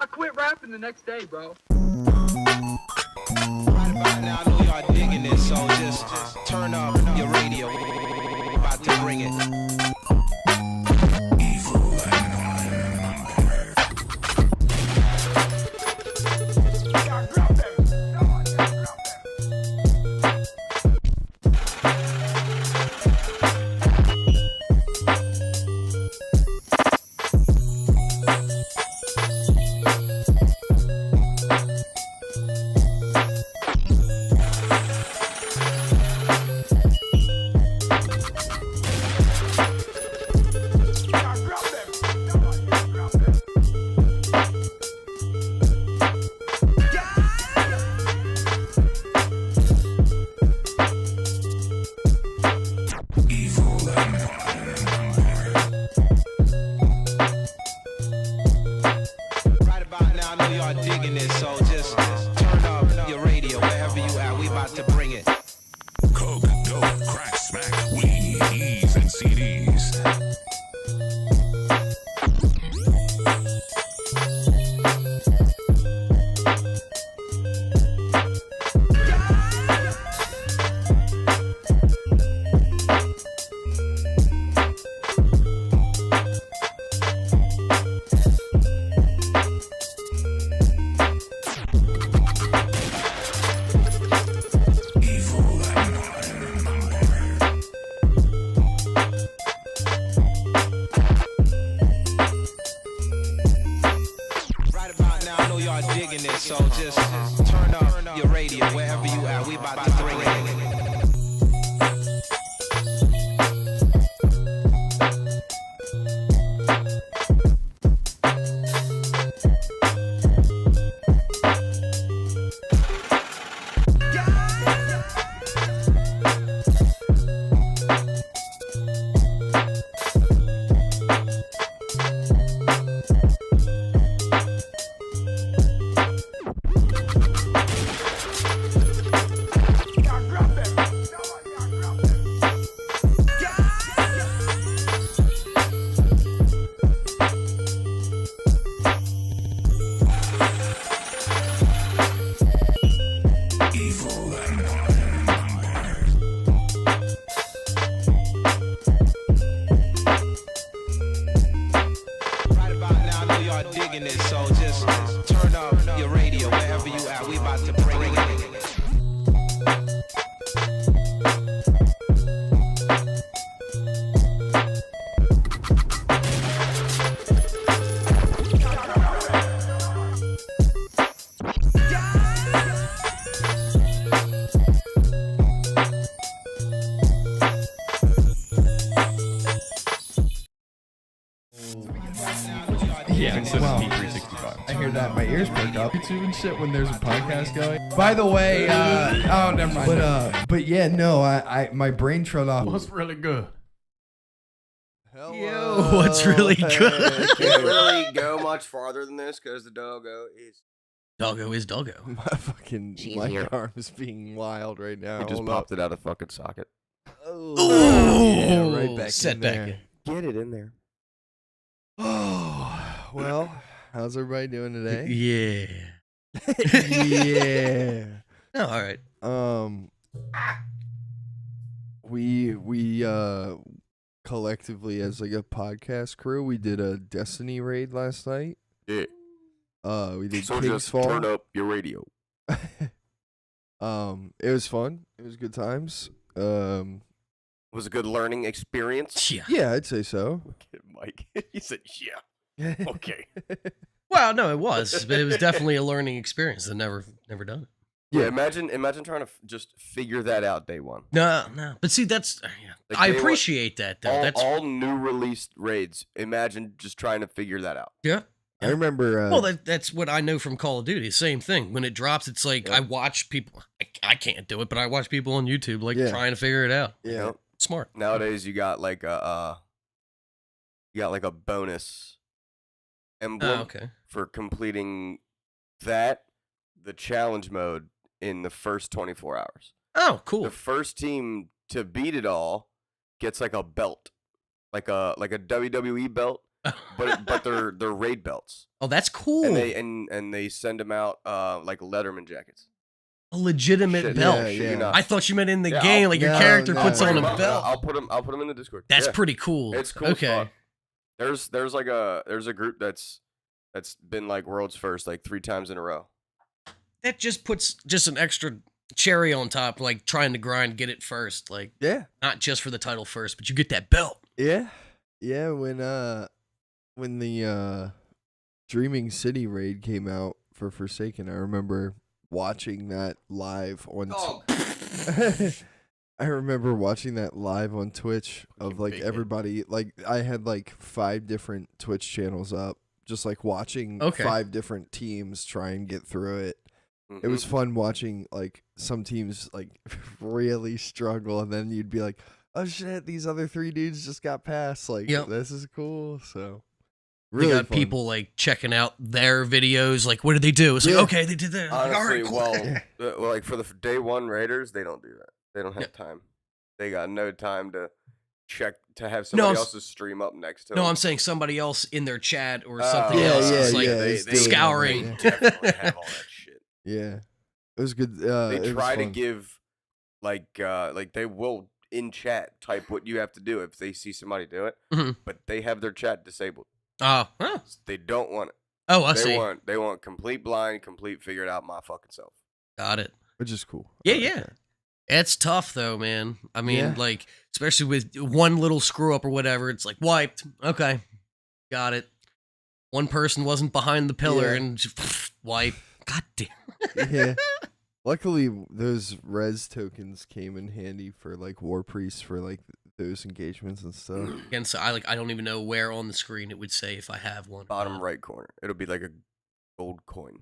quit rapping the next day, bro. Right about now, I know y'all digging this, so just turn up your radio. About to bring it. So just turn up your radio wherever you at. We about to bring it. So just turn up your radio wherever you at. We about to bring it. Yeah, Wow. P365. I hear that. My ears perk up. YouTube and shit when there's a podcast going. By the way, oh, never mind. But yeah, no, my brain shut off. What's really good? Hello. Yo, what's really good? Can't really go much farther than this because the doggo is. Doggo is doggo. My fucking mic arm is being wild right now. He just Hold popped up. it out of fucking socket. Oh, yeah, right back Set in back there. in. Get it in there. Oh, well, how's everybody doing today? Yeah. Yeah. Oh, all right. We collectively as like a podcast crew, we did a Destiny raid last night. Yeah. We did So King's just Fall. turn up your radio. It was fun. It was good times. Was a good learning experience. Yeah. Yeah, I'd say so. Okay, Mike. He said, yeah. Okay. Well, no, it was, but it was definitely a learning experience. I've never done it. Yeah, imagine trying to just figure that out day one. No. But see, that's Like I day one, appreciate that though. That's all new released raids. Imagine just trying to figure that out. yeah. I remember. Well, that's what I know from Call of Duty. Same thing. When it drops, it's like I watch people. I can't do it, but I watch people on YouTube like trying to figure it out. yeah. You know? Smart. Nowadays, you got like a bonus emblem Okay. for completing the challenge mode in the first 24 hours. Oh, cool. The first team to beat it all gets like a belt, like a WWE belt. but they're raid belts, Oh, that's cool. and they send them out like Letterman jackets. A legitimate Shit, belt. yeah, shit, you not. I thought you meant in the Yeah, game, I'll- like your No, character no, puts on a no. belt. I'll put them in the Discord. That's Yeah. pretty cool. It's cool. Okay. As fuck. There's a group that's been like world's first like 3 times in a row. That just puts just an extra cherry on top, like trying to grind, get it first. Like Yeah. not just for the title first, but you get that belt. Yeah. Yeah, when the Dreaming City raid came out for Forsaken, I remember watching that live on I remember watching that live on Twitch of like everybody, like I had like 5 different Twitch channels up, just like watching 5 different teams try and get through it. It was fun watching like some teams like really struggle, and then you'd be like, oh shit, these other 3 dudes just got past. Like, this is cool. So Really got fun. People like checking out their videos. Like, what did they do? It's like, okay, they did that. Honestly, like, all right, cool. well, like for the day 1 Raiders, they don't do that. They don't have time. They got no time to check to have somebody else's stream up next to them. No, I'm saying somebody else in their chat or something else. It's like they scouring. They definitely have all that shit. Yeah, it was good. They try to give like they will in chat type what you have to do if they see somebody do it, but they have their chat disabled. Oh, they don't want it. Oh, I see. They want complete blind, complete figure it out my fucking self. Got it. Which is cool. Yeah. It's tough though, man. I mean, like especially with one little screw up or whatever, it's like wiped. Okay, got it. One person wasn't behind the pillar and just wipe. God damn. Yeah. Luckily, those res tokens came in handy for like War Priests for like those engagements and stuff. Again, so I don't even know where on the screen it would say if I have one. Bottom right corner. It'll be like a gold coin.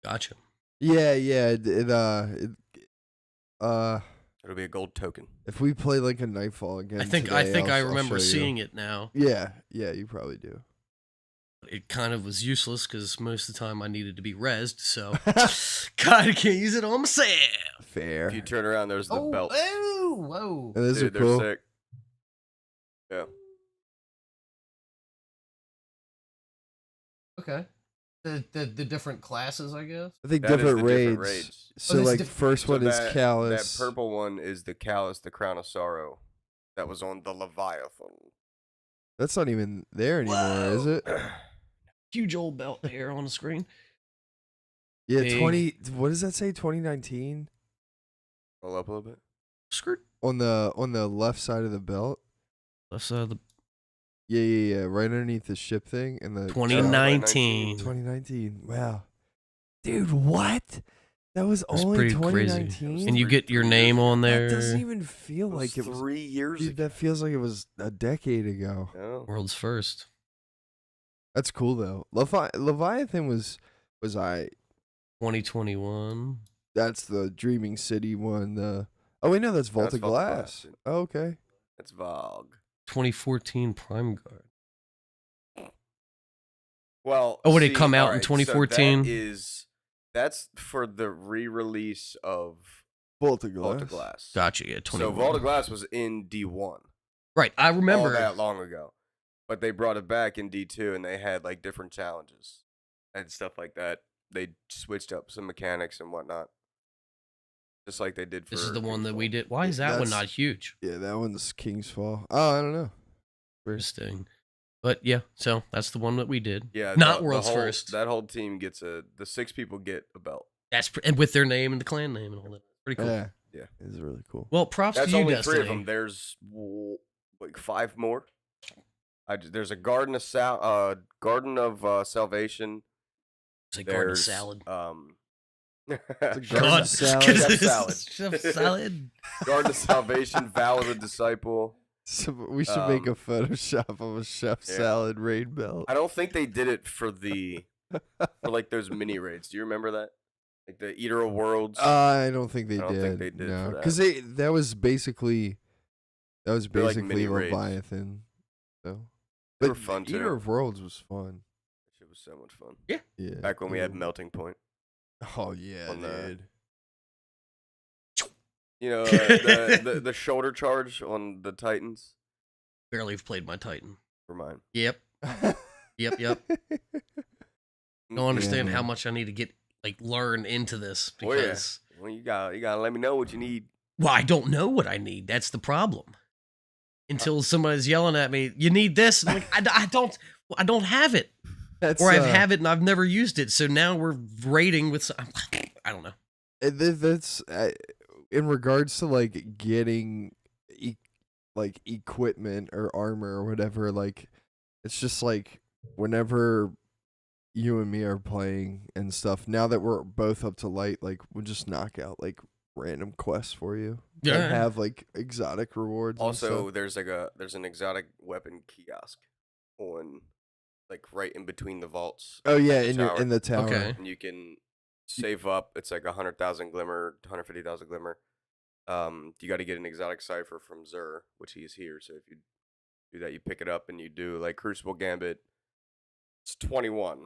Gotcha. Yeah. It'll be a gold token. If we play like a Nightfall again, I think I remember seeing it now. Yeah, you probably do. It kind of was useless because most of the time I needed to be rezzed, so God, I can't use it on myself. Fair. If you turn around, there's the belt. Oh, whoa! And those are cool. They're sick. Yeah. Okay. The different classes, I guess. I think That is different the raids. different raids. So like first one is Callus. That purple one is the Callus, the Crown of Sorrow. That was on the Leviathan. That's not even there anymore, is it? Huge old belt here on the screen. Yeah, Big. 20. What does that say? 2019. Roll up a little bit. Skirt. On the left side of the belt. Left side of the. Yeah. Right underneath the ship thing and the 2019. 2019. Wow, dude, what? That was That's only pretty 2019. crazy. And you get your name on there. That doesn't even feel like it was 3 years dude, ago. that feels like it was a decade ago. No. World's first. That's cool though. Leviathan was I. 2021. That's the Dreaming City one. Oh wait, no, that's Vaulted Vaulted Glass. Glass. Oh, okay. That's Vogue. 2014 Prime Guard. Well, Oh, would it come out in alright, 2014? So that's for the re-release of Vaulted Glass. Vaulted Glass. Gotcha. Yeah, So 21. Vaulted Glass was in D1. Right. I remember All that long ago. But they brought it back in D2 and they had like different challenges and stuff like that. They switched up some mechanics and whatnot. Just like they did for This is the one that we Kingsfall. did. Why is that one That's- not huge? Yeah, that one's King's Fall. Oh, I don't know. Interesting. But yeah, so that's the one that we did. Yeah, Not the world's whole- first. That whole team gets the 6 people get a belt. And with their name and the clan name and all that. Pretty cool. Yeah, Yeah. it's really cool. Well, props That's to you, only Destiny. 3 of them. There's like 5 more. There's a Garden of Salvation. It's like garden There's salad. Garden God, salad. Chef salad. Chef salad. Garden of Salvation, Vow of the Disciple. So we should make a Photoshop of a chef salad raid belt. I don't think they did it for like those mini raids. Do you remember that? Like the Eater of Worlds. I don't think they I don't did. think they did no, for that. because that was basically They're like mini raids. Leviathan. So, They but were fun, too. Eater of Worlds was fun. Shit was so much fun. Yeah. Back when we had Melting Point. Oh yeah, on the- dude. You know, the shoulder charge on the Titans. Barely have played my Titan. For mine. Yep. Yep. Don't understand man. how much I need to get learn into this because Well, you gotta let me know what you need. well, I don't know what I need. That's the problem. Until somebody's yelling at me, you need this. I'm like, I don't have it. That's, Or I have it and I've never used it. So now we're rating with I don't know. That's in regards to like getting like equipment or armor or whatever. Like, it's just like whenever you and me are playing and stuff. Now that we're both up to light, like we'll just knock out like random quests for you. Yeah. That have like exotic rewards. Also, there's an exotic weapon kiosk on like right in between the vaults. Oh yeah, tower. in the tower. Okay. And you can save up. It's like 100,000 glimmer, 150,000 glimmer. You got to get an exotic cipher from Zur, which he is here. So if you do that, you pick it up and you do like Crucible Gambit. It's 21.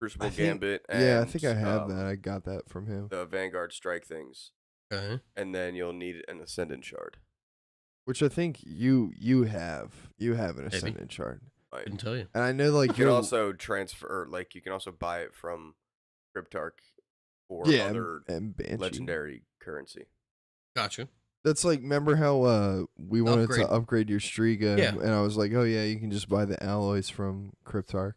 Crucible Gambit. And, yeah, I think I have that. I got that from him. The Vanguard Strike things. Okay. And then you'll need an Ascendant Shard. Which I think you have. You have an Ascendant Shard. Right. Couldn't tell you. And I know like You can also transfer, like you can also buy it from Cryptarch for other and Banshee. legendary currency. Gotcha. That's like, remember how we wanted to upgrade your Striga? Yeah. And I was like, oh yeah, you can just buy the alloys from Cryptarch.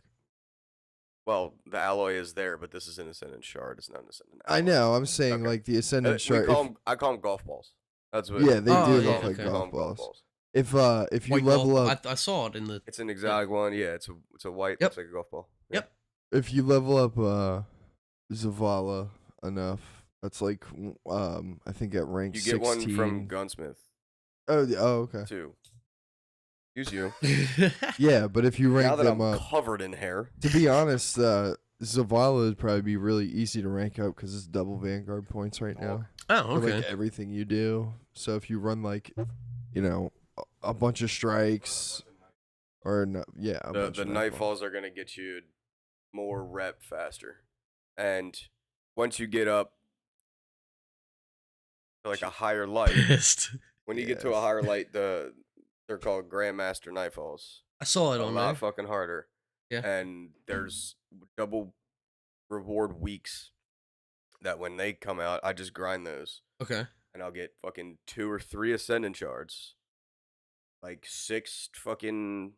Well, the alloy is there, but this is an Ascendant Shard. It's not an Ascendant alloy. I know. I'm saying like the Ascendant Shard. I call them golf balls. That's what. Yeah, they do yeah, look like okay. golf Golf balls. If you White level golf- up, I saw it in the. It's an exotic one. Yeah, it's a white. Yep. Looks like a golf ball. Yep. if you level up Zavala enough, that's like I think at rank You 16. get one from Gunsmith Oh, okay. too. Use you. Yeah, but if you rank Now that them I'm up, covered in hair. to be honest, Zavala would probably be really easy to rank up because it's double Vanguard points right now Oh, for okay. like everything you do. So if you run like, a bunch of strikes, or no, yeah, a The bunch of nightfalls are gonna get you more rep faster, and once you get up to like a higher light, Pissed. when you get to a higher light, they're called Grandmaster Nightfalls. I saw it A on lot there. fucking harder. Yeah. And there's double reward weeks that when they come out, I just grind those. Okay. And I'll get fucking 2 or 3 Ascendant Shards. Like 6 fucking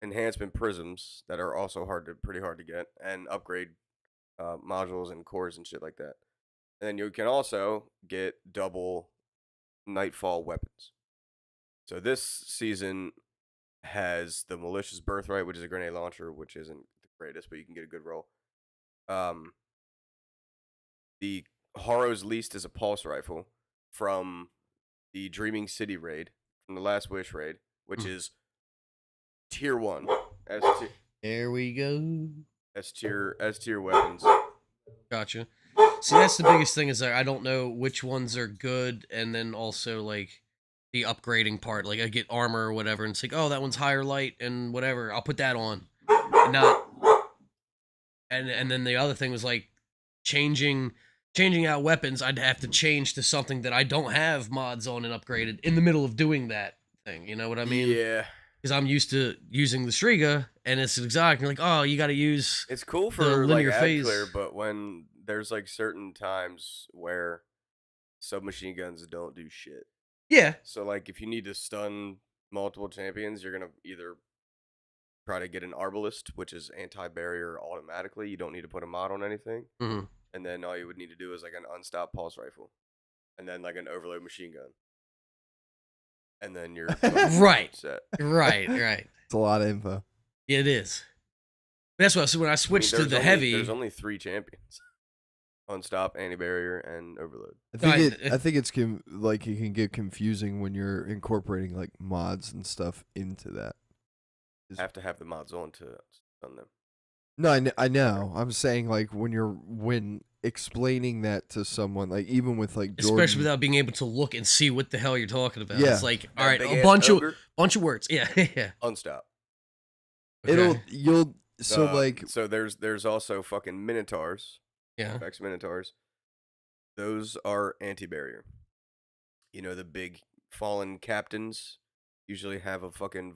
enhancement prisms that are also pretty hard to get. And upgrade modules and cores and shit like that. And then you can also get double Nightfall weapons. So this season has the Malicious Birthright, which is a grenade launcher, which isn't the greatest, but you can get a good roll. The Horror's Least is a pulse rifle from the Dreaming City raid, from the Last Wish raid, which is tier 1. There we go. S tier weapons. Gotcha. See, that's the biggest thing is that I don't know which ones are good, and then also like the upgrading part. Like I get armor or whatever, and it's like, oh, that one's higher light and whatever. I'll put that on. And not. And then the other thing was like changing out weapons. I'd have to change to something that I don't have mods on and upgraded in the middle of doing that thing. You know what I mean? Yeah. Because I'm used to using the Striga, and it's exotic. And you're like, oh, you got to use. It's cool the for like linear ad phase. clear, but when there's like certain times where submachine guns don't do shit. Yeah. So like if you need to stun multiple champions, you're gonna either try to get an Arbalist, which is anti-barrier automatically. You don't need to put a mod on anything. Mhm. And then all you would need to do is like an unstopped pulse rifle. And then like an overload machine gun. And then you're Right. set. Right. It's a lot of info. Yeah, it is. That's what. So when I switched to the heavy, There's only 3 champions. Unstop, anti-barrier, and overload. I think it's like it can get confusing when you're incorporating like mods and stuff into that. Have to have the mods on to stun them. No, I know. I'm saying like when explaining that to someone, like even with like Jordan, especially without being able to look and see what the hell you're talking about. Yeah. It's like, all That right, big-ass a bunch ogre, of words. Yeah, yeah. unstop. you'll like So there's also fucking Minotaurs. Yeah. Vex Minotaurs. Those are anti-barrier. You know, the big fallen captains usually have a fucking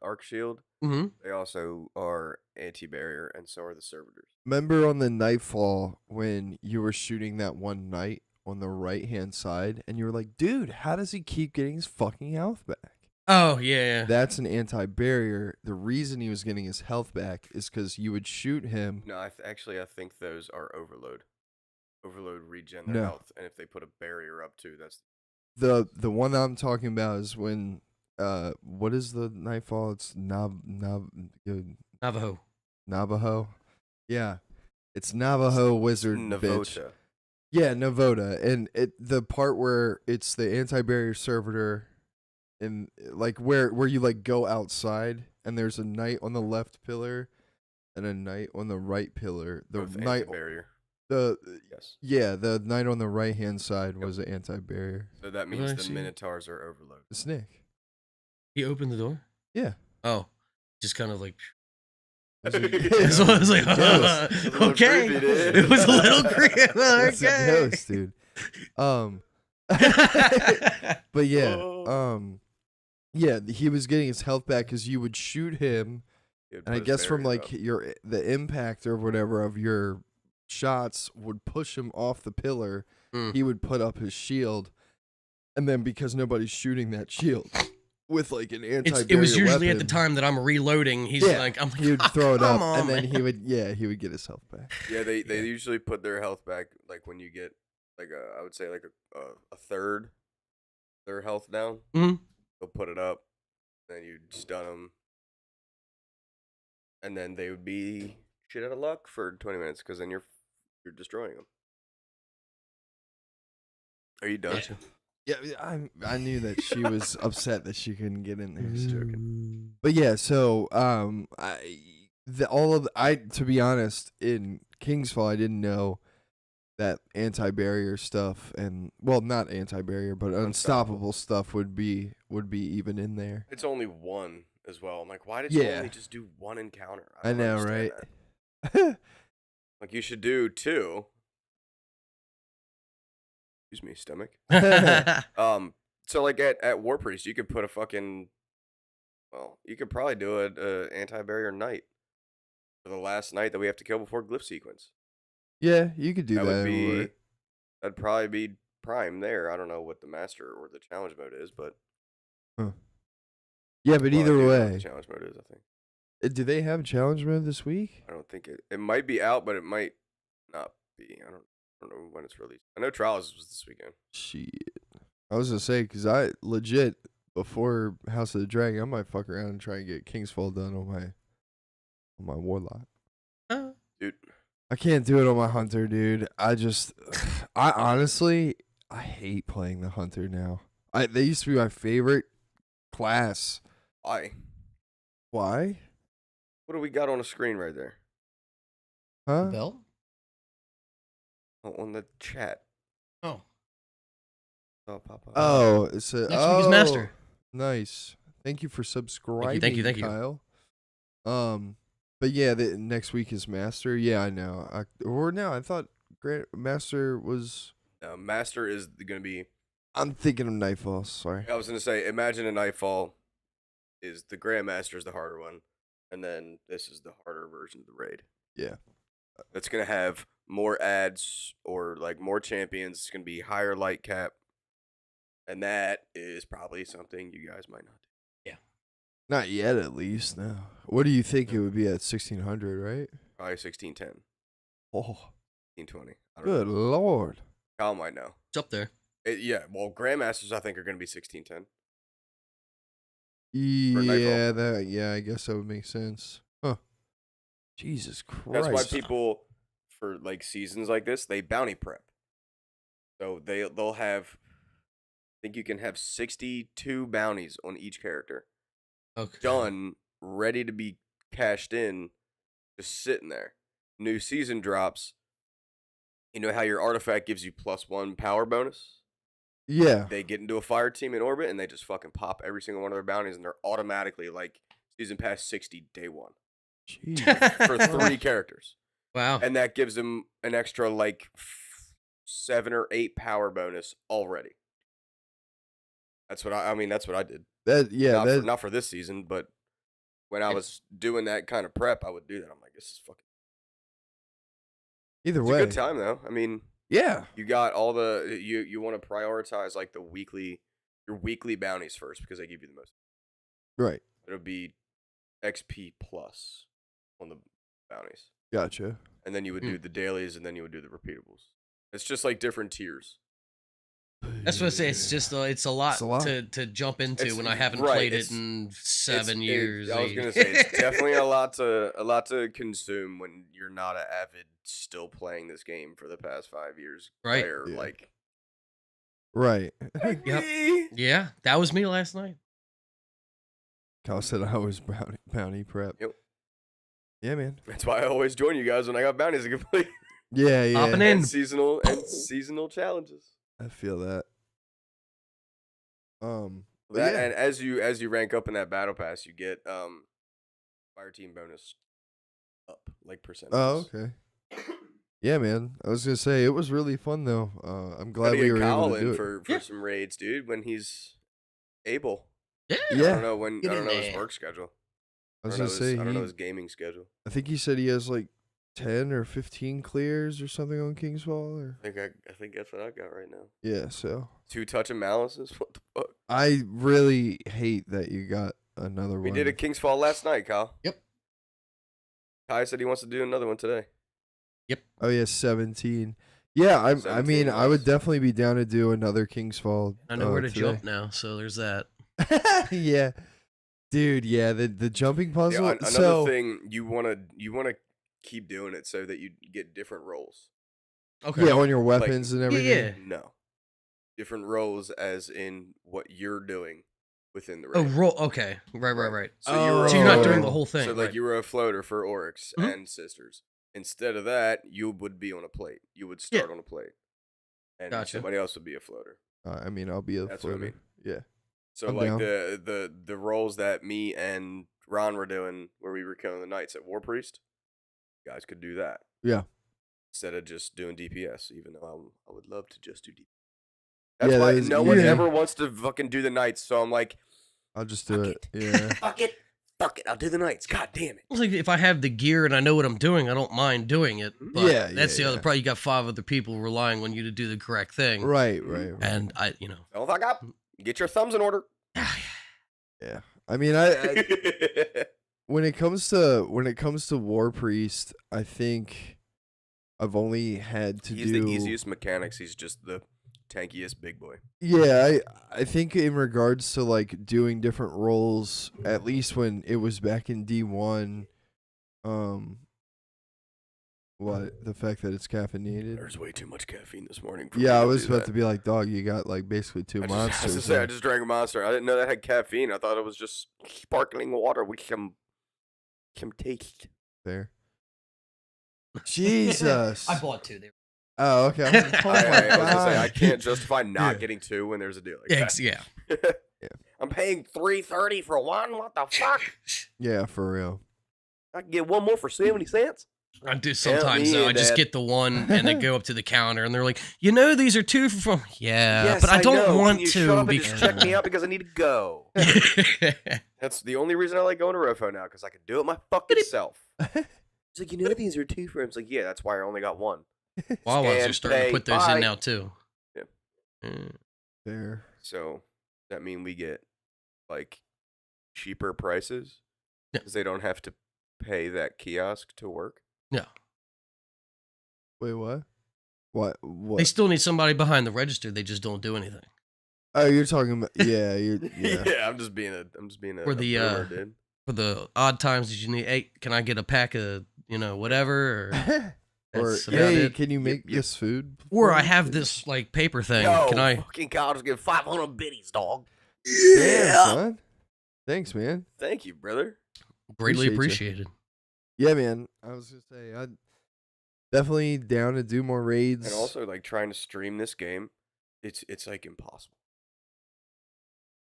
arc shield. Mm-hmm. They also are anti-barrier, and so are the servitors. Remember on the Nightfall when you were shooting that one knight on the right-hand side, and you were like, dude, how does he keep getting his fucking health back? Oh, yeah. That's an anti-barrier. The reason he was getting his health back is because you would shoot him. No, I think those are overload. Overload regen their No. health, and if they put a barrier up too, that's The one I'm talking about is when what is the Nightfall? It's Navajo. Navajo. Yeah. It's Navajo wizard bitch. Navota. Yeah, Navoda. And the part where it's the anti-barrier servitor and like where you like go outside and there's a knight on the left pillar and a knight on the right pillar. The Both knight anti-barrier. Yes. Yeah, the knight on the right hand side was an anti-barrier. So that means the Minotaurs are overload. It's Nick. He opened the door? Yeah. Oh. Just kind of like... So I was like, okay. It was a little creepy. It's a Okay. ghost, dude. But yeah, yeah, he was getting his health back because you would shoot him, and I guess from like the impact or whatever of your shots would push him off the pillar. He would put up his shield, and then because nobody's shooting that shield with like an anti-barrier it was usually at the weapon, time that I'm reloading. He's like, I'm like, he would throw it come up, on, and then man. he would get his health back. Yeah, they usually put their health back like when you get like I would say like a third their health down. Mhm. They'll put it up, then you stun them, and then they would be shit out of luck for 20 minutes because then you're destroying them. Are you done? Gotcha. Yeah, I knew that she was upset that she couldn't get in there. Just joking. But yeah, so to be honest, in Kingsfall, I didn't know that anti-barrier stuff and not anti-barrier, but unstoppable stuff would be even in there. It's only one as well. I'm like, why did you only just do one encounter? I don't know, understand right? that. Like you should do two. Excuse me, stomach. So like at War Priest, you could put a fucking, you could probably do a anti-barrier knight for the last knight that we have to kill before glyph sequence. Yeah, you could do that. That'd probably be prime there. I don't know what the master or the challenge mode is, but yeah, but I either do know what way, the challenge mode is, I think. Do they have challenge mode this week? I don't think it might be out, but it might not be. I don't know when it's released. I know Trials was this weekend. Shit. I was gonna say, because I legit, before House of the Dragon, I might fuck around and try and get Kingsfall done on my Warlock. Dude. I can't do it on my Hunter, dude. I honestly, I hate playing the Hunter now. They used to be my favorite class. Why? Why? What do we got on the screen right there? Huh? Bell? On the chat. Oh. Oh, pop up. Oh, it's a Next week is Master. Nice. Thank you for subscribing, Thank you. Kyle. But yeah, the next week is Master. Yeah, I know. I thought Master was. Master is going to be. I'm thinking of Nightfall. Sorry. I was going to say, imagine a Nightfall is the Grandmaster is the harder one, and then this is the harder version of the raid. Yeah. That's going to have more ads or like more champions. It's going to be higher light cap, and that is probably something you guys might not do. Not yet, at least. No. What do you think it would be at 1600? Right? Probably 1610, Oh, 1620. good lord. Kyle might know. It's up there. Yeah, well, Grandmasters I think are going to be 1610. Yeah, I guess that would make sense. Huh. Jesus Christ. That's why people, for like seasons like this, they bounty prep. So they'll have, I think you can have 62 bounties on each character. Okay. Done, ready to be cashed in, just sitting there. New season drops. You know how your artifact gives you +1 power bonus? Yeah. They get into a fire team in orbit and they just fucking pop every single one of their bounties and they're automatically like season pass 60 day one. Jeez. For 3 characters. Wow. And that gives them an extra like 7 or 8 power bonus already. That's what I mean. That's what I did. Not for this season, but when I was doing that kind of prep, I would do that. I'm like, this is fucking. Either It's way, a good time though. I mean, yeah. you got all the you want to prioritize like your weekly bounties first because they give you the most. Right. It'll be XP plus on the bounties. Gotcha. And then you would do the dailies, and then you would do the repeatables. It's just like different tiers. That's what I say. It's just it's a lot to jump into when I haven't played it in 7 years. I was gonna say it's definitely a lot to consume when you're not an avid still playing this game for the past 5 years. Right. Player, Yeah. Like. Right. Yep. Yeah, that was me last night. Cal said I was bounty prep. Yep. Yeah, man. That's why I always join you guys when I got bounties to complete. Yeah. Hopping in. And seasonal challenges. I feel that. And as you rank up in that battle pass, you get fire team bonus up like percentage. Oh, okay. Yeah, man. I was gonna say it was really fun though. I'm glad we were able to do it for some raids, dude. When he's able. Yeah. I don't know his work schedule. I was gonna say I don't know his gaming schedule. I think he said he has like 10 or 15 clears or something on Kingsfall. Or I think that's what I got right now. yeah, so 2 touch and malices. What the fuck? I really hate that you got another one. We did a Kingsfall last night, Kyle. Yep. Kai said he wants to do another one today. Oh yeah, 17. Yeah, I 17 mean, I would was- definitely be down to do another Kingsfall. I know where to today. jump now, so there's that. Yeah, dude. Yeah, the jumping puzzle. Yeah, another so thing you wanna keep doing it so that you get different roles. Okay. yeah, on your weapons and everything. Yeah. No, different roles as in what you're doing within the Oh, raid. roll. Okay. Right. So Oh. So you're not doing Oh. the whole thing. So like right. you were a floater for Oryx Mhm. and Sisters. Instead of that, you would be on a plate. You would start on a plate, and Gotcha. somebody else would be a floater. I mean, I'll be a That's what I floater. mean. Yeah. So I'm like down. the roles that me and Ron were doing, where we were killing the knights at War Priest, you guys could do that. Yeah. Instead of just doing DPS, even though I would love to just do DPS. That's Yeah, why that is- no one yeah. ever wants to fucking do the knights. So I'm like, I'll just do Fuck it. Yeah. fuck it, I'll do the knights. God damn it. It's like if I have the gear and I know what I'm doing, I don't mind doing it. But Yeah, that's yeah, the other yeah. part. You got 5 other people relying on you to do the correct thing. Right. And I, Don't fuck up. Get your thumbs in order. Yeah. I mean, I when it comes to War Priest, I think I've only had to He's do the easiest mechanics. He's just the tankiest big boy. Yeah, I think in regards to like doing different roles, at least when it was back in D1, what the fact that it's caffeinated. There's way too much caffeine this morning. For Yeah, me I to was do about that. to be like, dog, you got like basically two I monsters. just drank a monster. I didn't know that had caffeine. I thought it was just sparkling water with some taste. there. Jesus. I bought 2 there. Oh, okay. I was like, oh my I was gonna say I God. can't justify not Yeah. getting 2 when there's a deal like Yeah, that. yeah. I'm paying $3.30 for one. What the fuck? Yeah, for real. I can get one more for 70 cents. I do sometimes though. I just Dad. get the one and they go up to the counter and they're like, these are 2 for. Yeah, Yes, but I don't know. want Can you to. shut up and just check me out because I need to go. That's the only reason I like going to Rofo now because I can do it my fucking self. He's like, these are 2 for him. It's like, yeah, that's why I only got 1. Wawa's Scan, are starting pay, to put those buy. in now too. Yeah. There. So does that mean we get like cheaper prices Yeah. because they don't have to pay that kiosk to work? Yeah. Wait, what? What? They still need somebody behind the register. They just don't do anything. Oh, you're talking about yeah, yeah. I'm just being a Or a the, boomer, dude. For the odd times that you need, hey, can I get a pack of whatever? Or Or that's about hey, it. can you make yep. this food? Or for I me? have this like paper thing. Yo, Can I? fucking Kyle just give 500 biddies, dog. Damn, son. Thanks, man. Thank you, brother. Greatly Appreciate appreciated. Yeah, man. I was gonna say I'm definitely down to do more raids. And also, like trying to stream this game, it's like impossible.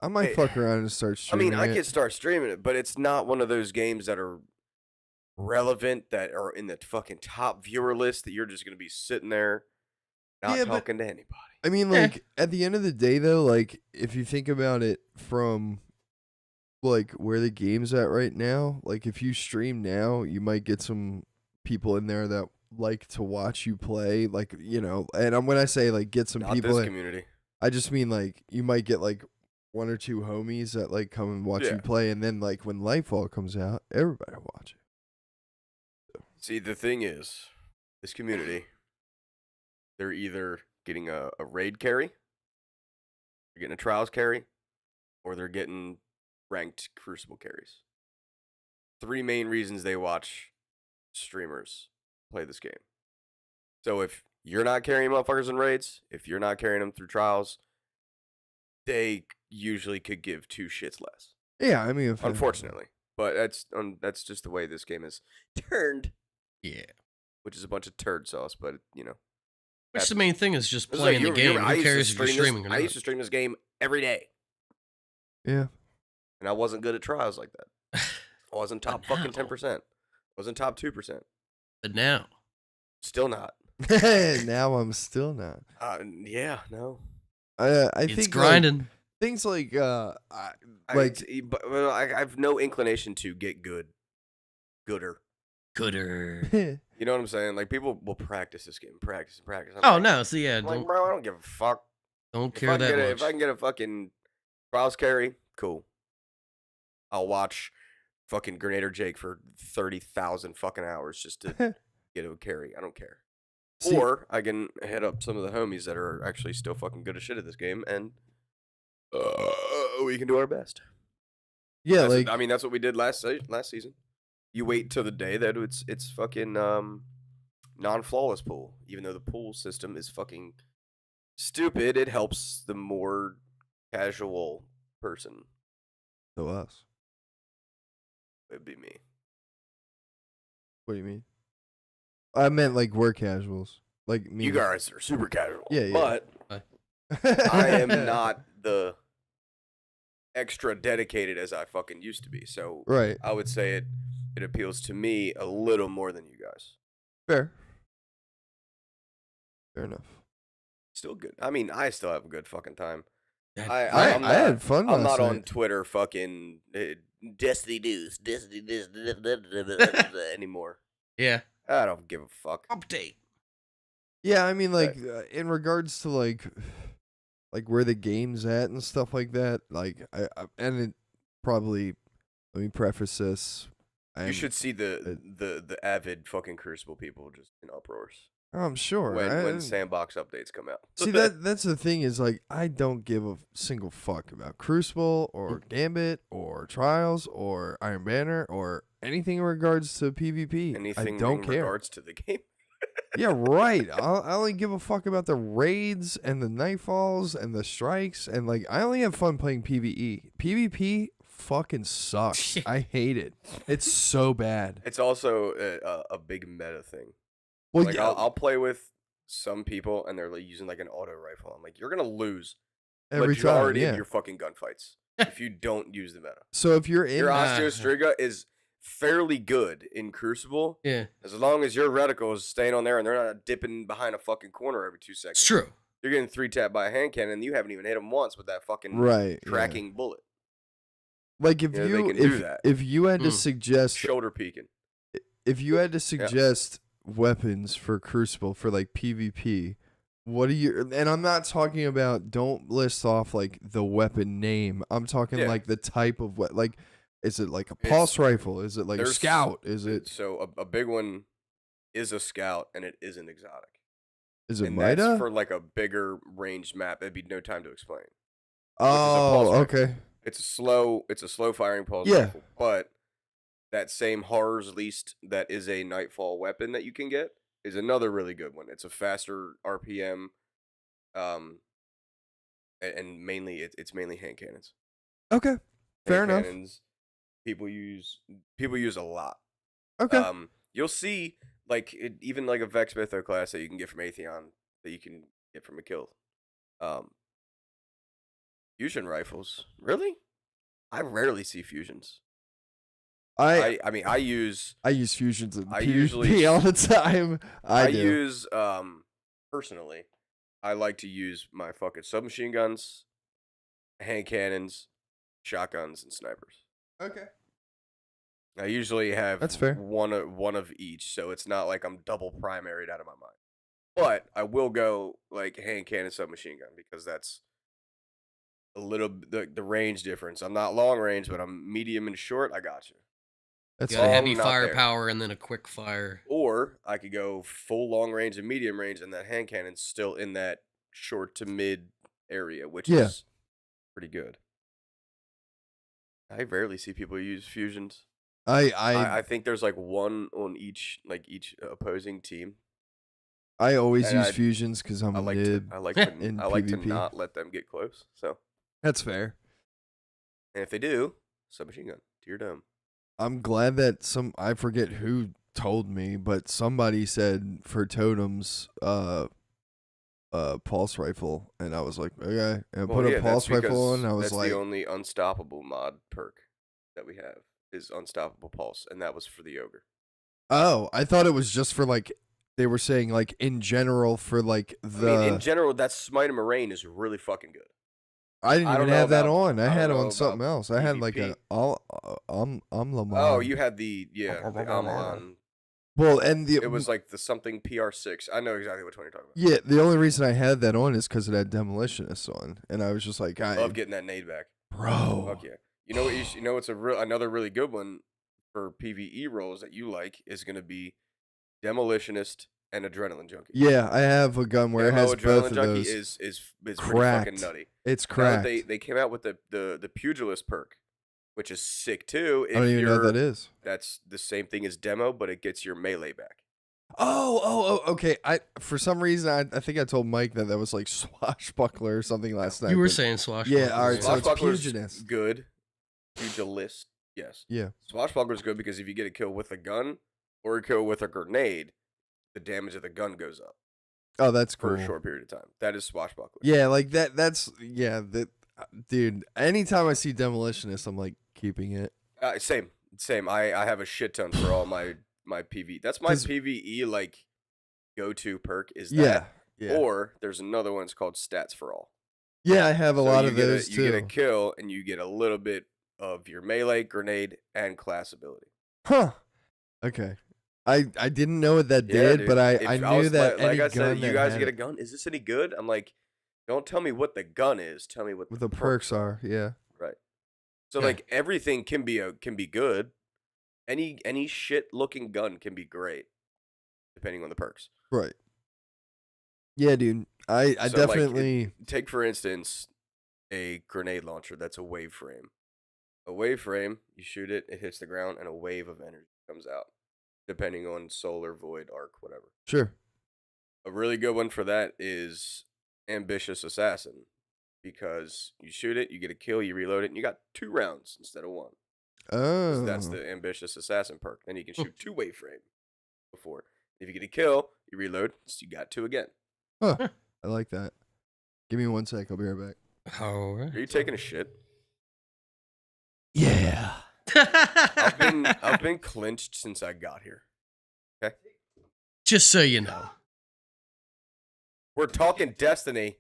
I might Hey, fuck around and start streaming. I it. could start streaming it, but it's not one of those games that are relevant, that are in the fucking top viewer list that you're just gonna be sitting there not talking to anybody. I mean, like, at the end of the day, though, like, if you think about it from, like, where the game's at right now, like, if you stream now, you might get some people in there that like to watch you play, like, you know, and when I say, like, get some Not people this in, community. I just mean, like, you might get, like, one or two homies that, like, come and watch you play, and then, like, when Lightfall comes out, everybody will watch it. So. See, the thing is, this community, they're either getting a raid carry, they're getting a trials carry, or they're getting ranked crucible carries. 3 main reasons they watch streamers play this game. So if you're not carrying motherfuckers in raids, if you're not carrying them through trials, they usually could give 2 shits less. Yeah, I mean, unfortunately, but that's just the way this game is turned. Yeah, which is a bunch of turd sauce, but you know. Which the main thing is just playing the game. Who cares if you're streaming or not? I used to stream this game every day. Yeah. And I wasn't good at trials like that. I wasn't top fucking 10%. I wasn't top 2%. But now. Still not. Now I'm still not. Yeah, no. I it's think grinding. Like, things like I have no inclination to get gooder. You know what I'm saying? Like, people will practice this game, practice. No, so yeah, I'm like, bro, I don't give a fuck. Don't care that much. If I can get a fucking trials carry, cool. I'll watch fucking Grenader Jake for 30,000 fucking hours just to get a carry. I don't care. Or I can hit up some of the homies that are actually still fucking good as shit at this game, and we can do our best. Yeah, that's what we did last season. You wait till the day that it's fucking non-flawless pool. Even though the pool system is fucking stupid, it helps the more casual person. So us. It'd be me. What do you mean? I meant like we're casuals. Like me. You guys are super casual. Yeah. But I am not the extra dedicated as I fucking used to be. So right. I would say it appeals to me a little more than you guys. Fair enough. Still good. I mean, I still have a good fucking time. I had fun. I'm not night. on Twitter fucking Destiny news, Destiny this anymore. Yeah. I don't give a fuck. Update. Yeah, I mean, like, in regards to, like where the game's at and stuff like that, like, and it probably, let me preface this. You should see the avid fucking Crucible people just in uproars. I'm sure. When sandbox updates come out. See, that's the thing is, like, I don't give a single fuck about Crucible or Gambit or Trials or Iron Banner or anything in regards to PvP. Anything I don't in care. regards to the game. Yeah, right. I only give a fuck about the raids and the nightfalls and the strikes, and like I only have fun playing PvE. PvP fucking sucks. I hate it. It's so bad. It's also a big meta thing. Well, like, I'll play with some people and they're like using like an auto rifle. I'm like, you're gonna lose every time. Majority of your fucking gunfights if you don't use the meta. So if you're in your Osteostriga is fairly good in Crucible. Yeah. As long as your reticle is staying on there and they're not dipping behind a fucking corner every 2 seconds. It's true. You're getting 3-tapped by a hand cannon and you haven't even hit them once with that fucking tracking bullet. Like if you had to suggest shoulder peeking. If you had to suggest weapons for Crucible for like PvP, what are you, and I'm not talking about, don't list off like the weapon name. I'm talking like the type of what, like, is it like a pulse rifle? Is it like a scout? Is it? So a big one is a scout, and it is an exotic. Is it and Mida? That's for like a bigger ranged map. It'd be no time to explain. Oh, okay. It's a slow firing pulse rifle, but that same Horror's Least that is a Nightfall weapon that you can get is another really good one. It's a faster RPM, and mainly it's mainly hand cannons. Okay, fair enough. Cannons, people use a lot. Okay. You'll see like even like a Vex Mytho class that you can get from Atheon that you can get from a kill. Fusion rifles, really? I rarely see fusions. I mean I use fusions in PvP all the time. I use personally I like to use my fucking submachine guns, hand cannons, shotguns, and snipers. Okay. I usually have That's fair. one of each, so it's not like I'm double primaried out of my mind. But I will go like hand cannon, submachine gun because that's a little the range difference. I'm not long range, but I'm medium and short. I got you. That's You got a all heavy not there. firepower and then a quick fire. Or I could go full long range and medium range, and that hand cannon's still in that short to mid area, which is pretty good. I rarely see people use fusions. I think there's like one on each opposing team. I always And use I- fusions because I'm I like mid. to I like to in I like to PvP. not let them get close. So, That's fair. and if they do, submachine gun to your dome. I'm glad that I forget who told me, but somebody said for totems, pulse rifle, and I was like, okay, and Well, put yeah, a pulse that's rifle on. because I was that's like, the only unstoppable mod perk that we have is unstoppable pulse, and that was for the ogre. oh, I thought it was just for like they were saying like in general for like I mean, in general, that Smite of Moraine is really fucking good. I didn't I even don't know have that about- on. I I don't had know on something about else. I had like PvP. I'm Lamar. Oh, you had the Amalon. well, and It was like the something PR6. I know exactly which one you're talking about. yeah. The only reason I had that on is because it had demolitionists on, and I was just like, I love getting that nade back. bro. Fuck yeah. You know what? You know what's another really good one for PVE roles that you like is going to be demolitionist and adrenaline junkie. Yeah, I have a gun where it has Adrenaline both of junkie those. is pretty cracked. fucking nutty. It's Now cracked. they came out with the pugilist perk, which is sick too. I don't even know what that is. That's the same thing as demo, but it gets your melee back. Oh, okay. I for some reason I think I told Mike that was like swashbuckler or something last night. You were but- saying swashbuckler. Yeah, all right, so it's Swashbuckler's pugilist. good. Pugilist, yes. Yeah. Swashbuckler's good because if you get a kill with a gun or a kill with a grenade, the damage of the gun goes up Oh, that's for cool. a short period of time. That is swashbuckler. Yeah, like that. Dude. Anytime I see demolitionist, I'm like keeping it. Same. I have a shit ton for all my PV. That's my 'Cause- PVE like go-to perk is Yeah. that. Yeah. Or there's another one. It's called stats for all. Yeah, I have a So lot you of get those You too. get a kill and you get a little bit of your melee, grenade, and class ability. Huh. Okay. I didn't know what that Yeah, did, dude. but I If knew was that like any I gun said, you that guys had get a it gun. Is this any good? I'm like, don't tell me what the gun is. Tell me what the perks are. Yeah. Right. So Yeah. like everything can be good. Any shit looking gun can be great, depending on the perks. Right. Yeah, dude. I So, like, definitely. Take for instance a grenade launcher that's a wave frame. A wave frame, you shoot it, it hits the ground, and a wave of energy comes out, depending on solar, void, arc, whatever. Sure. A really good one for that is Ambitious Assassin, because you shoot it, you get a kill, you reload it, and you got 2 rounds instead of 1. 'Cause Oh. that's the Ambitious Assassin perk. Then you can shoot 2 wave frame before. If you get a kill, you reload, so you got 2 again. Huh. I like that. Give me 1 sec. I'll be right back. All right. Are you taking a shit? Yeah. I've been clinched since I got here. Okay, Just so you know. we're talking Destiny.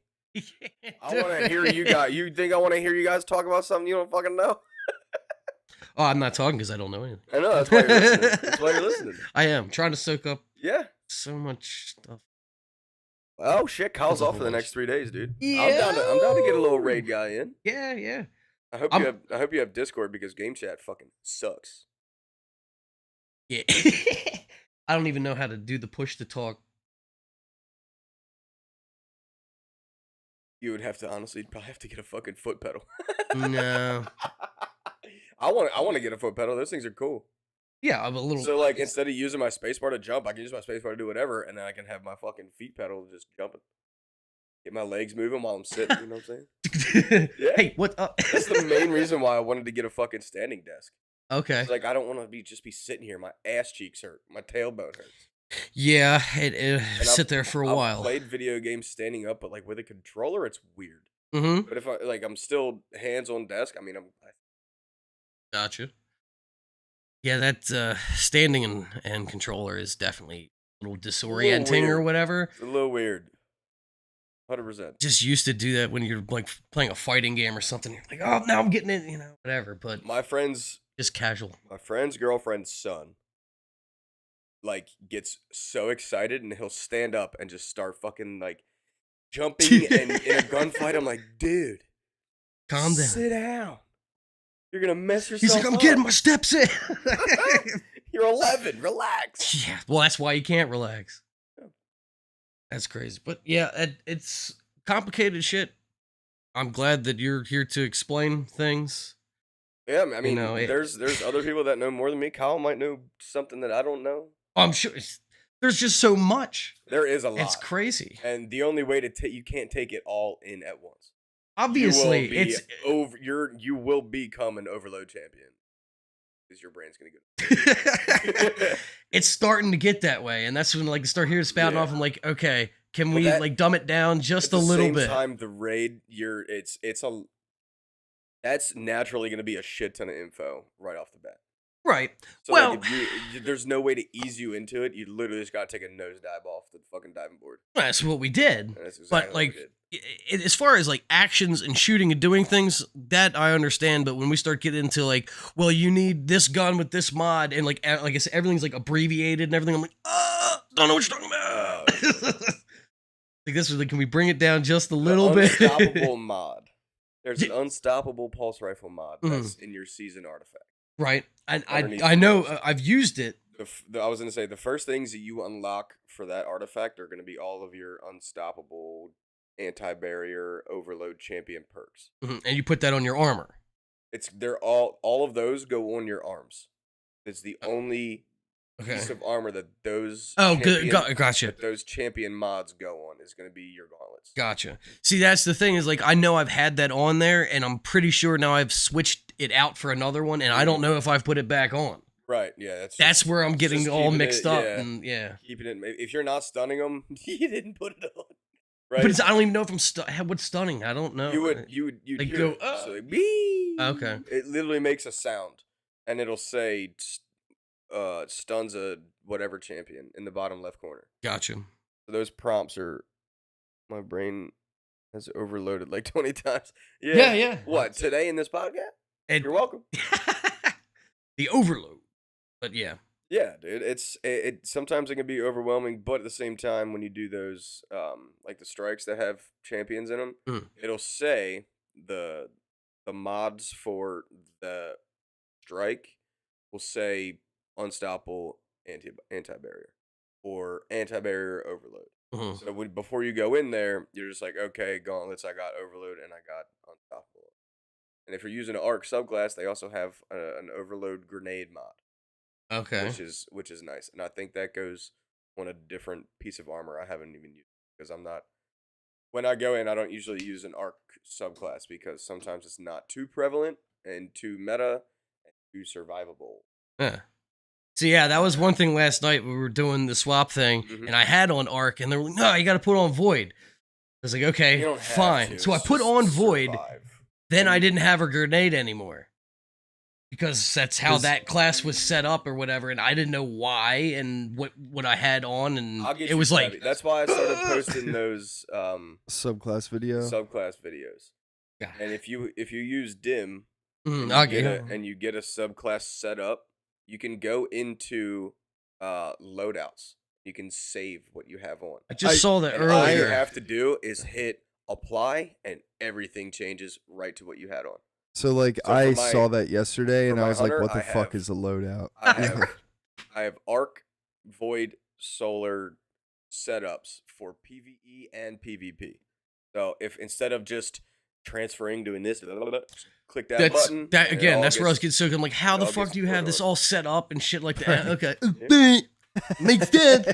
I want to hear you guys. You think I want to hear you guys talk about something you don't fucking know? Oh, I'm not talking because I don't know anything. I know that's why you're listening. That's why you're listening. I am trying to soak up Yeah. so much stuff. Oh shit, Kyle's That's a off for the whole next 3 days, dude. Yeah. I'm down to get a little raid guy in. Yeah, yeah. I hope I hope you have Discord because game chat fucking sucks. Yeah. I don't even know how to do the push to talk. You would have to honestly probably have to get a fucking foot pedal. No. I want to get a foot pedal. Those things are cool. Yeah, I'm a little. So like instead of using my spacebar to jump, I can use my spacebar to do whatever, and then I can have my fucking feet pedal just jumping. Get my legs moving while I'm sitting. You know what I'm saying? Yeah. Hey, what up? That's the main reason why I wanted to get a fucking standing desk. Okay. It's like I don't want to just be sitting here. My ass cheeks hurt. My tailbone hurts. Yeah, it And sit there for a I've while. played video games standing up, but like with a controller, it's weird. Mm-hmm. But if I'm still hands on desk. I mean, Gotcha. Yeah, that standing and controller is definitely a little disorienting or weird. whatever. It's a little weird. 100%. Just used to do that when you're like playing a fighting game or something. You're like, oh, now I'm getting it, whatever. But My friend's just casual. girlfriend's son, like, gets so excited and he'll stand up and just start fucking like jumping and in a gunfight. I'm like, dude, Calm down. sit down. You're gonna mess yourself He's like, I'm up. getting my steps in. You're 11. Relax. Yeah, well, that's why you can't relax. That's crazy. But yeah, it's complicated shit. I'm glad that you're here to explain things. Yeah, I mean, know, there's other people that know more than me. Kyle might know something that I don't know. I'm sure there's just so much. There is a lot. It's crazy. And the only way to you can't take it all in at once. Obviously, you will become an overload champion. Because your brain's gonna go. It's starting to get that way, and that's when like start hearing spouting off. I'm like, okay, can we like dumb it down just a little bit? At the same time, the raid, that's naturally gonna be a shit ton of info right off the bat. Right. So well, like there's no way to ease you into it. You literally just gotta take a nosedive off the fucking diving board. That's what we did. That's exactly but like, as far as like actions and shooting and doing things, that I understand. But when we start getting into like, well, you need this gun with this mod, and like I said, everything's like abbreviated and everything. I'm like, don't know what you're talking about. Like this was like, can we bring it down just a little bit? Unstoppable mod. There's an unstoppable pulse rifle mod that's in your season artifact. Right. I know. I've used it. I was going to say, the first things that you unlock for that artifact are going to be all of your unstoppable anti-barrier overload champion perks. And you put that on your armor. They're all of those go on your arms. It's the only piece of armor that those gotcha. that those champion mods go on is going to be your gauntlets. Gotcha. See, that's the thing is like I know I've had that on there, and I'm pretty sure now I've switched it out for another one, and I don't know if I've put it back on. Right. Yeah. That's where I'm getting all mixed up. Yeah. And keeping it. If you're not stunning them, you didn't put it on. Right. But I don't even know if I'm what's stunning. I don't know. You'd like hear go. it. So like, bee. Okay. It literally makes a sound, and it'll say stuns a whatever champion in the bottom left corner. Gotcha. So those prompts are, my brain has overloaded like 20 times. Yeah. What, today in this podcast? You're welcome. The overload. But yeah. Yeah, dude. It sometimes it can be overwhelming, but at the same time, when you do those like the strikes that have champions in them, it'll say the mods for the strike will say unstoppable anti-barrier or anti-barrier overload. So before you go in there, you're just like, okay, gauntlets, I got overload and I got unstoppable. And if you're using an arc subclass, they also have an overload grenade mod. Okay. Which is nice. And I think that goes on a different piece of armor I haven't even used, because I'm not, when I go in, I don't usually use an arc subclass because sometimes it's not too prevalent and too meta and too survivable. Yeah. So yeah, that was one thing last night. We were doing the swap thing, and I had on arc, and they were like, "No, you got to put on void." I was like, "Okay, fine." So I put on void. Then I didn't have a grenade anymore because that's how that class was set up or whatever, and I didn't know why and what I had on, and it was like that's why I started posting those subclass videos. Yeah. And if you use dim and you get a subclass set up, you can go into loadouts. You can save what you have on. I just saw that earlier. All you have to do is hit apply, and everything changes right to what you had on. So like I saw that yesterday, and I was like, "What the fuck is a loadout?" I have arc, void, solar setups for PvE and PvP. So if instead of just transferring, doing this, click that button. That again, that's where I was getting so. I'm like, how the fuck do you have this all set up and shit like that? Okay, makes sense.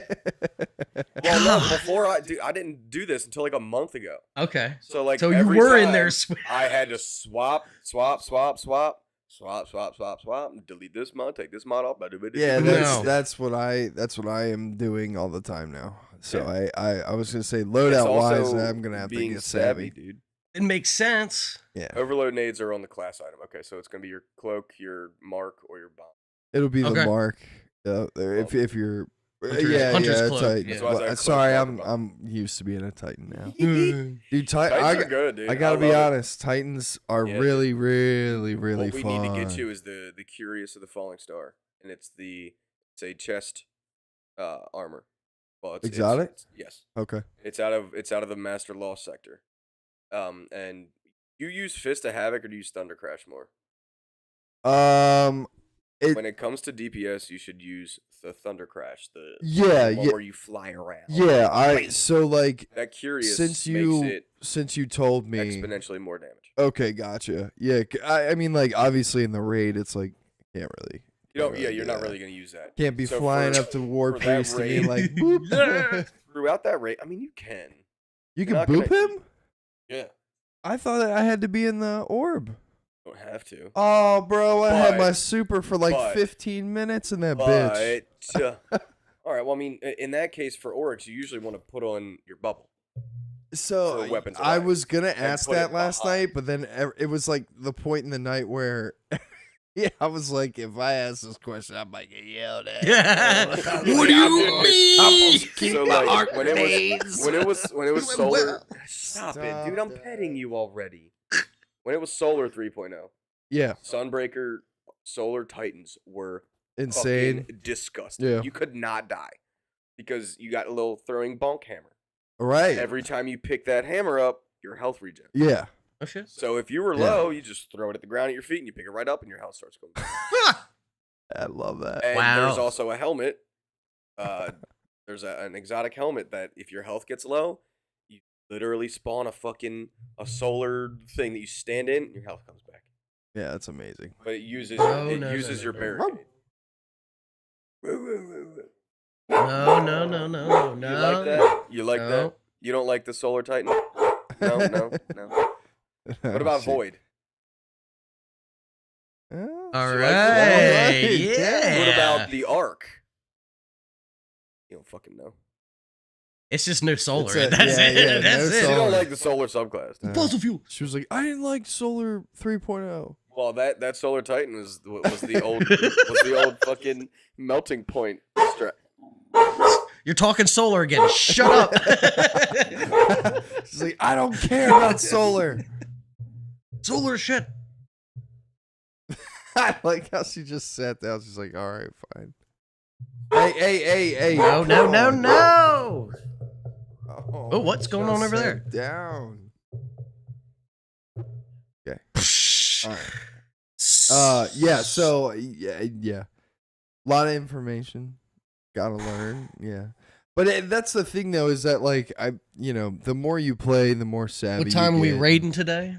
Well, no, before I didn't do this until like a month ago. Okay, so like, so you were in there. I had to swap, delete this mod, take this mod off. Yeah, that's what I am doing all the time now. So I was gonna say loadout wise, I'm gonna have to get savvy, dude. It makes sense. Yeah. Overload nades are on the class item. Okay, so it's gonna be your cloak, your mark, or your bomb. It'll be the mark. If you're Hunter's yeah, Club. Titan. Yeah. That's why I said Well, Club sorry, Talk I'm used to being a Titan now. Mm. Dude, Titans are good, dude. I gotta be love it. honest. Titans are Yeah, really, really, really What we fun. need to get you is the Curious of the Falling Star, and it's a chest armor. Well, it's Exotic? Yes, Okay. it's out of the Master Lost sector. And you use Fist of Havoc or do you use Thunder Crash more? When it comes to DPS, you should use the Thunder Crash, the one where you fly around. Yeah, so like that Curious since you told me exponentially more damage. Okay, gotcha. Yeah, I mean like obviously in the raid it's like can't really. You're not really gonna use that. Can't be So flying for- up to War for that Priest and being raid- like boop. Throughout that raid, I mean, you can. You can not boop gonna- him? Yeah, I thought that I had to be in the orb. don't have to. Oh, bro, I had But- my super for like but- 15 minutes in that bitch. All right. Well, I mean, in that case, for Oryx, you usually want to put on your bubble. So for weapons I alive. was gonna And ask put that it last behind. night, but then it was like the point in the night where, yeah, I was like, if I ask this question, I might get yelled at. What do you mean? So like when it was solar. Stop it, dude! I'm that. petting you already. When it was solar 3.0, Yeah, Sunbreaker Solar Titans were insane. fucking disgusting. Yeah. You could not die because you got a little throwing bonk hammer. Right. Every time you pick that hammer up, your health regen. Yeah. Oh shit. So if you were Yeah. low, you just throw it at the ground at your feet and you pick it right up and your health starts going down. I love that. And Wow. there's also a helmet. There's an exotic helmet that if your health gets low, you literally spawn a solar thing that you stand in and your health comes back. Yeah, that's amazing. But it uses No, your barricade. No. You like that? You like No. that? You don't like the Solar Titan? No. What about Void? All All like right. Void? Yeah. What about the Arc? You don't fucking know. It's just no solar. It's a- That's yeah, it. yeah, That's no it. You solar. don't like the Solar subclass. Fossil fuel. She was like, I didn't like Solar 3.0. Well, that Solar Titan was the old fucking melting point strap. You're talking solar again. Shut up. She's like, I don't care about Solar. Solar shit. I like how she just sat down. She's like, all right, fine. Hey. No. Oh, Oh, what's going on just over there? sat Down. Okay. All right. Yeah. So yeah. A lot of information. Gotta learn. Yeah. But that's the thing though, is that like the more you play, the more savvy. What time you are we get. raiding today?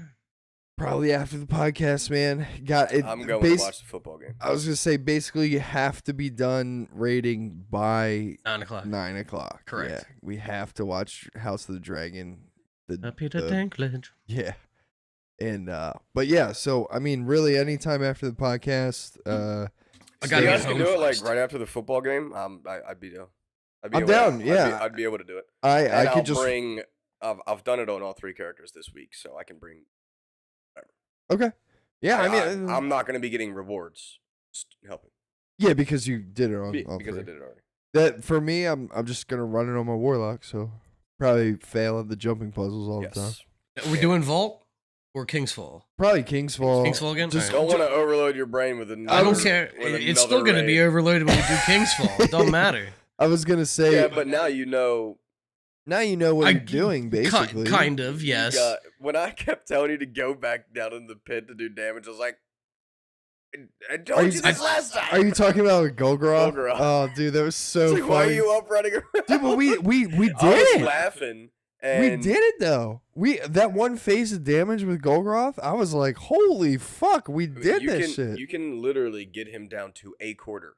Probably after the podcast, man. Got it. I'm going to watch the football game. I was gonna say basically you have to be done raiding by 9 o'clock. 9 o'clock. Correct. Yeah, we have to watch House of the Dragon. Happy to Tanklage. Yeah. And but yeah, so I mean, really, anytime after the podcast, I If gotta you get guys can home do it like first. right after the football game. I'd be down. I'm down, yeah. I'd be able to do it. I And could I'll just bring. I've done it on all three characters this week, so I can bring. okay. Yeah, I mean, I'm not going to be getting rewards. Just helping yeah, because you did it on all because I three. did it already. That for me, I'm just gonna run it on my Warlock, so probably fail at the jumping puzzles all the time. Yes. Are we doing Vault or King's Fall? Probably King's Fall. King's Fall again? Just All right. Don't want to overload your brain with a. I don't care. It's still going to be overloaded when we do King's Fall. It don't matter. I was gonna say. Yeah, but now you know. Now you know what you're doing, basically. Kind of, yes. When I kept telling you to go back down in the pit to do damage, I was like, I told you this last time. Are you talking about Golgoroth? Golgoroth. Oh, dude, that was so It's like, funny. why are you up running around? Dude, but we did I was it. laughing. We And did it though. That one phase of damage with Golgoroth, I was like, holy fuck, we did this shit. You can literally get him down to a quarter.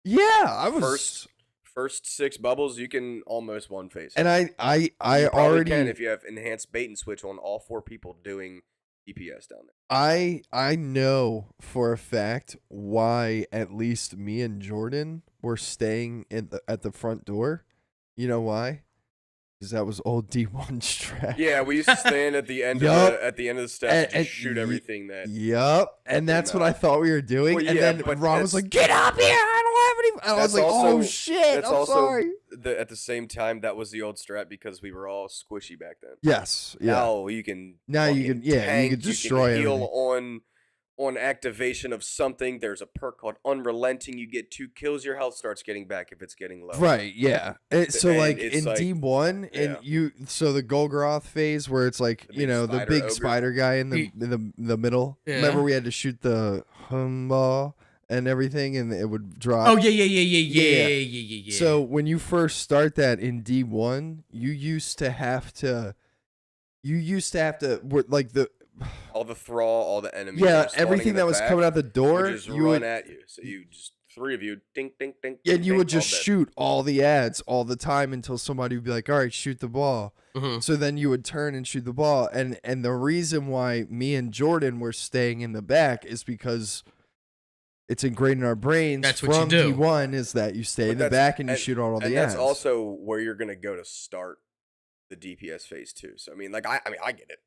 Yeah, I was First 6 bubbles, you can almost one phase. and I You probably already can if you have enhanced bait and switch on all 4 people doing DPS down there. I know for a fact why at least me and Jordan were staying at the front door. You know why? Because that was old D1 strat. Yeah, we used to stand at the end Yup. of the steps to And- just shoot y- everything that. Yup, and that's what I thought we were doing. Well, and yeah, then but Ron was that's- like, "Get up here! I don't have even. I was That's like, also- oh shit, That's I'm also sorry. at the same time that was the old strat because we were all squishy back then. Yes, yeah. Now you can. Now you fucking can- yeah, you tank, can destroy heal everything. on activation of something. There's a perk called Unrelenting. You get 2 kills. Your health starts getting back if it's getting low. Right, yeah. So And like it's in like- D1 and yeah. so the Golgroth phase where it's like, The big the spider big ogre. spider guy in the middle. Yeah. Remember we had to shoot the ball and everything and it would drop. Oh yeah. So when you first start that in D1, you used to have to like All the thrall, all the enemies. yeah, are spawning everything in the that was back, coming out the door, would just you run would at you. So you just 3 of you, ding, ding, ding, and you ding, would just all dead. shoot all the ads all the time until somebody would be like, "All right, shoot the ball." Mhm. So then you would turn and shoot the ball, and the reason why me and Jordan were staying in the back is because it's ingrained in our brains. That's what you from do. D1 is that you stay But in the that's- back and you and- shoot all And the that's ads. also where you're gonna go to start the DPS phase 2. So I mean, like I get it.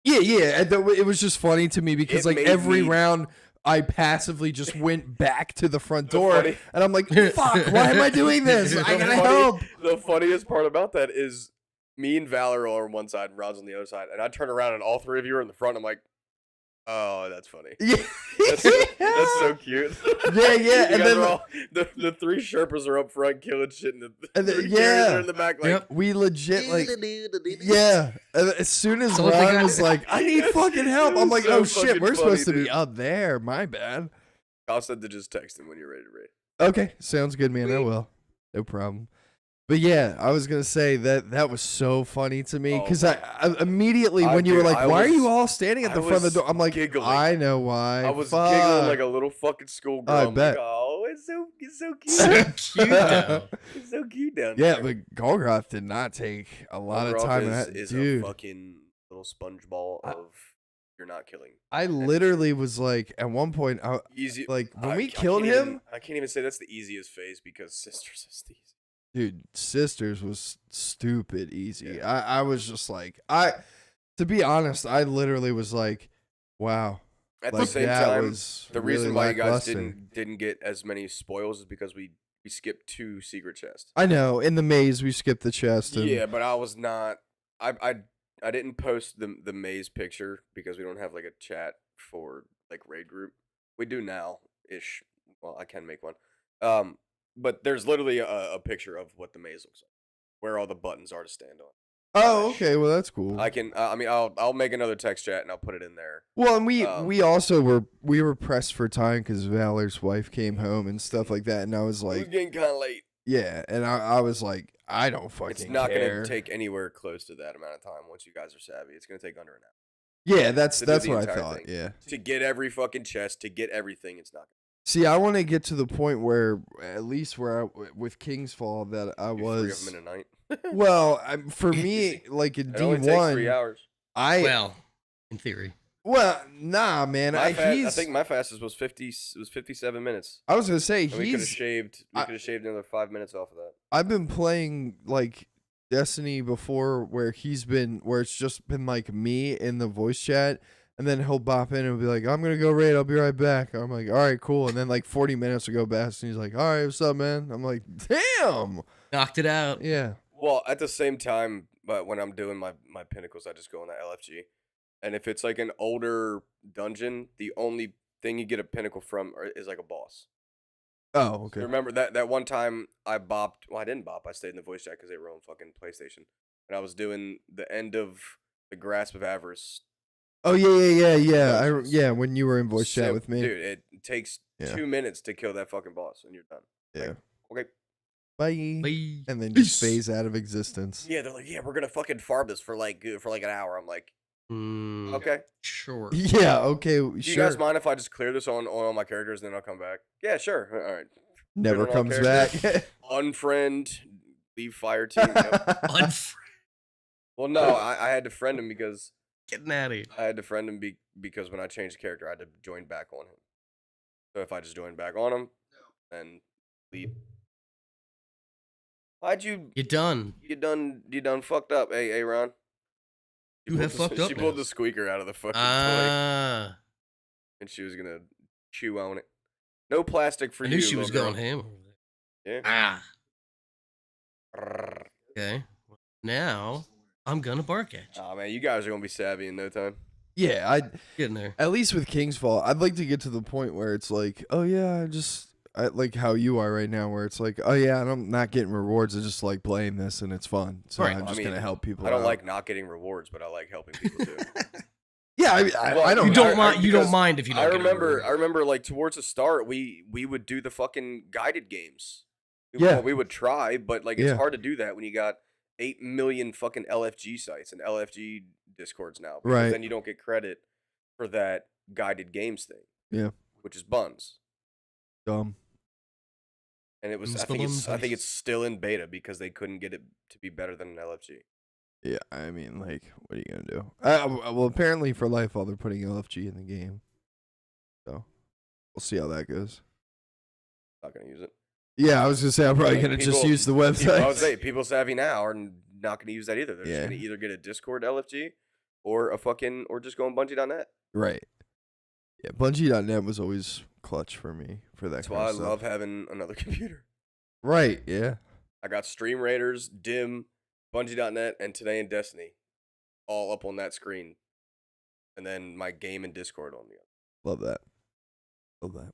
Yeah. And it was just funny to me because It like made every me- round I passively just went back to the front The door, funny- and I'm like, "Fuck! Why am I doing this? I gotta help." The funniest part about that is me and Valor are on one side and Rod's on the other side, and I turn around and all 3 of you are in the front. I'm like, oh, that's funny. Yeah, That's so cute. Yeah, You and guys then are all, the 3 Sherpas are up front killing shit, and the And then- 3 carriers yeah. are in the back like. Yep. we legit like. Yeah, and as soon as So what they Ron got- was like, "I need fucking help," I'm like, So "Oh shit, fucking we're supposed to funny, be dude. up there." My bad. I'll send to just text him when you're ready to raid. Okay, sounds good, man. I will. No problem. But yeah, I was gonna say that was so funny to me Oh because my- I immediately when you were dude, like, I "Why are you was- all standing at the I front of the was door?" I'm like, giggling. "I know why." I was Fuck. giggling like a little fucking schoolgirl. I I'm bet. Like, oh, it's so cute. Cute though. It's so cute down Yeah, there. but Golgroth did not take a lot of Golgroth time. is Dude, a fucking little sponge ball of you're not killing. I literally was like, at one point, Easy. like when I- we I killed can't him. even- I can't even say that's the easiest phase because Sisters is the easiest. Dude, Sisters was stupid easy. Yeah. I was just like, to be honest, I literally was like, wow. At Like, the same that time, was the really reason why you guys lackluster. didn't get as many spoils is because we skipped 2 secret chests. I know, in the maze, we skipped the chest. And, Yeah, but I was not. I didn't post the maze picture because we don't have like a chat for like raid group. We do now ish. Well, I can make one. But there's literally a picture of what the maze looks like, where all the buttons are to stand on. Oh, okay. Well, that's cool. I can. I mean, I'll make another text chat and I'll put it in there. Well, and we Um, also were pressed for time because Valor's wife came home and stuff like that, and I was It was like, getting kind of late. yeah, and I was like, I don't fucking It's not care. gonna take anywhere close to that amount of time once you guys are savvy. It's gonna take under an hour Yeah, that's to do the what I entire thought. thing. Yeah. to get every fucking chest, to get everything. It's not. See, I want to get to the point where, at least where with King's Fall, that I Gonna do 3 of was. them in a night. Well, for me, like in It only takes 3 D1, hours. Well, in theory. nah, man. I He's. think my fastest was 57 minutes. I was gonna say And we could have he's. shaved. We I- could have shaved another 5 minutes off of that. I've been playing like Destiny before, where it's just been like me in the voice chat, and then he'll bop in and be like, "I'm gonna go raid. I'll be right back." I'm like, "All right, cool." And then like 40 minutes will go past, and he's like, "All right, what's up, man?" I'm like, "Damn." Knocked it out. Yeah. Well, at the same time, but when I'm doing my pinnacles, I just go in the LFG. And if it's like an older dungeon, the only thing you get a pinnacle from is like a boss. Oh, okay. Remember that one time I bopped. Well, I didn't bop. I stayed in the voice chat because they were on fucking PlayStation, and I was doing the end of the Grasp of Avarice. Oh yeah. Dungeons. Yeah, when you were in voice chat So, with me. dude. It takes Yeah. 2 minutes to kill that fucking boss, and you're done. Yeah. Okay. Bye. Bye. And then just Peace. phase out of existence. Yeah, they're like, yeah, we're gonna fucking farm this for like an hour. I'm like, Mm, okay. Sure. Yeah. Okay. Do you Sure. guys mind if I just clear this on all my characters and then I'll come back? Yeah, sure. All right. Never on all comes back. Unfriend, leave fire team. Yep. Unfriend. Well, no, I had to friend him because Getting out of here. because when I changed the character, I had to join back on him. So if I just joined back on him, then leave. Why'd you You're done. you done fucked up? Hey, Ron. You have fucked up She now. pulled the squeaker out of the fucking toy, Ah. and she was gonna chew on it. No plastic for I you. knew she was little going girl. ham. Yeah. Okay. Now I'm gonna bark at you. Oh man, you guys are gonna be savvy in no time. Yeah, I Getting there. at least with King's Fall, I'd like to get to the point where it's like, oh yeah, I like how you are right now, where it's like, oh yeah, and I'm not getting rewards. I just like playing this and it's fun. So Right. I'm just gonna help people. I don't out. like not getting rewards, but I like helping people too. Yeah, I don't. You don't mind. You because don't mind if you don't. I get a remember. reward. I remember, like towards the start, we would do the fucking guided games. Yeah. we would try, but like Yeah. it's hard to do that when you got 8 million fucking LFG sites and LFG discords now. Because Right. then you don't get credit for that guided games thing. Yeah. Which is buns. Dumb. And it was. It's I the think it's. I buns. think it's still in beta because they couldn't get it to be better than an LFG. Yeah, I mean, like, what are you gonna do? Well, apparently for Lifefall, they're putting LFG in the game, so we'll see how that goes. Not gonna use it. Yeah, I was gonna say I'm probably Like, gonna just people- use the I would website. say people savvy now are not gonna use that either. They're just Yeah. gonna either get a Discord LFG or or just go on Bungie.net. Right. Yeah, Bungie.net was always clutch for me for that. That's kind why I of stuff. love having another computer. Right. Yeah. I got Stream Raiders, Dim, Bungie.net, and Today in Destiny, all up on that screen, and then my game and Discord on the other. Love that. Love that.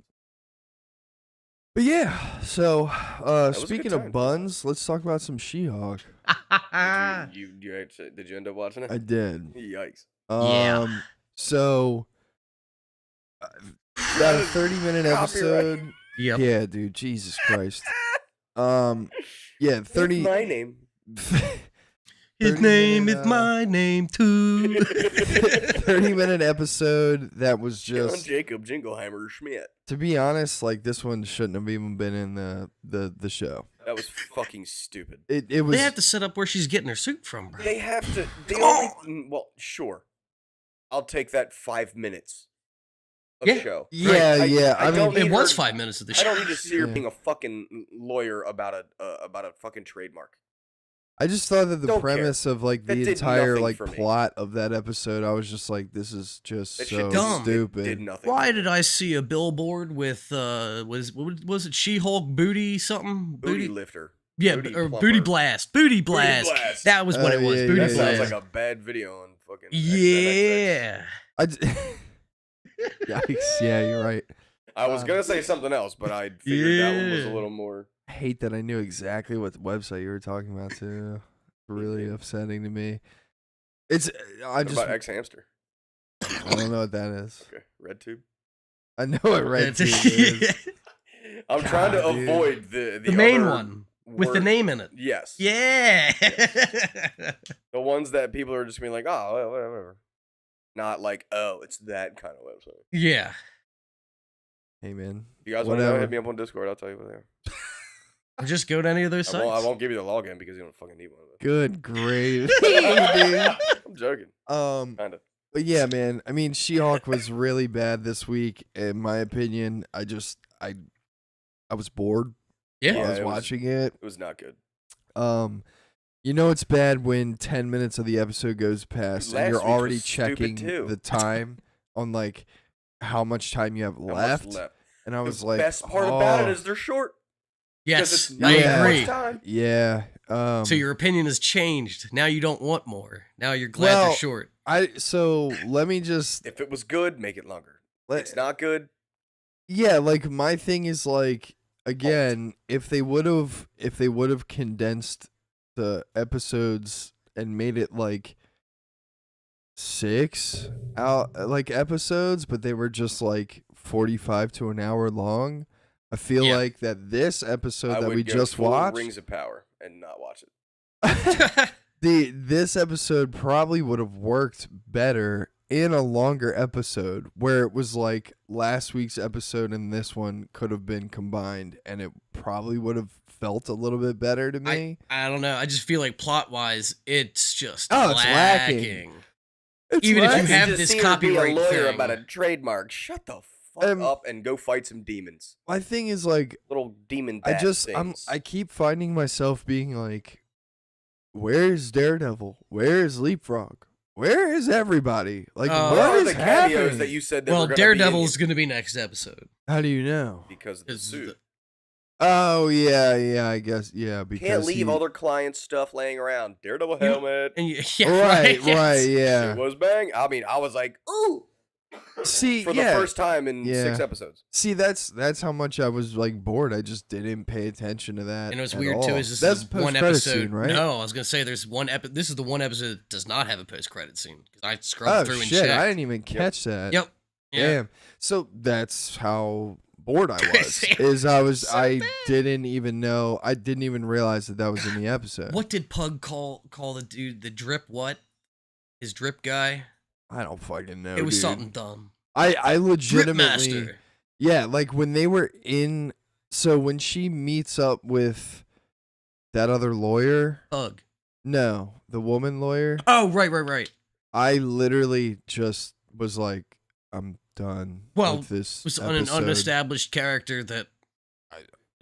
But yeah, so was a speaking good of time. buns, let's talk about some She-Hulk. Did you end up watching it? I did. Yikes! Yeah. So about a 30-minute Copyright. episode. Yep. Yeah, dude. Jesus Christ. Yeah, 30. That's my name. His 30 name minute, is my name too. 30-minute episode that was John just, Jacob Jinglehammer Schmidt. to be honest, like this one shouldn't have even been in the show. That was fucking stupid. It was. They have to set up where she's getting her suit from, bro. They have to. Well, sure. I'll take that 5 minutes of Yeah. show. Yeah, yeah. I don't mean, It need was her- 5 minutes of the I show. don't need to see her Yeah. being a fucking lawyer about a fucking trademark. I just thought that the Don't care. premise of like That the did entire nothing like for me. plot of that episode, I was just like, this is just That so shit dumb. stupid. Did nothing. Why did I see a billboard with was it She-Hulk booty something? Booty lifter? Yeah, Booty or plumper. Booty Blast. Booty Blast. Blast. That was what Oh, it was. yeah, Booty yeah, That yeah. Blast. sounds like a bad video on fucking. Yeah. I j- Yikes! Yeah, you're right. I was gonna say something else, but I figured that one was a Yeah. little more. I hate that I knew exactly what website you were talking about too. Really upsetting to me. It's I What just about X Hamster? I don't know what that is. Okay, RedTube. I know what Red That's- Tube is. I'm trying to God, dude. avoid the main other one with the word- name in it. Yes. Yeah. The ones that people are just being like, oh, well, whatever. Not like, oh, it's that kind of website. Yeah. Hey man, If you guys want to know, Whatever. hit me up on Discord. I'll tell you what they are. Or just go to any of those I sites. won't give you the login because you don't fucking need one of those. good grave, dude. I'm joking. Kind of. But yeah, man. I mean, She-Hulk was really bad this week, in my opinion. I was bored. Yeah. while I Yeah, was it was- watching it. It was not good. You know it's bad when 10 minutes of the episode goes past Last and you're week already was stupid, checking too. the time on like how much time you have How much left. And I was the like, best part about it oh, is they're short. 'cause Yes, it's I not Yeah. much agree. time. yeah. So your opinion has changed. Now you don't want more. Now you're glad Well, they're short. so let me just If it was good, make it longer. let, It's not good. yeah, like my thing is like again, if they would have condensed the episodes and made it like 6 episodes, but they were just like 45 to an hour long. I feel Yeah. like that this episode I that would we go just full watched, Rings of Power and not watch it. this episode probably would have worked better in a longer episode where it was like last week's episode and this one could have been combined and it probably would have felt a little bit better to me. I don't know. I just feel like plot wise, it's just Oh, it's lacking. lacking. It's even if you lacking. have Just this seen her be copyright a lawyer thing. about a trademark. Shut the fuck up and go fight some demons. My thing is like Little demon. I bat just things. I keep finding myself being like, where's Daredevil? Where's Leapfrog? Where is everybody? Like Oh. Where what are is the cameos happening? that you said that Well, were gonna Daredevil's be going to be next episode. How do you know? because of the Is suit? Oh yeah, I guess because Can't leave he, all their clients' stuff laying around. Daredevil helmet. And right, yes. yeah. Shit was bang. I mean, I was like, ooh, See, for the first time in Yeah. 6 episodes. See, that's how much I was like bored. I just didn't pay attention to that. And it was at weird all. too. Is this that's is one post-credit episode? scene, right? No, I was gonna say there's one episode. This is the one episode that does not have a post credit scene because I scrubbed Oh through and shit! checked. I didn't even catch that. Yep. Yeah. Damn. So that's how bored I was. Damn. I didn't even know. I didn't even realize that was in the episode. What did Pug call the dude? The drip what? His drip guy? I don't fucking know. It was dude. something dumb. I Drip legitimately. master. Yeah, like when they were in. So when she meets up with that other lawyer. Pug. No, the woman lawyer. Oh, right. I literally just was like, I'm done with this. It was an episode. unestablished character that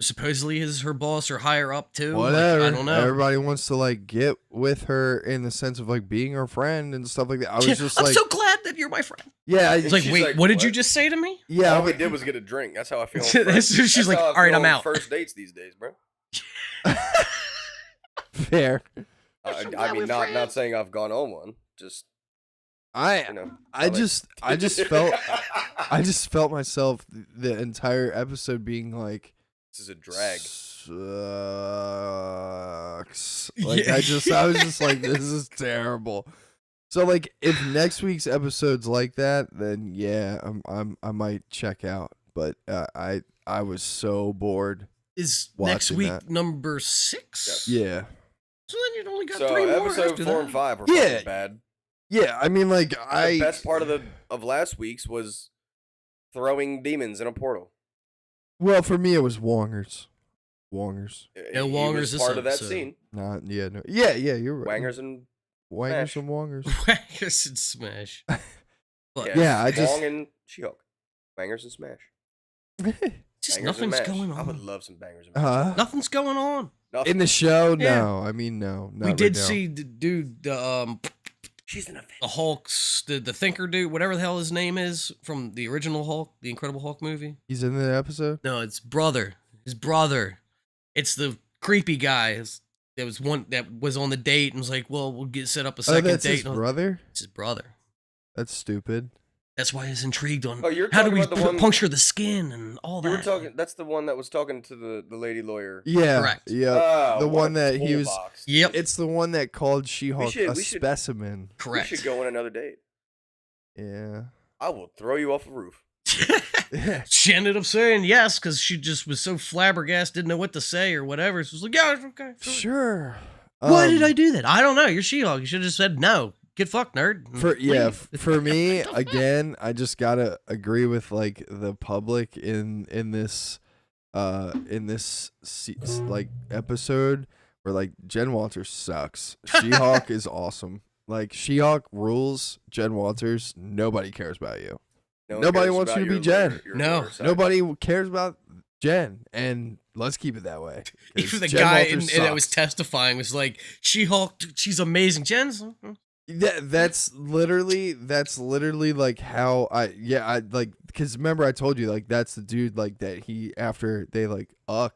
supposedly is her boss or higher up too. Whatever. Like, I don't know. Everybody wants to like get with her in the sense of like being her friend and stuff like that. I was just I'm like, so glad that you're my friend. yeah, It's like, She's wait, like, what did you what? just say to me? yeah. All we did was get a drink. That's how I feel. on She's first- like, that's how I "All right, feel I'm on out." First dates these days, bro. Fair. I'm I glad mean, we're not friends. saying I've gone on one. Just I you know. I just felt myself the entire episode being like, This is a drag. sucks. Like Yeah. I was just like, this is terrible. So like, if next week's episode's like that, then yeah, I might check out. But I was so bored. Is next Watching week that. number 6? Yeah, So then you only got So 3 more. episode after 4 that. and 5 were Yeah. fucking bad. yeah. I mean, like The best part of last week's was throwing demons in a portal. well, for me, it was Wongers. Yeah, He Wongers was this part of that episode. scene. Not yeah, no, yeah. You're right. Wangers and Wangers Smash. and Wongers. Wangers and Smash. But Yeah, I just- Wong and She-Hulk. Bangers and Smash. just Bangers and nothing's mash. going I would on. love some bangers and mash. Nothing's going on. Nothing. In the show, Yeah. no. I mean, no. Not We right did now. see the dude, She's an event. the Hulk's, the Thinker dude, whatever the hell his name is from the original Hulk, the Incredible Hulk movie. He's in the episode. No, it's brother. His brother. It's the creepy guy. There was one that was on the date and was like, "Well, we'll get set up a Oh, second that's date." his brother. It's his brother. That's stupid. That's why he's intrigued on Oh, you're how do talking we about the one- puncture the skin and all You that. were talking. That's the one that was talking to the lady lawyer. Yeah, Correct. Yeah, Oh, the what one a that he was. toolbox. Yep. It's the one that called She-Hulk should- a we should- specimen. Correct. We should go on another date. Yeah. I will throw you off a roof. She ended up saying yes because she just was so flabbergasted, didn't know what to say or whatever. She was like, "Yeah, okay." Sure. Why did I do that? I don't know. You're She-Hulk. You should have just said no. Get fucked, nerd. For Leave. for me again, I just gotta agree with like the public in this like episode where like Jen Walters sucks. She-Hulk is awesome. Like She-Hulk rules. Jen Walters, nobody cares about you. No one Nobody cares wants about you to be your Jen. lawyer- your No. lawyer side. Nobody cares about Jen, and let's keep it that way. 'Cause Even the Jen guy Walters that was sucks. testifying was like, She-Hulk, she's amazing. Jen's. That's literally like how I like, because remember I told you like that's the dude like that he after they like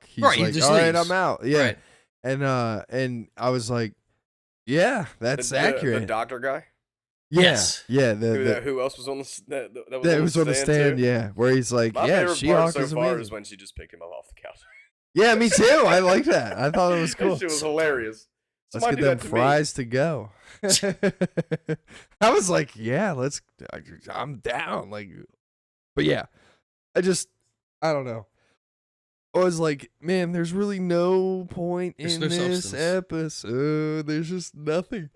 he's Right, he like, just all right, leaves. I'm out. Yeah. Right. And I was like, yeah, that's accurate. The doctor guy. Yes. Yeah, Who else was on the that was on the stand, too? yeah, where he's like, My yeah, favorite She-Hulk part so is far amazing. is when she just picked him up off the couch. Yeah, me too. I like that. I thought it was cool. That shit was hilarious. Let's Somebody get do them that to me. fries to go. I was like, yeah, I'm down. Like, but yeah, I don't know. I was like, man, there's really no point There's in no this substance. episode. There's just nothing.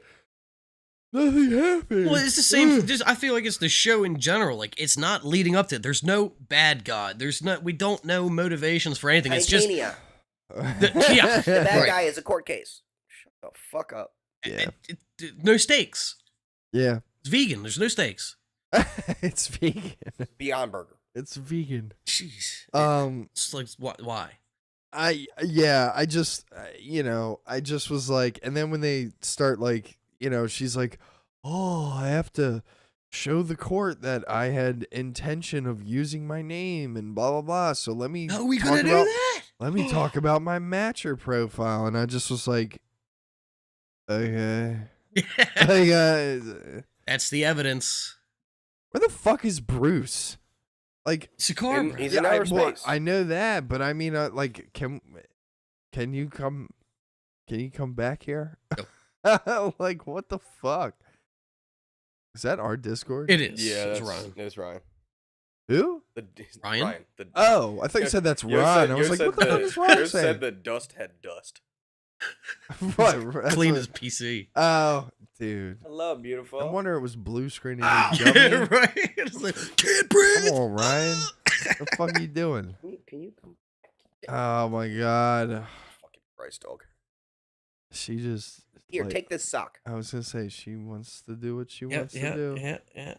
Nothing happened. Well, it's the same. I feel like it's the show in general. Like, it's not leading up to it. There's no bad guy. We don't know motivations for anything. It's just. Titania. Yeah. The bad Right. guy is a court case. Shut the fuck up. Yeah. No stakes. Yeah. It's vegan. There's no stakes. It's vegan. Beyond Burger. It's vegan. Jeez. It's like, why? I just I just was like, and then when they start like, she's like, oh, I have to show the court that I had intention of using my name and blah blah blah. So let me How are we talk gonna do about that? let me talk about my matcher profile. And I just was like, okay. That's the evidence. Where the fuck is Bruce? Like, Sakaar, bro. He's in outer space. I know that, but I mean, like, can you come back here? Like, what the fuck? Is that our Discord? It is. Yeah, it's that's Ryan. It's Ryan. Who? Ryan? Oh, I thought you said that's Ron. I was like, what the fuck is Ron Yours saying? said the dust had dust. What? That's Clean what- his PC. Oh, dude. Hello, beautiful. I wonder it was blue screening. Yeah, right. It's like, can't breathe. Come on, Ryan. What the fuck are you doing? Can you come? Oh my god. Fucking Christ, dog. She just Here, like, take this sock. I was gonna say she wants to do what she Yeah, wants yeah, to do. yeah.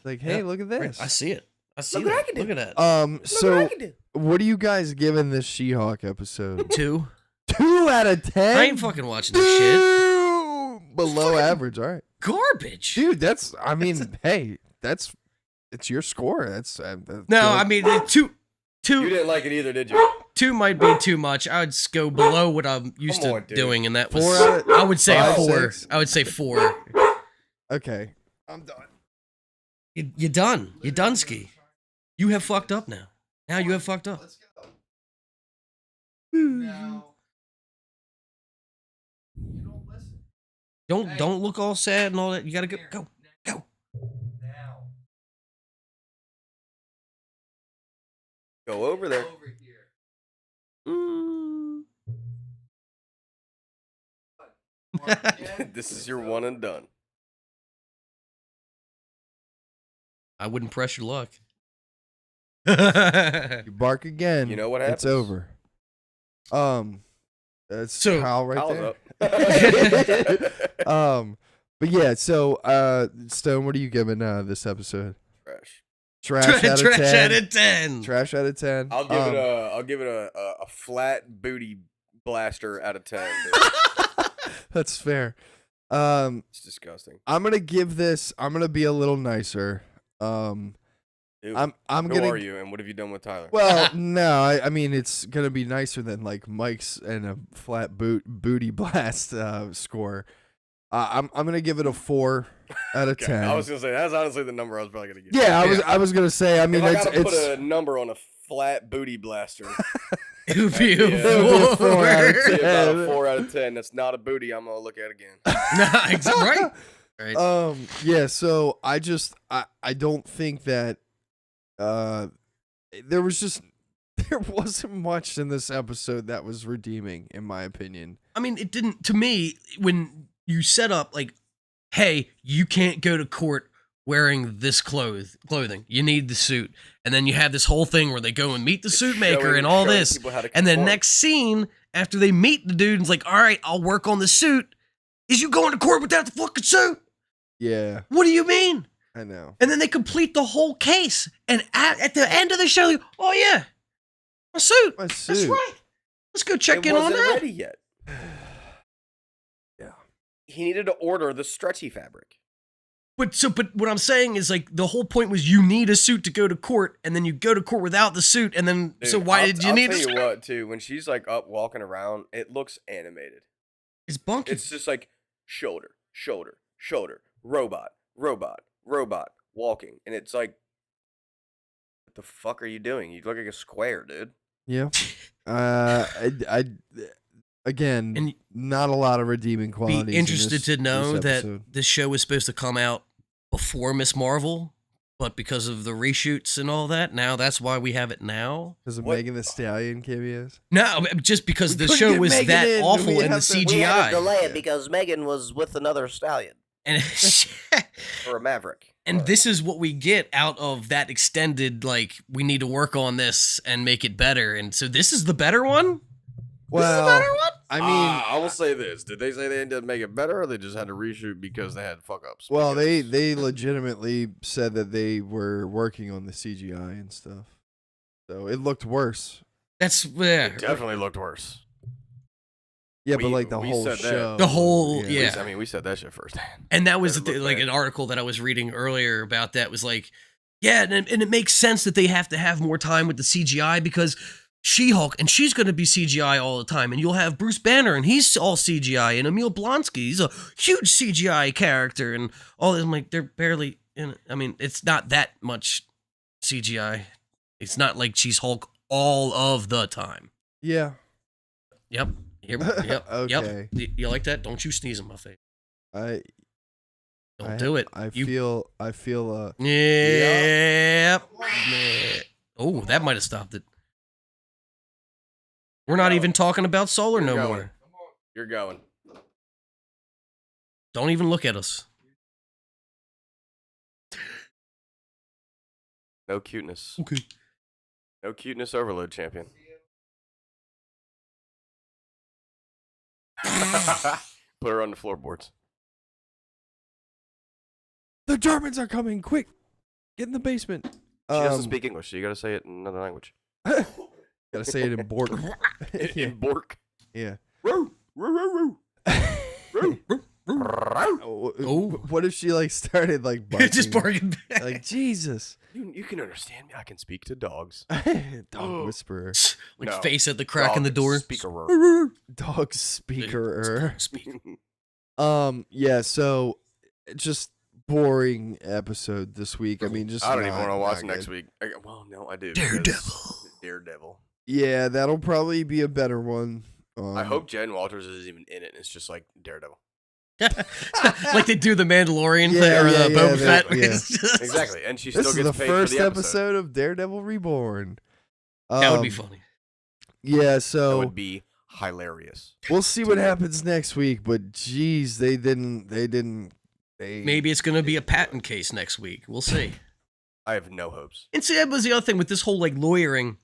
Like, hey, yeah. look at Right, this. I see it. I see Look what I that. can do. Look at that. Um, Look what I so can do. what are you guys giving this She-Hulk episode? 2. 2 out of 10. I ain't fucking watching this shit. Below Fucking average, all right, Garbage. dude. That's. I mean, hey, it's your score. That's No, I mean, You 2 didn't like it either, did you? 2 might be too much. I would go below what I'm used Come to on, dude. doing, and that was 4 out of I would say 5, 4. 6. I would say 4. Okay, I'm done. You're done. You're done, Ski. You have fucked up now. Now you have fucked up. Let's go. Now, you don't listen. Don't look all sad and all that. You gotta go. Now. Go over there. Over here. This is your one and done. I wouldn't press your luck. You bark again. You know what happens? It's over. That's So- Kyle right Kyle's there. up. But yeah. So, Stone, what are you giving this episode? Trash. Trash out of 10. Trash out of 10. Trash out of 10. I'll give it a flat booty blaster out of 10. Dude. That's fair. It's disgusting. I'm gonna give this. I'm gonna be a little nicer. Dude, I'm who gonna. are you and what have you done with Tyler? Well, no, I mean it's gonna be nicer than like Mike's and a flat booty blast score. I'm gonna give it a 4 out of Okay, 10. I was gonna say that's honestly the number I was probably gonna give. Yeah, I was gonna say. I mean, if I it's gotta put a number on a flat booty blaster, It would be Yeah. a It would be a 4 out of it'd be 10. about a 4 out of 10. That's not a booty. I'm gonna look at again. Right. Right. Yeah. So I don't think that there wasn't much in this episode that was redeeming, in my opinion. I mean, it didn't, to me, when you set up, like, hey, you can't go to court wearing this clothing. You need the suit. And then you have this whole thing where they go and meet the suit maker and all Showing this. people how to And then conform. next scene, after they meet the dude, and it's like, all right, I'll work on the suit. Is you going to court without the fucking suit? Yeah, What do you mean? I know. And then they complete the whole case. And at the end of the show, like, oh yeah, my suit. My That's suit. right. Let's go check it in on wasn't that. ready yet. Yeah. He needed to order the stretchy fabric. But what I'm saying is, like, the whole point was you need a suit to go to court, and then you go to court without the suit, and then Dude, so why I'll- did you I'll need tell the you suit? what, too, when she's like up walking around, it looks animated. It's bunky. It's just like shoulder, shoulder, shoulder, robot, robot, robot, walking, and it's like, what the fuck are you doing? You look like a square, dude. Yeah. I again, And not a lot of redeeming qualities. Be interested to know this that episode. this show was supposed to come out before Miss Marvel, but because of the reshoots and all that, now that's why we have it now. Because of What? Megan the Stallion cameos. No, just because We the couldn't show get was Megan that in. awful We in the have to- We had CGI. to delay it because Megan was with another stallion And or a maverick. and this is what we get out of that extended, like, we need to work on this and make it better. And so this is the better one? Well, this is the better one? I mean, I will say this: did they say they didn't make it better, or they just had to reshoot because they had fuck ups? well, they legitimately said that they were working on the CGI and stuff, so it looked worse. That's, yeah. It definitely looked worse. Yeah, but We- like the we whole said that. show, The whole- yeah. I mean, we said that shit firsthand. And that was Better look like bad. an article that I was reading earlier about that was like, yeah, and it makes sense that they have to have more time with the CGI because She-Hulk, and she's going to be CGI all the time, and you'll have Bruce Banner, and he's all CGI, and Emil Blonsky, he's a huge CGI character, and all this. I'm like, they're barely in it. I mean, it's not that much CGI. It's not like she's Hulk all of the time. Yeah. Yep. Yep. Okay. Yep. You like that? Don't you sneeze in my face. Don't do it. I feel Yep. Oh, that might have stopped it. We're not even talking about solar no more. You're going. Don't even look at us. No cuteness. Okay. No cuteness overload, champion. Put her on the floorboards. the Germans are coming! Quick, get in the basement. She doesn't speak English, so you gotta say it in another language. Gotta say it in Bork. In Bork. Yeah. Roo, roo, roo, roo. Roo. Oh, what if she like started like barking? Just barking back. Like Jesus. You can understand me. I can speak to dogs. Dog whisperer. Like No. face at the crack in the door. Speaker. Dog speaker. Speak. Yeah, so just boring episode this week. I mean, just I don't even not- want to watch not next good. week. Well, no, I do. Daredevil. Daredevil. Yeah, that'll probably be a better one. I hope Jen Walters is even in it. It's just like Daredevil. Like they do the Mandalorian Yeah, thing or yeah, the Boba yeah, Fett. yeah. It's just- Exactly, and she this still is gets the paid first for the episode of Daredevil Reborn. That would be funny. Yeah, That so would be hilarious. we'll see what happens next week. But geez, they didn't. Maybe it's going to be a patent case next week. We'll see. I have no hopes. And see, that was the other thing with this whole like lawyering.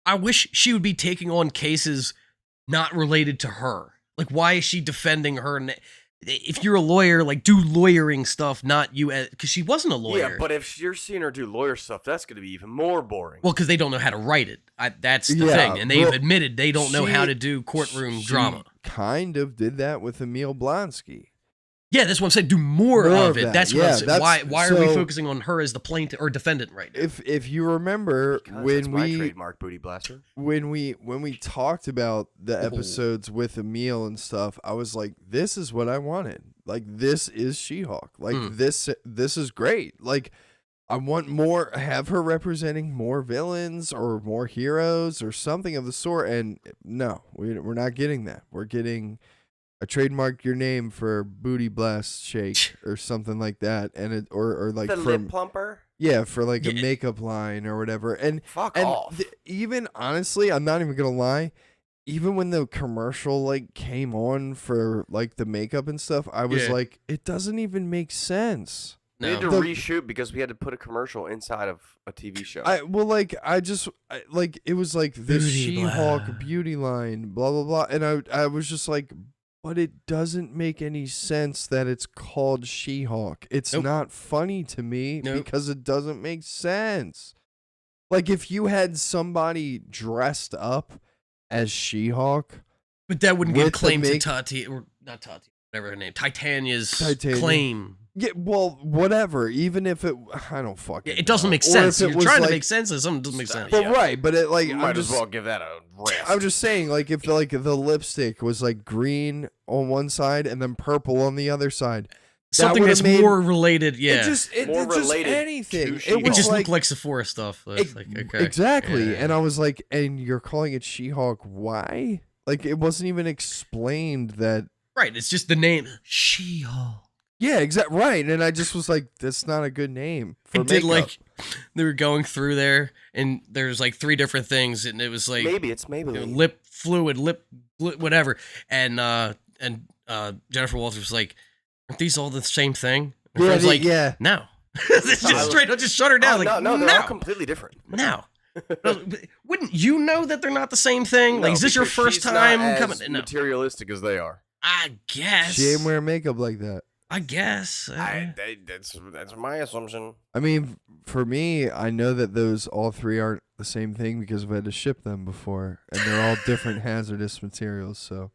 I wish she would be taking on cases not related to her. Like, why is she defending her? And if you're a lawyer, like, do lawyering stuff, not you, because she wasn't a lawyer. Yeah, but if you're seeing her do lawyer stuff, that's going to be even more boring. Well, because they don't know how to write it. That's the Yeah, thing. And they've well, admitted they don't know how she- to do courtroom she drama. Kind of did that with Emil Blonsky. Yeah, that's what I'm saying. Do more of it. that. That's what I'm Yeah, saying. that's- Why are we so- focusing on her as the plaintiff or defendant right now? If you remember Because that's when my we trademark booty blaster. when we talked about the Oh. episodes with Emil and stuff, I was like, this is what I wanted. Like, this is She-Hulk. Like, this is great. Like, I want more, have her representing more villains or more heroes or something of the sort. And no, we're not getting that. We're getting a trademark your name for booty blast shake or something like that. And it, or like The lip from, plumper? yeah, for like a Yeah. makeup line or whatever. And Fuck and off. even honestly, I'm not even gonna lie. Even when the commercial like came on for like the makeup and stuff, I was Yeah. like, it doesn't even make sense. We had to No. reshoot because we had to put a commercial inside of a TV show. It was like this Beauty She-Hulk blah. beauty line, blah blah blah, and I was just like, but it doesn't make any sense that it's called She-Hulk. It's Nope. not funny to me Nope. because it doesn't make sense. Like if you had somebody dressed up as She-Hulk, But that wouldn't with give the claim to make- Tati, or not Tati, whatever her name, Titania's Titania. claim. yeah, well, whatever. Even if it, I don't fucking. It doesn't know. make Or sense. if it You're was trying like- to make sense of something that doesn't make sense. But Yeah. right, but it like You I'm might just as well give that a rest. I'm just saying, like, if like the lipstick was like green on one side and then purple on the other side, Something would've that's made- more related, yeah. More it just related anything. to It She-Hulk. It was just like, looked like Sephora stuff. It's like, okay. exactly, Yeah. and I was like, and you're calling it She-Hulk? Why? Like, it wasn't even explained that. Right, it's just the name. She-Hulk. Yeah, exactly. Right, and I just was like, that's not a good name for It did makeup. like, they were going through there, and there's like 3 different things, and it was like, Maybe it's you know, Maybelline. lip fluid, lip whatever. And Jennifer Walters was like, aren't these all the same thing? And Yeah, I was like, yeah. no. It's just straight up, just shut her down. Oh, like, no, they're all completely different. no. Wouldn't you know that they're not the same thing? Like, No, is this your because first she's not time as coming? No. materialistic as they are. I guess. She ain't wearing makeup like that. I guess. That's my assumption. I mean, for me, I know that those all 3 aren't the same thing because I've had to ship them before, and they're all different hazardous materials. So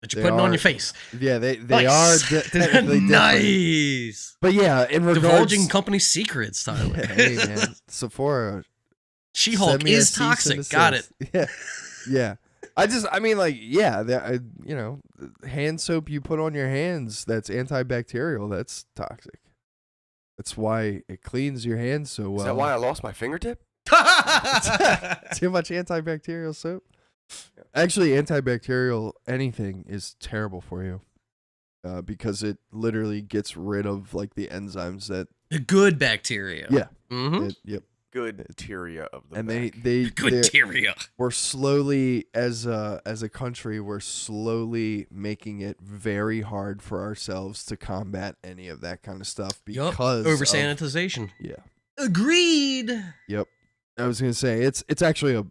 that you're they putting on are- your face. yeah, they Nice. are technically different. Nice. But yeah, in regards, Divulging company secrets, Tyler. hey man, Sephora She-Hulk send me a is cease and toxic. Got it. desist. Yeah. I mean, like, you know, hand soap you put on your hands that's antibacterial, that's toxic. That's why it cleans your hands so well. Is that why I lost my fingertip? Too much antibacterial soap? Actually, antibacterial anything is terrible for you because it literally gets rid of, like, the enzymes that... The good bacteria. Yeah. Mm-hmm. Yep. Good bacteria of the And back. they Bacteria. we're slowly as a country we're slowly making it very hard for ourselves to combat any of that kind of stuff because over sanitization. Yeah. Agreed. Yep. I was gonna say it's actually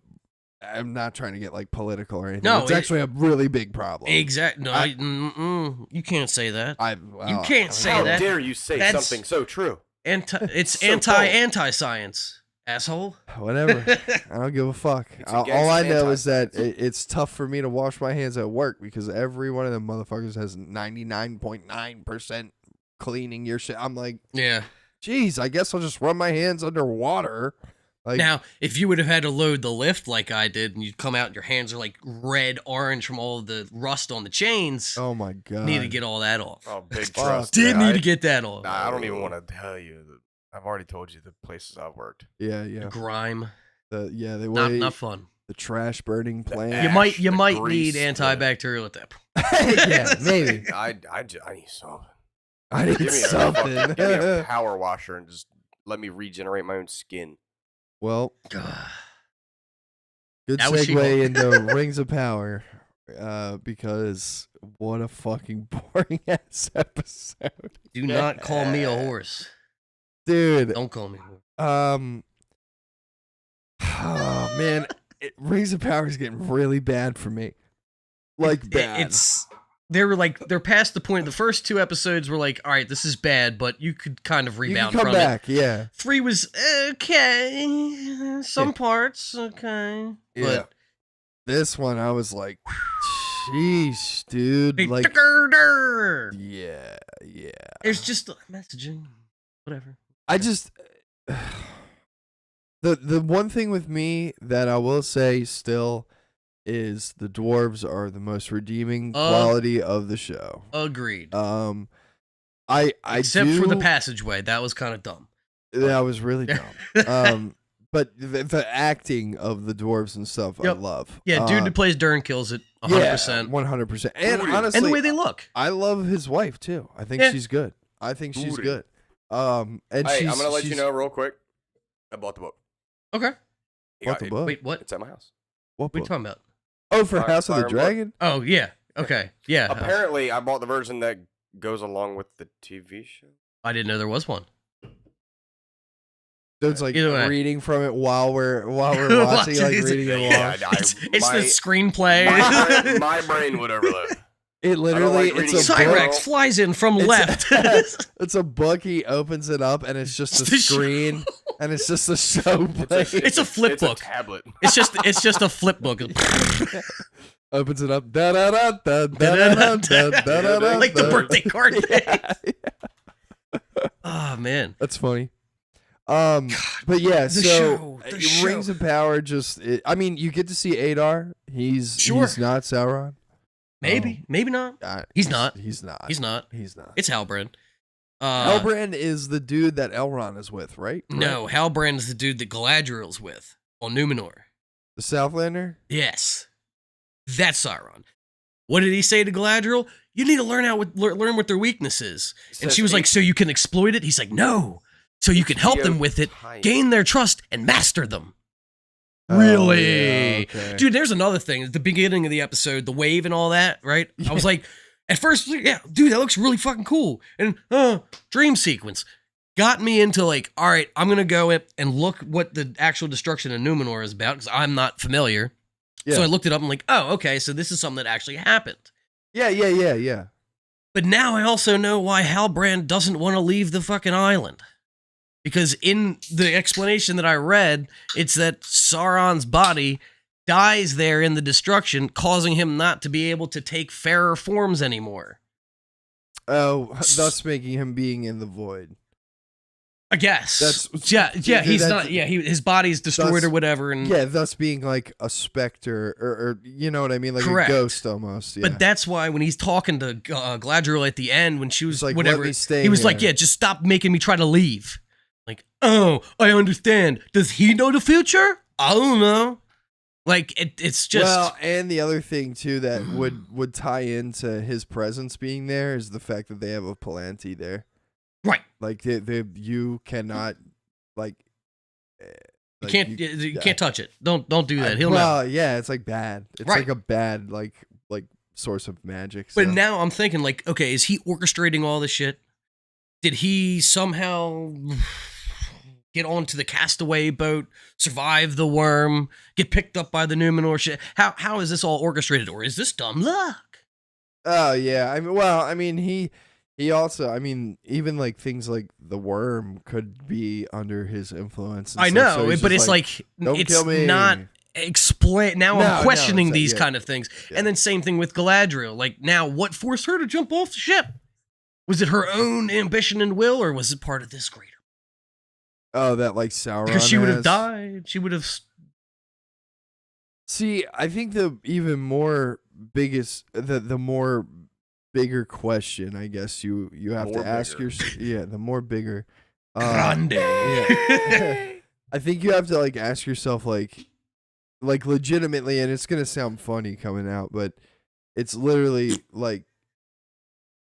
I'm not trying to get like political or anything. No, it's actually a really big problem. Exactly. No, you can't say that. You can't say How that. dare you say That's- something so true? It's So anti-science, asshole. Whatever. I don't give a fuck. It's All against I know is that anti-science. it's tough for me to wash my hands at work because every one of them motherfuckers has 99.9% cleaning your shit. I'm like, Yeah. geez, I guess I'll just run my hands underwater. Like, Now, if you would have had to load the lift like I did, and you'd come out and your hands are like red, orange from all of the rust on the chains, oh my god, need to get all that off. Oh, big Fuck. trust. Did man. need to get that off. Nah, I don't even want to tell you. I've already told you the places I've worked. yeah, Grime. the Not way not fun. the trash burning plant. You might the need grease, antibacterial at that point. Yeah, maybe. I need something. I need Give me something. give me a power washer and just let me regenerate my own skin. Well, God. good That was segue She-Hulk. into Rings of Power, because what a fucking boring ass episode, Do not call me a horse. dude. Don't call me a horse. Oh man, Rings of Power is getting really bad for me. Like bad. They're past the point. The first two episodes were like, all right, this is bad, but you could kind of you can rebound come from back, yeah. it. 3 was okay, some parts okay, Yeah. but This one, I was like, sheesh, dude. Like, yeah. there's just messaging, whatever. I just the one thing with me that I will say still is the dwarves are the most redeeming quality of the show. Agreed. I Except do, for the passageway, that was kind of dumb. that was really dumb. But the acting of the dwarves and stuff, I Yep. love. Yeah, dude who plays Dern kills it 100%. 100%. And honestly, And the way they look. I love his wife too. I think Yeah. she's good. I think she's Booty. good. And Hey, I'm gonna let you she's- know real quick. I bought the book. Okay. You What got the it. book? Wait, what? It's at my house. What What are you book? talking about? Oh, for Fire- House of the Fire and Blood. Dragon? Oh, yeah. Okay. Yeah. Apparently, I bought the version that goes along with the TV show. I didn't know there was one. So it's like Either way. reading from it while we're watching, like reading it along. Yeah, It's the my- screenplay. my brain would overload. It literally, like it's reading a it. book. Cyrex flies in from It's- left. It's a book. He opens it up, and it's just a It's the show. screen, and it's just a show playing. It's a flip book. It's a tablet. It's just a flip book. Opens it up, da da da da da da da da da da. Like the birthday card thing. Yeah. Oh man. That's funny. But yeah, the Rings of Power I mean, you get to see Adar. He's not Sauron. Maybe not. He's not. He's not. He's not. He's not. It's Halbrand. Halbrand is the dude that Elrond is with, right? No, Halbrand is the dude that Galadriel's with on Numenor. The Southlander? Yes. That's Sauron. What did he say to Galadriel? You need to learn what their weakness is. And she was like, so you can exploit it? He's like, no. So you can help them with it, gain their trust, and master them. Really? Yeah, okay. Dude, there's another thing. At the beginning of the episode, the wave and all that, right? I was like, at first, yeah, dude, that looks really fucking cool. And dream sequence got me into like, all right, I'm going to go and look what the actual destruction of Numenor is about because I'm not familiar. Yeah. So I looked it up and like, oh, okay, so this is something that actually happened. Yeah. But now I also know why Halbrand doesn't want to leave the fucking island. Because in the explanation that I read, it's that Sauron's body dies there in the destruction, causing him not to be able to take fairer forms anymore. Oh, thus making him being in the void. I guess. That's he's not. Yeah, his body's destroyed or whatever, and thus being like a specter or you know what I mean, like correct. a ghost almost. Yeah. But that's why when he's talking to Gladriel at the end, when she was like, whatever, let me stay he was here. like, "Yeah, just stop making me try to leave." Like, oh, I understand. Does he know the future? I don't know. Like it's just well, and the other thing too that would tie into his presence being there is the fact that they have a Palantir there. Right. Like you cannot like you can't touch it. Don't do that. He'll know. Well, yeah, it's like bad. It's right. like a bad like source of magic. But so. now I'm thinking like, okay, is he orchestrating all this shit? Did he somehow get onto the castaway boat, survive the worm, get picked up by the Numenor shit? How is this all orchestrated, or is this dumb luck? Oh yeah, I mean, he also, I mean, even like things like the worm could be under his influence. I stuff, know, so but it's like don't it's kill me. not explain. Now I'm questioning these yeah. kind of things, Yeah. and then same thing with Galadriel. Like now, what forced her to jump off the ship? Was it her own ambition and will, or was it part of this greater? Oh, that like Sauron. Because she would have has. died. She would have. See, I think the even more biggest, the more bigger question, I guess you have More to ask bigger. yourself. The more bigger. Grande. Yeah. I think you have to like ask yourself like legitimately, and it's gonna sound funny coming out, but it's literally like,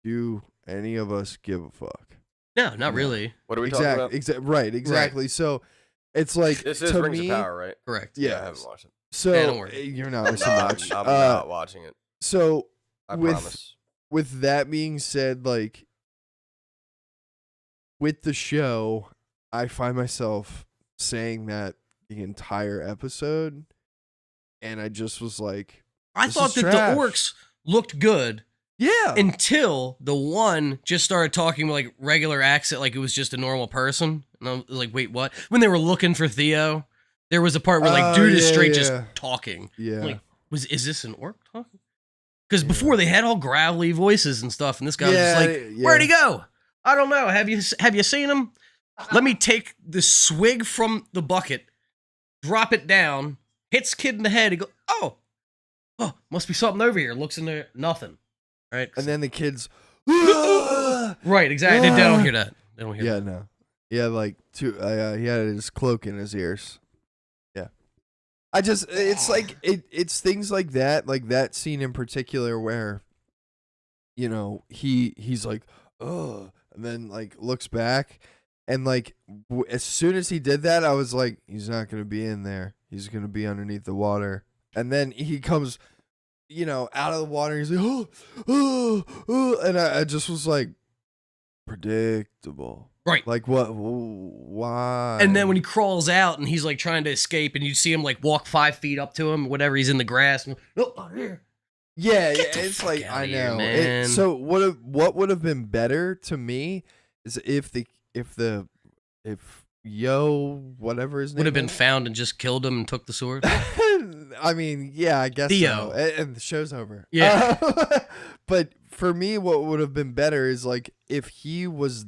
do any of us give a fuck? No, not really. What are we talking about? Exactly. So it's like This is to Rings me, of Power, right? Correct. Yeah. I haven't watched it. So Yeah, don't worry. you're not listening No, much. I'm not watching it. So I with promise. with that being said, like with the show, I find myself saying that the entire episode, and I just was like, I This thought is that trash. the orcs looked good yeah, until the one just started talking with like regular accent, like it was just a normal person. And I'm like, wait, what? When they were looking for Theo, there was a part where like Oh, dude is yeah, straight yeah. just talking. yeah. Like, is this an orc talking? Because before they had all gravelly voices and stuff, and this guy was just like, where'd he go? I don't know. Have you seen him? Let me take the swig from the bucket, drop it down, hits kid in the head. He go, oh, must be something over here. Looks in there, nothing. Right, And then the kids, right, exactly. They don't hear that. They don't hear. yeah, that. no, yeah, like he had his cloak in his ears. Yeah, it's like it's things like that scene in particular where, you know, he's like, oh, and then like looks back, and like as soon as he did that, I was like, he's not gonna be in there. He's gonna be underneath the water, and then he comes, you know, out of the water. He's like, oh, and I just was like, predictable. Right. Like what? Why? And then when he crawls out and he's like trying to escape, and you see him like walk 5 feet up to him, whatever, he's in the grass. And, here. Yeah, Get the it's fuck like outta I here, know. man. So what would have been better to me is if Yo whatever his name Would have been is. found and just killed him and took the sword. I mean, yeah, I guess Theo. so. And the show's over. Yeah. But for me, what would have been better is like if he was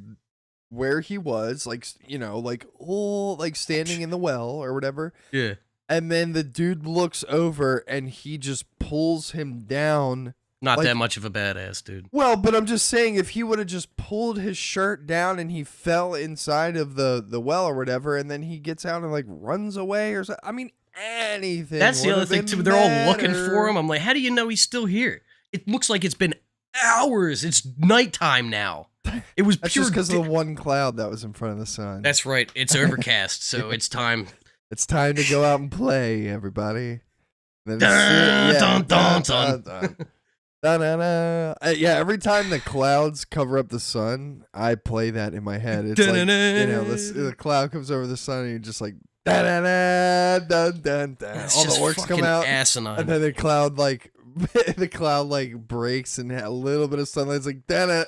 where he was, like, you know, like like standing in the well or whatever. Yeah. And then the dude looks over and he just pulls him down. Not Like- that much of a badass, dude. Well, but I'm just saying, if he would have just pulled his shirt down and he fell inside of the well or whatever, and then he gets out and like runs away or something. I mean, anything. That's the would other have thing been too. They're all looking better. for him. I'm like, how do you know he's still here? It looks like it's been hours. It's nighttime now. It was That's pure. just because of the one cloud that was in front of the sun. That's right. It's overcast, so it's time. It's time to go out and play, everybody. Then Dun, it's- dun, dun, dun. dun. Da-na-na. Yeah, every time the clouds cover up the sun, I play that in my head. It's like, you know, the cloud comes over the sun and you're just like, da-na-na, dun, dun, dun. It's All the just orcs come fucking out. asinine. And then the cloud like breaks and a little bit of sunlight. It's like, da-na.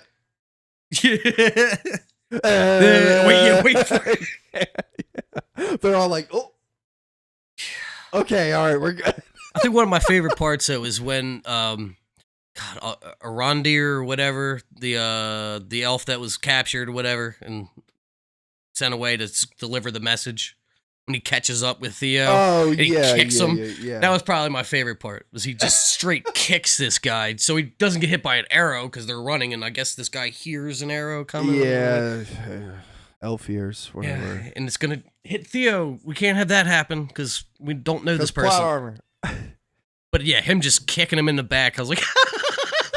Wait for it. They're all like, oh. Okay, all right, we're good. I think one of my favorite parts though is when Arondir or whatever, the elf that was captured or whatever, and sent away to deliver the message when he catches up with Theo. Oh, and he yeah, kicks yeah, him. yeah. That was probably my favorite part. Was he just straight kicks this guy so he doesn't get hit by an arrow because they're running, and I guess this guy hears an arrow coming. Yeah, elf ears, whatever. Yeah, and it's gonna hit Theo. We can't have that happen because we don't know this Plot person. armor. But yeah, him just kicking him in the back. I was like,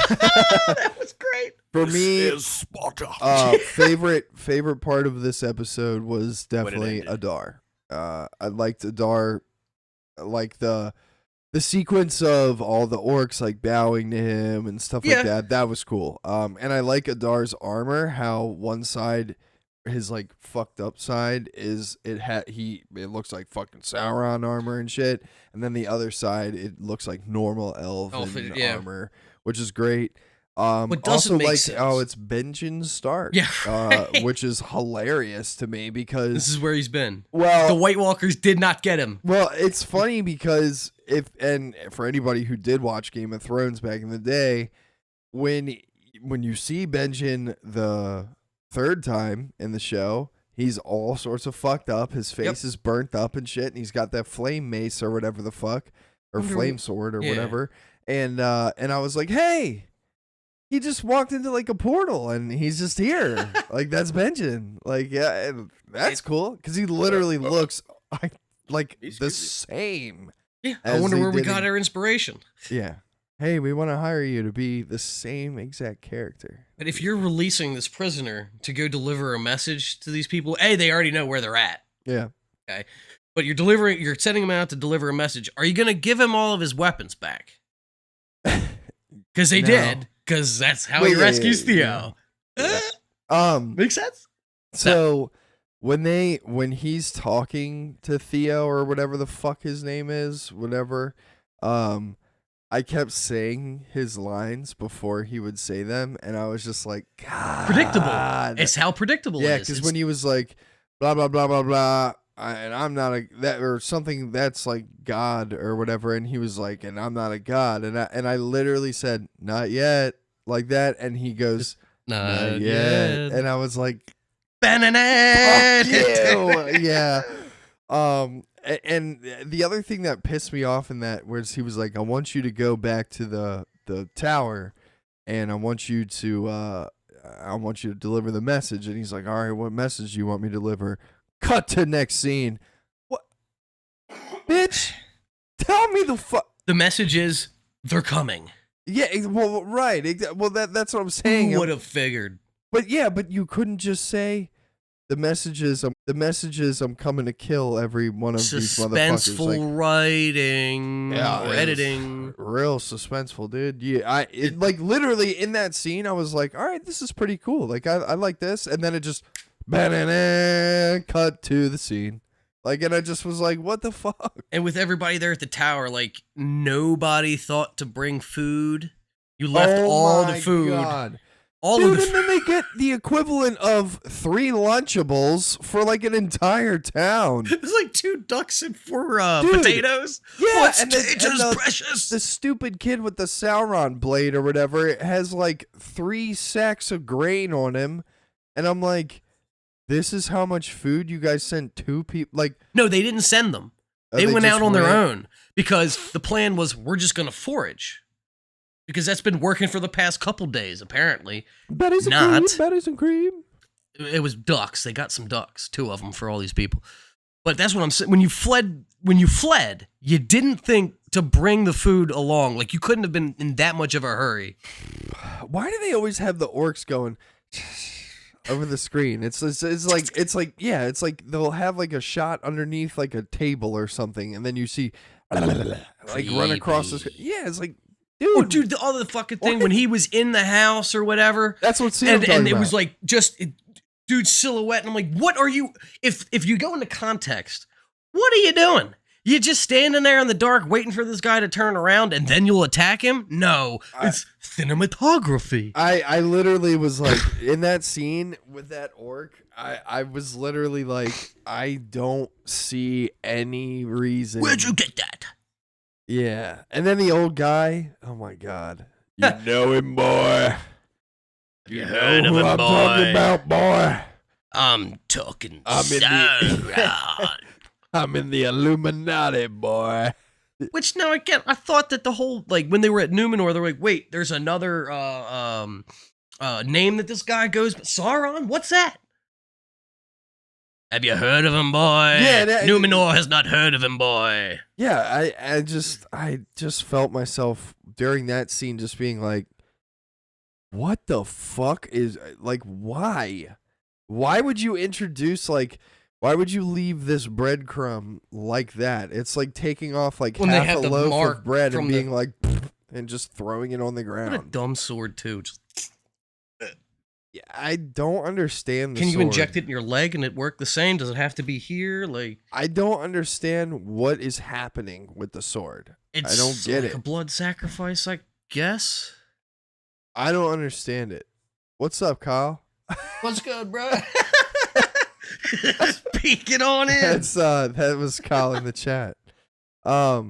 that was great. For me, This is Sparta. favorite part of this episode was definitely ended. Adar. I liked Adar, like the sequence of all the orcs like bowing to him and stuff like that. That was cool. And I like Adar's armor. How one side, his like fucked up side, is it looks like fucking Sauron armor and shit, and then the other side it looks like normal elven armor, which is great. What doesn't also make like sense. it's Benjen Stark, which is hilarious to me because This is where he's been. well, The White Walkers did not get him. well, it's funny because for anybody who did watch Game of Thrones back in the day, when you see Benjen the third time in the show, he's all sorts of fucked up. His face is burnt up and shit, and he's got that flame mace or whatever the fuck, or flame sword or whatever. And I was like, hey. He just walked into like a portal and he's just here. Like that's Benjen. Like that's cool because he literally looks like He's the creepy. same. Yeah, I as wonder they where we did got in- our inspiration. Yeah. Hey, we want to hire you to be the same exact character. But if you're releasing this prisoner to go deliver a message to these people, they already know where they're at. Yeah. Okay, but you're sending him out to deliver a message. Are you gonna give him all of his weapons back? Because they No. did. Because that's how Well, he yeah, rescues yeah, Theo. Makes sense. So when he's talking to Theo or whatever the fuck his name is, whatever, I kept saying his lines before he would say them, and I was just like, God. Predictable. It's how predictable Yeah, it is. because when he was like, blah blah blah blah blah, and I'm not that or something that's like God or whatever, and he was like, and I'm not a god, and I literally said, not yet, like that, and he goes, not yet, and I was like, fuck you, yeah. And the other thing that pissed me off in that was he was like, I want you to go back to the tower, and I want you to deliver the message. And he's like, all right, what message do you want me to deliver? Cut to next scene. What, bitch? Tell me the fuck. The message is they're coming. Yeah, well, right. Well, that's what I'm saying. Who would have figured? But you couldn't just say the messages. I'm coming to kill every one of these motherfuckers. Suspenseful writing or it was editing. real suspenseful, dude. Yeah, like literally in that scene, I was like, all right, this is pretty cool. Like I like this, and then it just cut to the scene. Like, and I just was like, what the fuck? And with everybody there at the tower, like nobody thought to bring food. You left all the food. God. All Dude, of the and then they get the equivalent of 3 Lunchables for like an entire town. It's like 2 ducks and 4 Dude. potatoes. Yeah, What and stage is the precious? The stupid kid with the Sauron blade or whatever, it has like 3 sacks of grain on him, and I'm like, this is how much food you guys sent 2 people? Like, No, they didn't send them. They went out on their own because the plan was we're just going to forage. Because that's been working for the past couple days, apparently. Betty's and Not. cream, Betty's and cream. It was ducks. They got some ducks, 2 of them for all these people. But that's what I'm saying. When you fled, you didn't think to bring the food along. Like you couldn't have been in that much of a hurry. Why do they always have the orcs going over the screen? It's like they'll have like a shot underneath like a table or something, and then you see like run across the screen. Yeah, it's like, dude, Oh, dude, the other fucking thing when he was in the house or whatever. that's what And it was like just dude's silhouette, and I'm like, what are you? If you go into context, what are you doing? You just standing there in the dark waiting for this guy to turn around and then you'll attack him? No, it's cinematography. I literally was like, in that scene with that orc, I was literally like, I don't see any reason. Where'd you get that? Yeah. And then the old guy, oh my God. You know him, boy. You know who I'm talking about, boy. I'm talking I'm in Sauron. I'm in the Illuminati, boy. Which now again, I thought that the whole like when they were at Numenor, they're like, wait, there's another name that this guy goes, but Sauron? What's that? Have you heard of him, boy? Yeah, Numenor has not heard of him, boy. Yeah, I just felt myself during that scene just being like, what the fuck is, like, why? Why would you introduce, like, why would you leave this breadcrumb like that? It's like taking off, like, When they half have a the loaf mark of bread and from being like, and just throwing it on the What a ground. dumb sword, too. Just, Yeah, I don't understand the can you sword. inject it in your leg and it work the same? Does it have to be here? Like, I don't understand what is happening with the sword. it's I don't get like it. a blood sacrifice, I guess. I don't understand it. What's up, Kyle? What's good, bro? Peeking on in. That's that was Kyle in the chat. Yeah,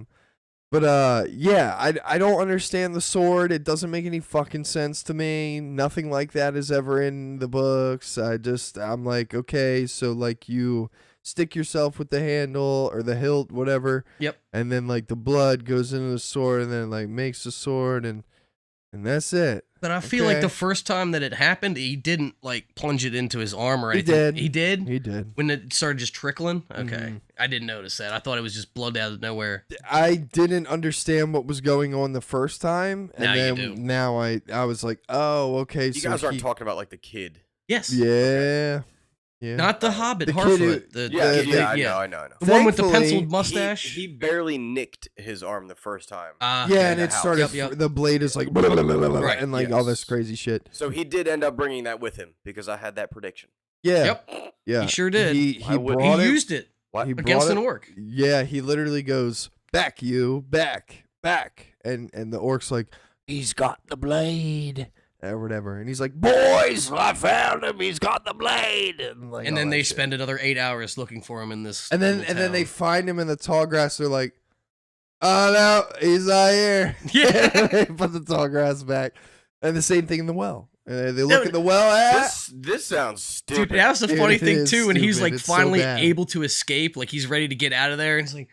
I don't understand the sword. It doesn't make any fucking sense to me. Nothing like that is ever in the books. I'm like, okay, so like you stick yourself with the handle or the hilt, whatever. Yep. And then like the blood goes into the sword and then like makes the sword and that's it. But I feel like Okay. the first time that it happened, he didn't like plunge it into his arm or He anything. did. He did? He did. When it started just trickling? Okay. Mhm. I didn't notice that. I thought it was just blood out of nowhere. I didn't understand what was going on the first time, and Now you then do. now I was like, oh, okay. You so guys aren't he- talking about like the kid. Yes. Yeah, yeah. Not the Hobbit, The kid who- Harfoot. The, Yeah, the- yeah, the- I know. The one with the Thankfully, penciled mustache. He barely nicked his arm the first time. Ah, Yeah, in and the it house. started. Yep, yep. The blade is like, blah, blah, blah, blah, blah, Right, and like all this yes. crazy shit. So he did end up bringing that with him because I had that prediction. Yeah, Yep. yeah. He sure did. He I would- brought He it. used it What? He against brought an it- orc. Yeah, he literally goes back, you back, and the orc's like, he's got the blade. Or whatever, and he's like, "Boys, I found him. He's got the blade." And, like, And all then that they shit. spend another 8 hours looking for him in this. And then little they town. find him in the tall grass. They're like, "Oh no, he's not here." Yeah. They put the tall grass back, and the same thing in the well. And they look at the well. This sounds stupid. Dude, that's the Dude, funny it thing is too. When he's stupid. like It's so finally bad. able to escape, like he's ready to get out of there, and he's like,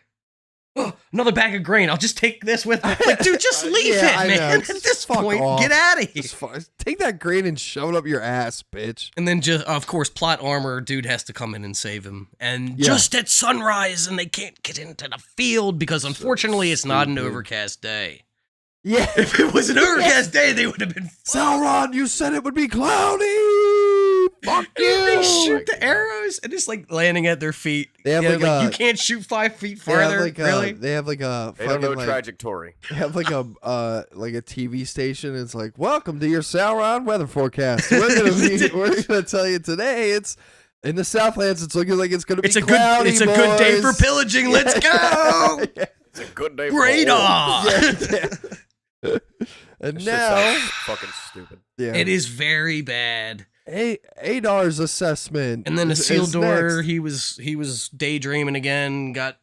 "Oh, another bag of grain. I'll just take this with me." Like, dude, just leave Yeah, I it, know. man. Just At this fuck point, off. get out of here. Just take that grain and shove it up your ass, bitch. And then just, of course, plot armor dude has to come in and save him. And Yeah. just at sunrise, and they can't get into the field because unfortunately it's not an stupid. overcast day. Yeah. If it was an overcast day, they would have been. Sauron, you said it would be cloudy. Fuck Dude, you. they shoot the arrows and it's like landing at their feet. They have Yeah, like a- you can't shoot 5 feet They have farther. like a, really? They have like a They don't fucking know like, trajectory. they have like a TV station. It's like, welcome to your Sauron weather forecast. We're gonna tell you today. It's in the Southlands. It's looking like it's gonna be It's a good. cloudy, It's a good day for boys. pillaging. Let's go. Yeah. It's a good day for Radar. Yeah. And This shit now, sounds fucking stupid. yeah, It is very bad. Adar's assessment. And then is Isildur, next. he was daydreaming again. Got a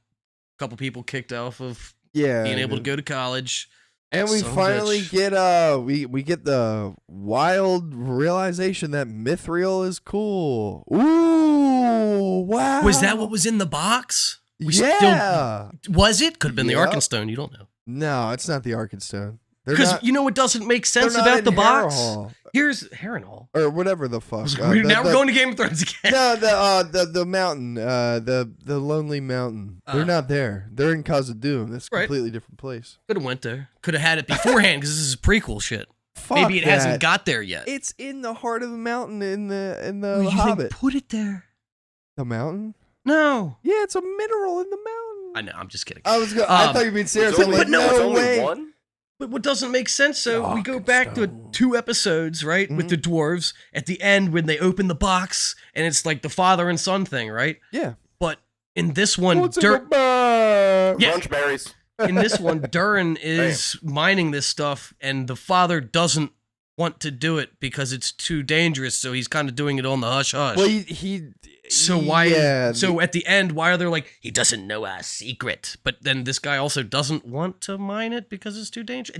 couple people kicked off of Yeah, being able to go to college. And we Son of a finally bitch. get we get the wild realization that Mithril is cool. Ooh, wow. Was that what was in the box? We Yeah. Was it? Could have been the Yep. Arkenstone. You don't know. No, it's not the Arkenstone. They're Because not. you know what doesn't make they're sense not about in the box? Harrenhal. Here's Harrenhal. Or whatever the fuck. Now we're going to Game of Thrones again. No, the mountain, the lonely mountain. They're not there. They're in Khazad-dûm. That's a Right. completely different place. Could have went there. Could have had it beforehand because this is prequel shit. Fuck Maybe it that. hasn't got there yet. It's in the heart of the mountain in the Well, you Hobbit. think put it there. The mountain? No. Yeah, it's a mineral in the mountain. I know. I'm just kidding. I Um, thought you were being serious. It's I'm only, like, no, it's no only way. one? But what doesn't make sense, so we go back to Arkenstone. 2 episodes, right? With the dwarves at the end when they open the box and it's like the father and son thing, right? Yeah. But in this one, What's in the bag? Yeah. Crunch berries. in this one, Durin is mining this stuff and the father doesn't want to do it because it's too dangerous, so he's kind of doing it on the hush hush. Well, he So why? Yeah, so at the end, why are they like he doesn't know our secret? But then this guy also doesn't want to mine it because it's too dangerous.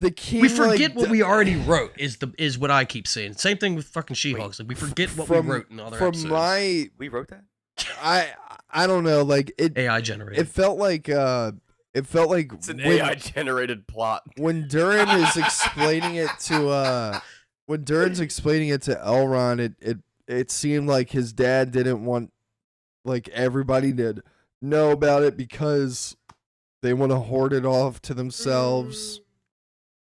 the king. We forget like, what we already wrote. Is what I keep saying. Same thing with fucking She-Hulk. Like we forget what we wrote in other episodes. We wrote that. I don't know. Like it AI generated. It felt like It's an AI generated plot. When Duran is explaining it to Elrond, it seemed like his dad didn't want like everybody to know about it because they want to hoard it off to themselves.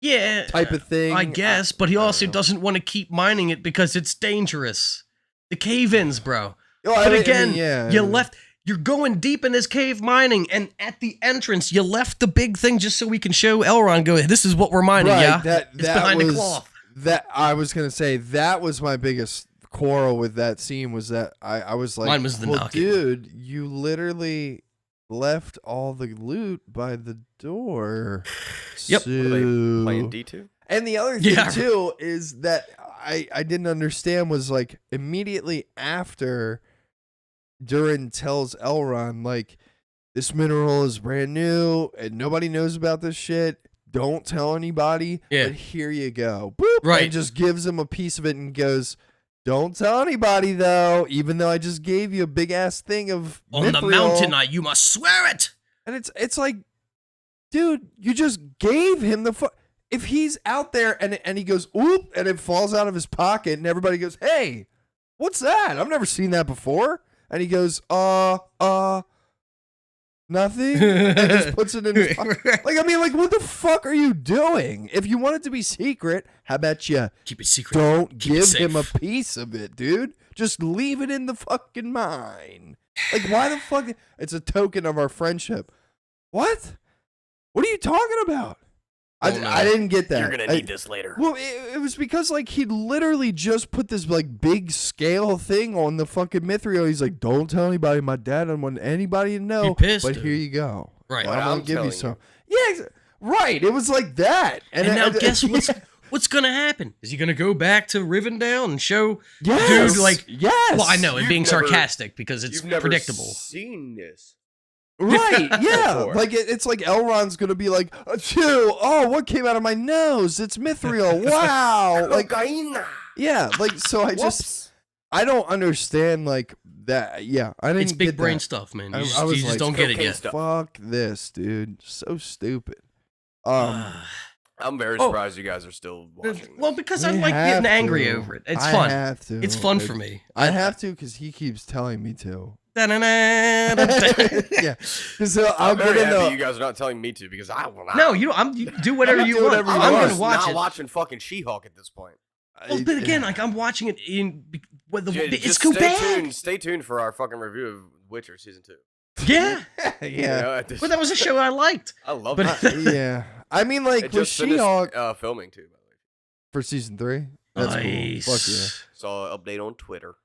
Yeah, type of thing. I guess, but he also doesn't want to keep mining it because it's dangerous. The cave-ins, bro. You're going deep in this cave mining, and at the entrance, you left the big thing just so we can show Elrond. Go, this is what we're mining, yeah. It's behind the cloth. That I was gonna say that was my biggest quarrel with that scene was that I was like, mine was the knocking. Dude, you literally left all the loot by the door. Yep. So... Were they playing D2? And the other thing too is that I didn't understand was like immediately after Durin tells Elrond like this mineral is brand new and nobody knows about this shit. Don't tell anybody. Yeah. But here you go. Boop. Right. And just gives him a piece of it and goes, don't tell anybody though, even though I just gave you a big ass thing of on the mithril. mountain, you must swear it. And it's like, dude, you just gave him the if he's out there and he goes, oop, and it falls out of his pocket and everybody goes, hey, what's that? I've never seen that before. And he goes, nothing. And just puts it in his pocket. Like, I mean, like, what the fuck are you doing? If you want it to be secret, how about you keep it secret? Don't give him a piece of it, dude. Just leave it in the fucking mine. Like, why the fuck? It's a token of our friendship. What? What are you talking about? I didn't get that. You're gonna need this later. Well, it was because like he literally just put this like big scale thing on the fucking mithril. He's like, "Don't tell anybody. My dad doesn't want anybody to know." He pissed, but dude. Here you go. Right. Well, I'm gonna give you some. You. Yeah, right. It was like that. And now guess what's gonna happen? Is he gonna go back to Rivendell and show yes, dude like yes? Well, I know it being sarcastic because it's You've never predictable. Seen this. Right, yeah. Before. Like it's like Elrond's gonna be like, oh, what came out of my nose? It's mithril. Wow. Like, yeah. Like, so I don't understand like that. Yeah, I didn't. It's big get brain that. stuff, man. I You was just like, don't get it yet. Fuck this, dude. So stupid. I'm very surprised you guys are still watching. Well, because I We like have getting angry to. over it. It's I fun. have to. It's fun for me. I have to because he keeps telling me to. Da-na-na, da-da. Yeah, because I'll I'm very get happy into. you guys are not telling me to because I will not. No, you do whatever I'm you doing want. whatever you I'm want. gonna watch not it. watching fucking She-Hulk at this point. Well, but again, like I'm watching it in it's Just go stay bad. tuned. Stay tuned for our fucking review of Witcher season 2. Yeah, You Yeah, know, at this- but that was a show I liked. I love but- it. yeah. I mean, like It with just finished She-Hulk filming too, by the way. for season 3. That's Nice. cool. Fuck yeah. Saw an update on Twitter.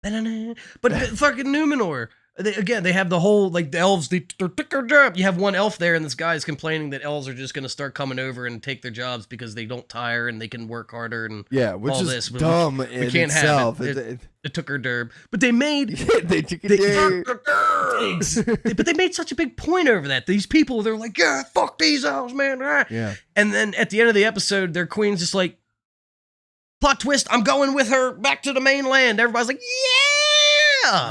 Da-na-na. But fucking Numenor. They have the whole, like, the elves, they're ticker job. You have one elf there, and this guy is complaining that elves are just going to start coming over and take their jobs because they don't tire and they can work harder and Yeah, which all is this. But dumb we in can't itself. have it. It took her derb. But they made... They took it there. but they made such a big point over that. These people, they're like, yeah, fuck these elves, man. Yeah. And then at the end of the episode, their queen's just like, plot twist, I'm going with her back to the mainland. Everybody's like,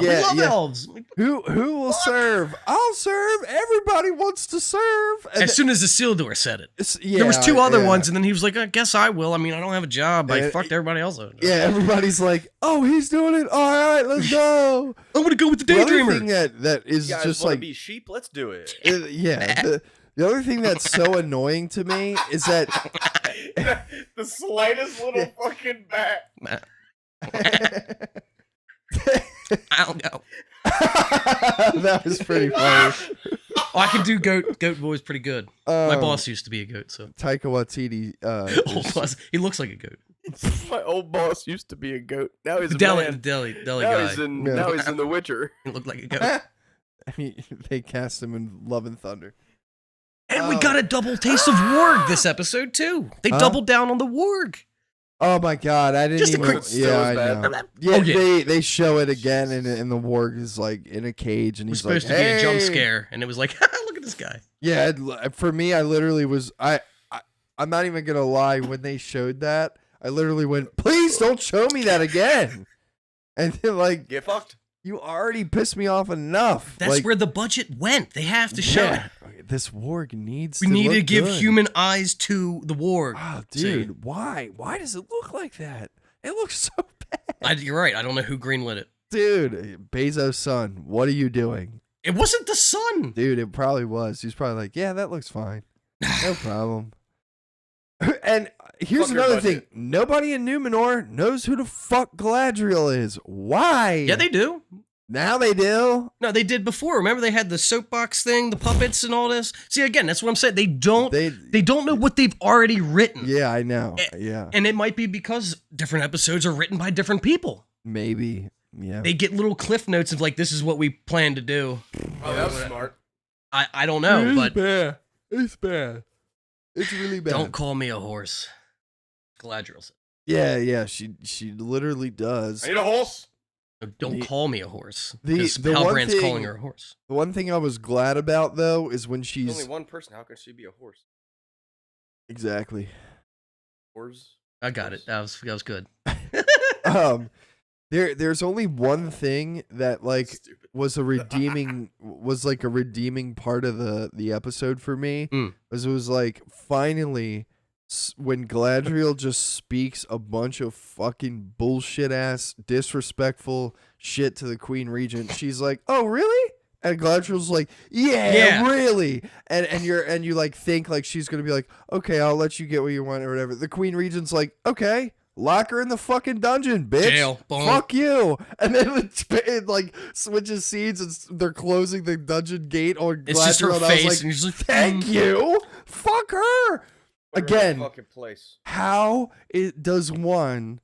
we love elves. Who will serve? I'll serve. Everybody wants to serve. And As soon as the Isildur said it. yeah, There was two other yeah. ones, and then he was like, I guess I will. I mean, I don't have a job. I fucked everybody else up. Yeah, everybody's like, oh, he's doing it. All right, let's go. I'm going to go with the The other Daydreamer. thing that is You guys just wanna like, be sheep? Let's do it. yeah. The other thing that's so annoying to me is that The slightest little fucking bat. I don't know. that was pretty funny. Oh, I can do goat voice pretty good. My boss used to be a goat, so. Taika Waititi. Old boss. He looks like a goat. My old boss used to be a goat. Now he's a Deli man. guy. Now he's in The Witcher. He looked like a goat. They cast him in Love and Thunder. And we got a double taste of warg this episode, too. They doubled down on the warg. Oh my god, I didn't Just a even. quick- Yeah, I bad. know. Yeah, they show it again, and the warg is like in a cage, and It was he's like, supposed to be a jump "Hey!" scare, and it was like, look at this guy. Yeah, for me, I literally was. I'm not even gonna lie. When they showed that, I literally went, "Please don't show me that again." And then, like, Get fucked. you already pissed me off enough. That's like, where the budget went. They have to show it. This warg needs. We need to look give good. human eyes to the warg. Oh, See? dude, why? Why does it look like that? It looks so bad. You're right. I don't know who greenlit it. Dude, Bezos' son, what are you doing? It wasn't the sun. Dude, it probably was. He's probably like, yeah, that looks fine. No problem. And here's Fuck your another thing. budget. Nobody in Numenor knows who the fuck Galadriel is. Why? Yeah, they do. Now they do. No, they did before. Remember, they had the soapbox thing, the puppets, and all this. See, again, that's what I'm saying. They don't know what they've already written. Yeah, I know. Yeah. And it might be because different episodes are written by different people. Maybe. Yeah. They get little cliff notes of like, this is what we plan to do. Oh, that was smart. I don't know, but bad. It's bad. It's really bad. don't call me a horse. Galadriel said. Yeah. She literally does. I need a horse. Don't call me a horse. The Because one Halbrand's thing- calling her a horse. The one thing I was glad about though is when There's she's only one person. How can she be a horse? exactly. Horse. I got it. That was good. There's only one thing that like Stupid. was a redeeming part of the episode for me. Was it was like finally when Galadriel just speaks a bunch of fucking bullshit ass disrespectful shit to the Queen Regent. She's like, "Oh, really?" And Galadriel's like, yeah, really. And you like think like she's gonna be like, "Okay, I'll let you get what you want or whatever." The Queen Regent's like, "Okay, lock her in the fucking dungeon, bitch. Jail. Boom. Fuck you." And then it like switches scenes and they're closing the dungeon gate on Galadriel. It's just her and I face, was and like, you're just like, "Thank you. Fuck her." Put her in Again, her fucking place. how does one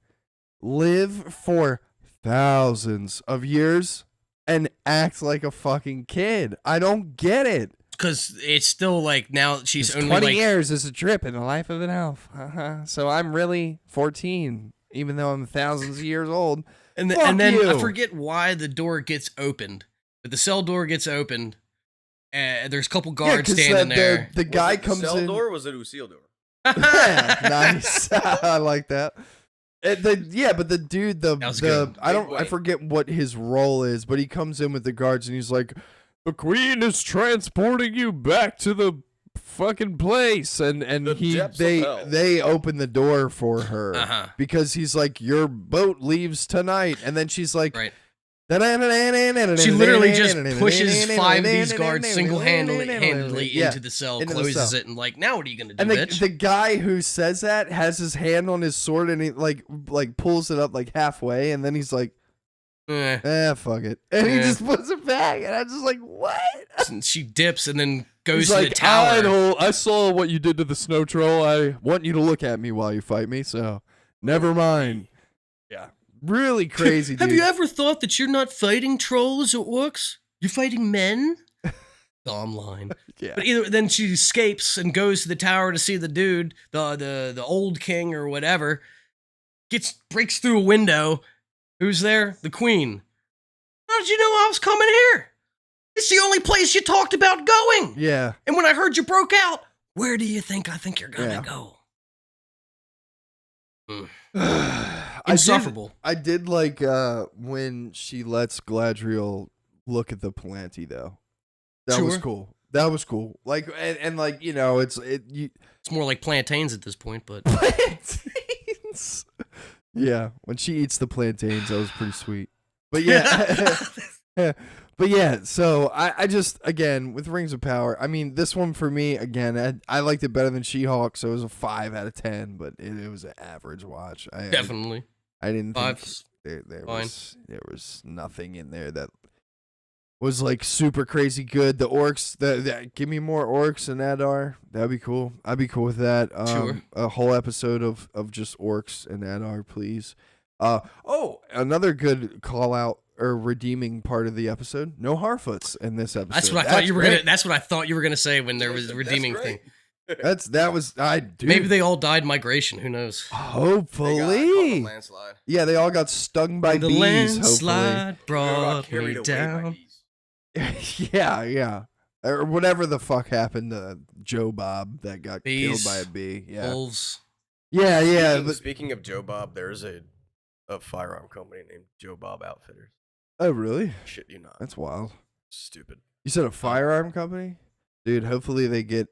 live for thousands of years and act like a fucking kid? I don't get it. Because it's still like now she's only 20 like years is a trip in the life of an elf. So I'm really 14, even though I'm thousands of years old. and Fuck then you. I forget why the door gets opened, but the cell door gets opened. There's a couple guards standing there. The guy Was it comes cell in. door or was it Lucille door? Yeah, nice. I like that. But the dude, That was good. I forget what his role is, but he comes in with the guards and he's like, "The Queen is transporting you back to the fucking place," and The depths of hell. they open the door for her Uh-huh. because he's like, "Your boat leaves tonight," and then she's like, Right. She She literally just pushes 5 of these guards single-handedly into the cell, into the closes cell. it, and like, now what are you gonna do, And bitch? the guy who says that has his hand on his sword and he like pulls it up like halfway and then he's like, fuck it. And he Yeah. just puts it back and I'm just like, what? And she dips and then goes He's to like, the tower. I saw what you did to the snow troll. I want you to look at me while you fight me, so never mind. Yeah. Really crazy, dude. Have you ever thought that you're not fighting trolls or orcs? You're fighting men? Dumb line. Yeah. But then she escapes and goes to the tower to see the dude, the old king or whatever. Breaks through a window. Who's there? The queen. How did you know I was coming here? It's the only place you talked about going. Yeah. And when I heard you broke out, where do you think I think you're gonna go? Insufferable. I did like when she lets Galadriel look at the Palantir though. That was Sure. cool. That was cool. Like and like, you know, it's It's more like plantains at this point, but plantains. Yeah, when she eats the plantains, that was pretty sweet. But yeah. But yeah, so I just, again, with Rings of Power, I mean, this one for me, again, I liked it better than She-Hulk, so it was a 5 out of 10, but it was an average watch. definitely. I didn't think Five's there fine. was nothing in there that was like super crazy good. The orcs, give me more orcs and Adar. That'd be cool. I'd be cool with that. Sure. A whole episode of just orcs and Adar, please. Another good call out or redeeming part of the episode. No Harfoots in this episode. That's what I thought you were gonna. That's what I thought you were gonna say when there was a redeeming thing. Maybe they all died migration. Who knows? Hopefully. Landslide. Yeah, they all got stung by the bees. landslide They all got brought carried me away by down. bees. Hopefully. Yeah. or whatever the fuck happened to Joe Bob that got Bees, killed by a bee. Yeah, wolves. yeah. Speaking of Joe Bob, there's a firearm company named Joe Bob Outfitters. Oh, really? Shit, you not. That's wild. Stupid. You said a firearm company, dude. Hopefully they get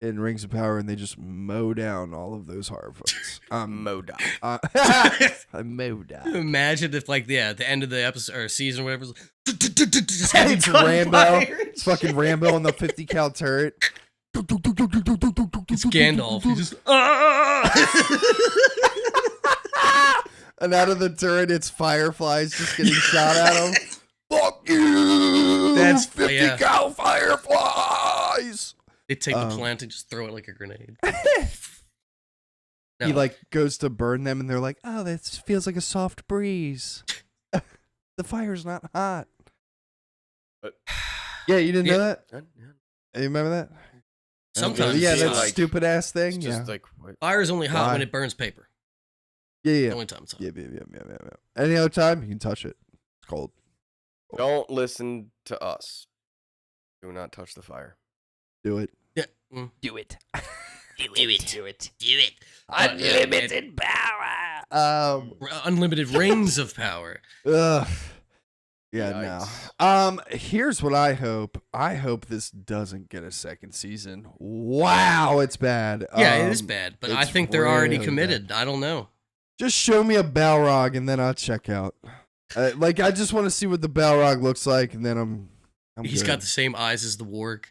in Rings of Power and they just mow down all of those horror films. Moda. Mow down. Imagine if, like, at the end of the episode or season, or whatever, just It's Rambo. It's fucking Rambo on the 50 cal turret. It's Gandalf. He just And out of the turret, it's fireflies just getting shot at him. Fuck you! That's 50 cal fireflies. They take the plant and just throw it like a grenade. He like goes to burn them, and they're like, "Oh, that feels like a soft breeze. The fire's not hot." Yeah, you didn't know that? You remember that? Sometimes, yeah, that like, stupid ass thing. It's Yeah, just like, what? Fire's only hot Why? when it burns paper. yeah. The only time it's hot. Yeah. Any other time, you can touch it. It's cold. Don't listen to us. Do not touch the fire. Do it. Yeah. Do it. Do it. Unlimited power. Unlimited rings of power. Ugh. Yeah, Yikes. no. Here's what I hope. I hope this doesn't get a second season. Wow, it's bad. Yeah, it is bad, but I it's think they're already really committed. bad. I don't know. Just show me a Balrog and then I'll check out. Like, I just want to see what the Balrog looks like, and then I'm He's good. got the same eyes as the warg.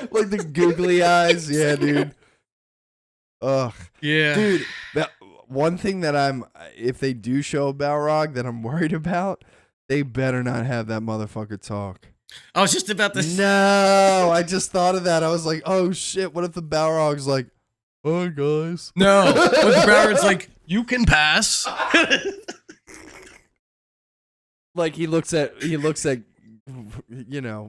Like the googly eyes. Yeah, dude. Ugh. Yeah. Dude, one thing that if they do show a Balrog that I'm worried about, they better not have that motherfucker talk. I was just about to say. No, I just thought of that. I was like, oh shit, what if the Balrog's like, hi guys. No. But the Broward's like, you can pass. Like he looks at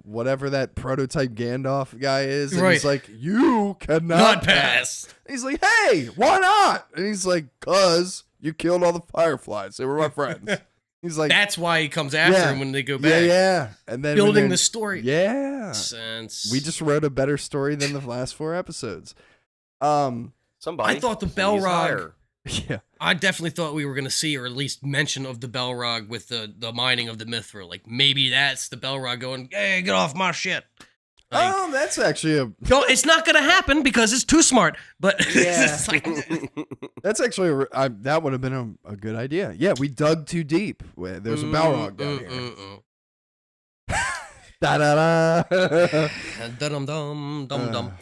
whatever that prototype Gandalf guy is, and he's Right. like, you cannot Not pass. He's like, hey, why not? And he's like, cause you killed all the fireflies. They were my friends. He's like, That's why he comes after Yeah. him when they go back. yeah. And then Building when the story. yeah. Sense. We just wrote a better story than the last 4 episodes. Somebody. I thought the please Balrog- hire. Yeah. I definitely thought we were going to see, or at least mention of the Balrog with the mining of the Mithril. Like, maybe that's the Balrog going, hey, get off my shit. Like, Oh, that's actually no, it's not going to happen because it's too smart. But Yeah. it's like, that's actually that would have been a good idea. Yeah, we dug too deep. There's a Balrog down here. Da da da. Dum-dum-dum-dum-dum.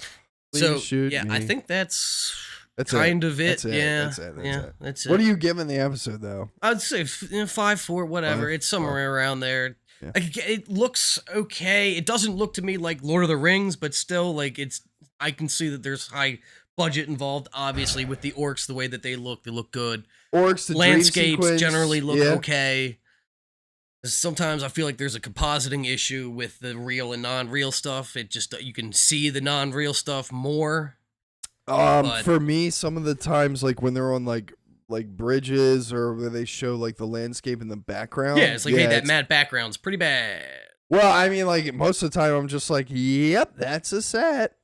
Please So, shoot yeah, me. I think that's That's kind of it. That's it. Yeah. That's it. That's yeah, it. that's it. What are you giving the episode though? I'd say 5, 4, whatever. 5, It's somewhere around there. Yeah. Like, it looks okay. It doesn't look to me like Lord of the Rings, but still, like, I can see that there's high budget involved. Obviously, with the orcs, the way that they look good. Orcs, the dream Landscapes sequence, generally look yeah. okay. Sometimes I feel like there's a compositing issue with the real and non-real stuff. It just you can see the non-real stuff more. But- For me, some of the times, like when they're on like bridges or where they show like the landscape in the background. Yeah, it's like, hey, that matte background's pretty bad. Well, I mean, like most of the time, I'm just like, yep, that's a set.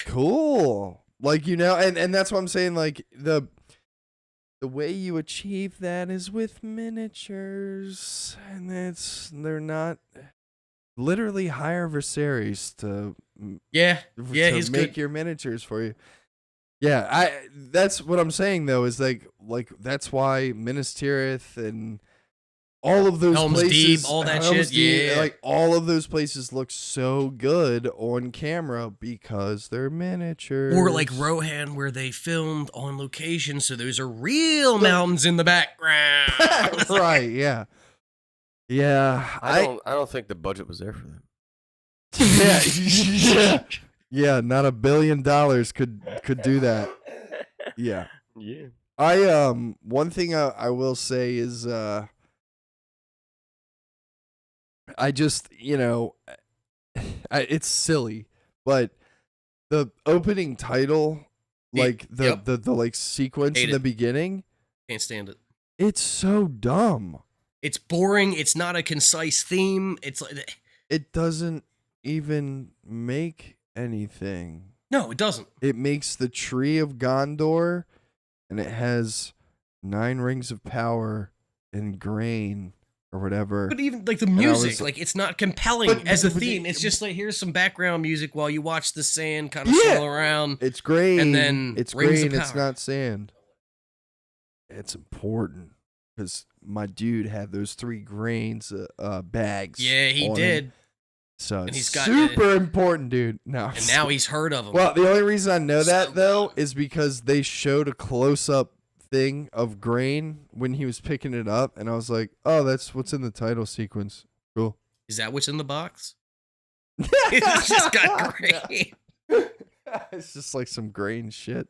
Cool. Like, and that's what I'm saying. Like the way you achieve that is with miniatures, and they're not literally hire Viserys to Yeah, to he's make good. your miniatures for you. Yeah, that's what I'm saying though, is like that's why Minas Tirith and all of those Helm's places, Deep, all that Helm's shit, Deep, yeah. like all of those places look so good on camera because they're miniatures. Or like Rohan, where they filmed on location, so those are real mountains in the background. Right, yeah. Yeah. I don't think the budget was there for them. yeah. Yeah, not $1 billion could do that. Yeah. Yeah. One thing I will say is I just, it's silly, but the opening title, like the like sequence Hate in the it. beginning, Can't stand it. it's so dumb. It's boring. It's not a concise theme. It's like It doesn't even make anything. No, it doesn't. It makes the Tree of Gondor, and it has 9 rings of power and grain or whatever. But even like the And I music, was- like it's not compelling But- as a but- theme. It's just like here's some background music while you watch the sand kind of Yeah. swirl around. It's grain. And then it's rings of grain. It's power. not sand. It's important because my dude had those 3 grains bags. Yeah, he on him. did. So And it's he's got- super important, dude. No, And now he's heard of them. well, the only reason I know So that though good. is because they showed a close-up thing of grain when he was picking it up, and I was like, "Oh, that's what's in the title sequence." Cool. Is that what's in the box? It's just got grain. It's just like some grain shit.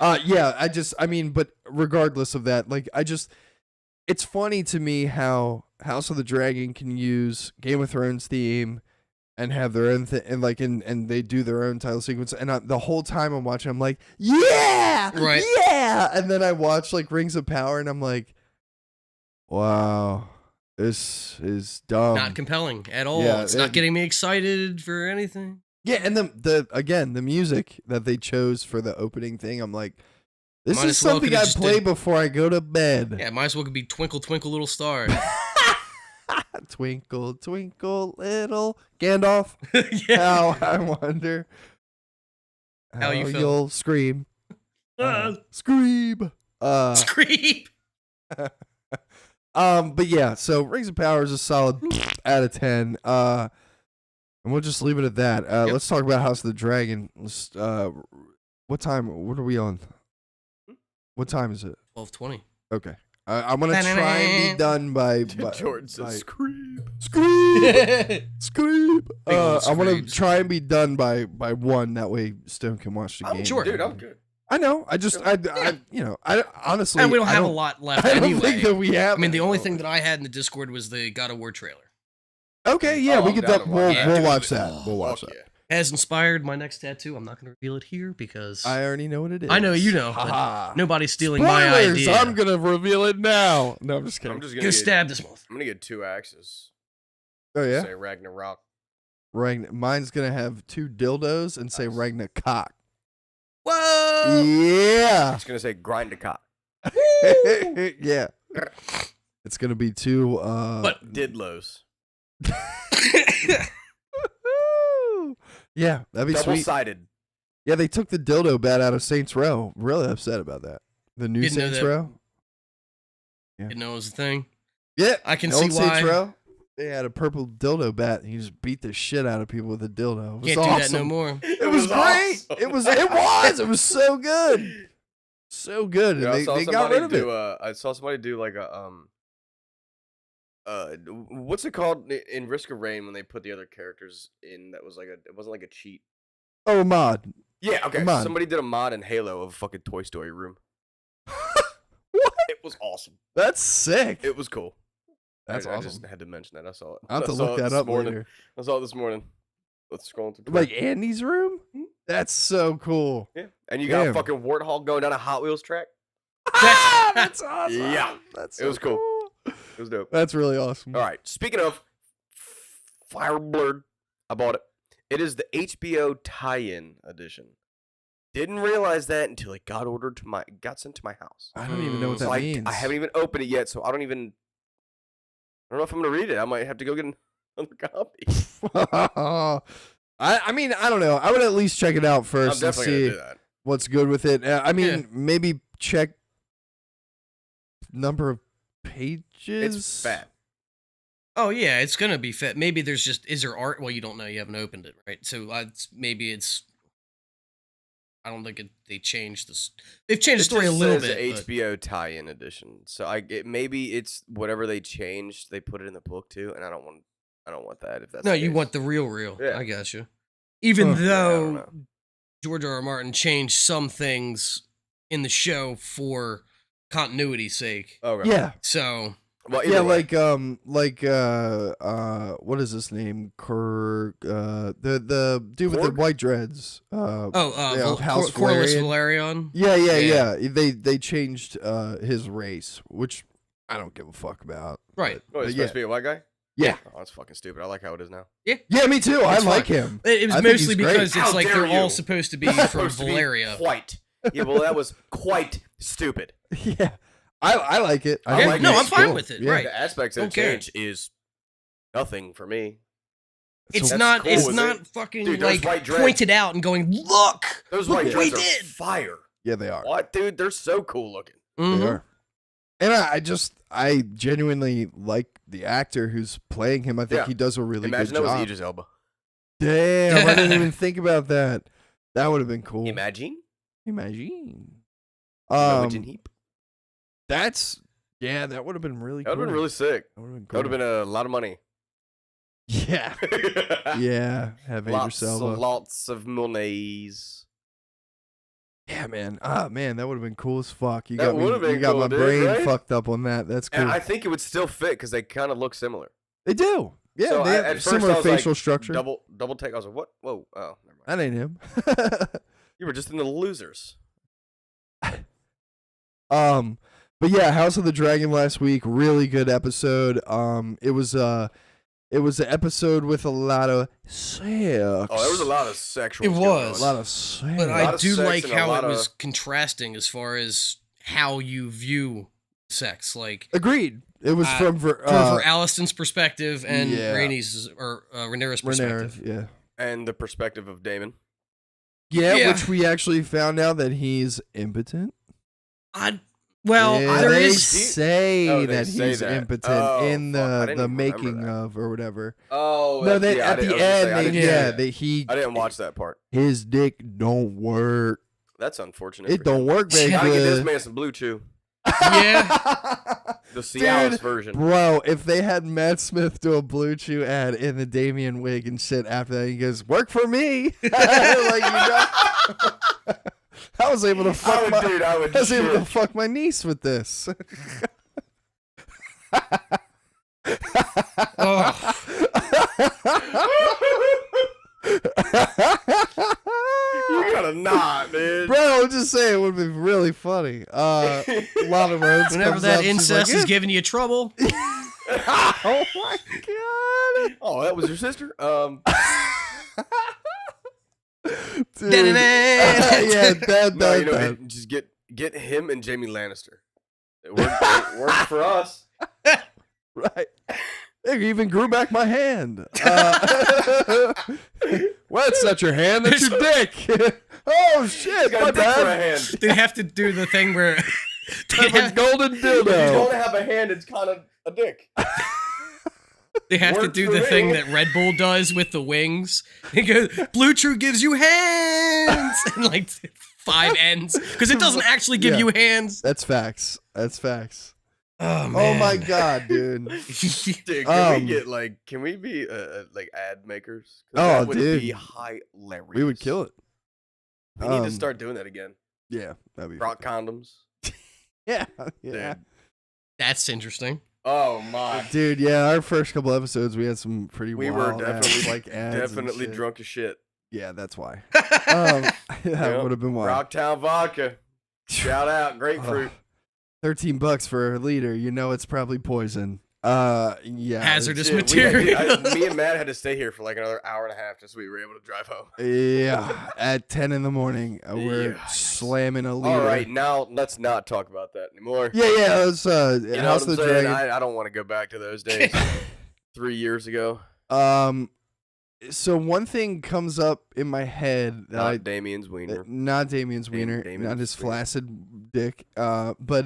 Yeah, I mean, but regardless of that, like, it's funny to me how House of the Dragon can use Game of Thrones theme and have their own thing, and like, and they do their own title sequence, and the whole time I'm watching, I'm like, yeah, Right. yeah, and then I watch like Rings of Power, and I'm like, wow, this is dumb. Not compelling at all. Yeah, It's not getting me excited for anything. Yeah, and the music that they chose for the opening thing, I'm like, this Might is as well something could've I just play did- before I go to bed. Yeah, might as well could be Twinkle Twinkle Little Star. Twinkle, twinkle, little Gandalf. Yeah. How I wonder How you feel. you'll scream. Uh, Scream. Scream. But yeah, so Rings of Power is a solid out of 10. And we'll just leave it at that. Yep. Let's talk about House of the Dragon. Let's, what time? What are we on? What time is it? 12:20. Okay. I'm gonna try and be done by Jordan says, "Scream." Scream. Scream. Big old I want to screams. try and be done by 1. That way Stone can watch the game. sure. Dude, I'm good. I know. I just, I honestly, And we don't I have a lot left I don't anyway. think that we have. I mean, the it. only thing that I had in the Discord was the God of War trailer. Okay, yeah, Oh, we I'm could. down to watch We'll, it. we'll Yeah, watch dude. that. We'll watch Fuck that. yeah. Has inspired my next tattoo. I'm not going to reveal it here because I already know what it is. I know you know, but Ha-ha. nobody's stealing my Spoilers, idea. I'm gonna reveal it now. No, I'm just kidding. I'm just Go gonna get, stab this month. I'm gonna get 2 axes. Oh yeah, Say Ragnarok. Mine's gonna have 2 dildos and say Nice. Ragnarok. Whoa! Yeah. It's gonna say grind a cock. Yeah. It's gonna be 2 But- Didlos. yeah, that'd be Double sweet. sided. Yeah, they took the dildo bat out of Saints Row. Really upset about that. The new Didn't know Saints that. Row. Didn't know it was a thing. Yeah, I can the see old Saints why. Row. They had a purple dildo bat, and he just beat the shit out of people with a dildo. It was Can't do that awesome. no more. It was great. awesome. It was. It was so good. So good. Yeah, And they got rid of it. I saw somebody do like a what's it called in Risk of Rain when they put the other characters in? That was like it wasn't like a cheat. Oh, mod. Yeah, okay. A mod. Somebody did a mod in Halo of a fucking Toy Story room. What? It was awesome. That's sick. It was cool. That's I awesome. just had to mention that. I saw it. I'll have I to saw look it that this up morning. later. I saw it this morning. Let's scroll through. Like Twitter. Andy's room? That's so cool. Yeah, and you got Damn. a fucking warthog going down a Hot Wheels track. That's awesome. Yeah. That's It was so cool. It was dope. That's really awesome. All right. Speaking of Fireblurred, I bought it. It is the HBO tie-in edition. Didn't realize that until it got sent to my house. I don't even know what So that So means. I haven't even opened it yet, so I don't know if I'm gonna read it. I might have to go get another copy. I mean, I don't know. I would at least check it out I'm first and definitely see gonna do that. what's good with it. I mean, Yeah. maybe check number of pages. It's fat. Oh yeah, it's gonna be fit. Maybe there's just is there art? Well, you don't know. You haven't opened it, right? So maybe it's. I don't think they changed this. They've changed the story a little bit. It but- says HBO tie-in edition. So maybe it's whatever they changed. They put it in the book too, and I don't want that. If that's No, the you case. want the real. Yeah. I got you. Even Huh. Yeah, I don't though know. George R. R. Martin changed some things in the show for continuity's sake. Okay. Yeah. So Well, Yeah, either way. what is his name? The dude with the Korg? white dreads. Yeah, House Corliss Valerian. Valerian. Yeah. Yeah. They changed his race, which I don't give a fuck about. Right. Oh, he's yeah. supposed to be a white guy. Yeah. Oh, that's fucking stupid. I like how it is now. Yeah, me too. I It's like fine. him. It was I think mostly he's great. because How it's like dare they're all you. supposed to be from Supposed to be Valeria. Quite. Yeah, well, that was quite stupid. Yeah. I like it. I Yeah, like no, it. I'm It's fine cool. with it, Yeah. right. The aspects that Okay. change is nothing for me. It's So- not. cool, It's is it? not fucking Dude, those like white dreads- pointed out and going, look. Those Look white what we dreads are did. fire. Yeah, they are. What, dude? They're so cool looking. Mhm. They are. And I genuinely like the actor who's playing him. I think Yeah. he does a really Imagine good that was job. Idris Elba. Damn, I didn't even think about that. That would have been cool. Imagine. Imagine. Imagine heap. That would have been really That cool. would have been really sick. That would have been That would have been a lot of money. Yeah. Yeah. Have Idris Elba. Lots of monies. Yeah, man. Ah, man, that would have been cool as fuck. You That got me. would've been You got cool, my dude, brain right? fucked up on that. That's cool. And I think it would still fit because they kind of look similar. They do. Yeah, So they at have first similar I was like, facial structure. Double take. I was like, what? Whoa. Oh, never mind. That ain't him. You were just in the losers. But yeah, House of the Dragon last week, really good episode. It was an episode with a lot of sex. Oh, there was a lot of sexual. It going was. A on. lot of sex. But lot I of do sex like and a how lot it was of- contrasting as far as how you view sex. Like Agreed. It was from for Allison's perspective and yeah. Rhaenyra's perspective. Rhaenyra, yeah. And the perspective of Damon. Yeah, Yeah. which we actually found out that he's impotent. Well, Yeah, there they is. say Oh, they that say he's that. impotent Oh, in fuck, I the didn't even making remember that. of or whatever. Oh, No, they yeah, at I the was gonna say, end, I they, didn't- yeah, they, he I didn't watch that part. his dick don't work. That's unfortunate. It for don't him. work very Gotta get this good. man some Blue Chew. Yeah. The Cialis Dude, version. Bro, if they had Matt Smith do a Blue Chew ad in the Damien wig and shit after that, he goes, "Work for me." Like, I was able to fuck I would able to shit. fuck my niece with this. Oh. You gotta not, man. Bro, I'm just saying it would be really funny. A lot of roads. Whenever comes that up, she's incest like, is giving you trouble. oh my god. Oh, that was your sister? Dude. Da-da-da. Yeah, that, No, you know, that. just get him and Jamie Lannister. It worked for us. Right. It even grew back my hand. Well, it's not your hand, that's your dick. Oh, shit, Got my a dick for a bad. hand. They have to do the thing where I have a golden If you dildo. don't have a hand, it's kind of a dick. they have to Worked do for the me. thing that Red Bull does with the wings. He goes, Blue Chew gives you hands, and like 5 ends because it doesn't actually give Yeah. you hands. That's facts. That's facts. Oh Oh man. my god, dude. Dude, can Um, can we be like ad makers? 'Cause Oh, that would dude. be hilarious. We would kill it. We need to Um, start doing that again. Yeah, that'd be Rock condoms. Yeah, yeah. Dude. That's interesting. Oh my. Dude, yeah, our first couple episodes we had some pretty We were wild ass, definitely like ads and Definitely shit. drunk as shit. Yeah, that's why. That Yep. would have been wild. Rocktown vodka. Shout out, grapefruit. $13 for a liter. You know it's probably poison. Yeah. Hazardous Shit, we had- material. me and Matt had to stay here for like another hour and a half just so we were able to drive home. Yeah, at 10 in the morning, we're Yeah. slamming a liter. All right, now let's not talk about that anymore. Yeah, it's You know House what of I'm the saying? Dragon. I don't want to go back to those days 3 years ago. So one thing comes up in my head that Not Damien's wiener. not Damien's wiener, Damien's not his wiener. flaccid dick. But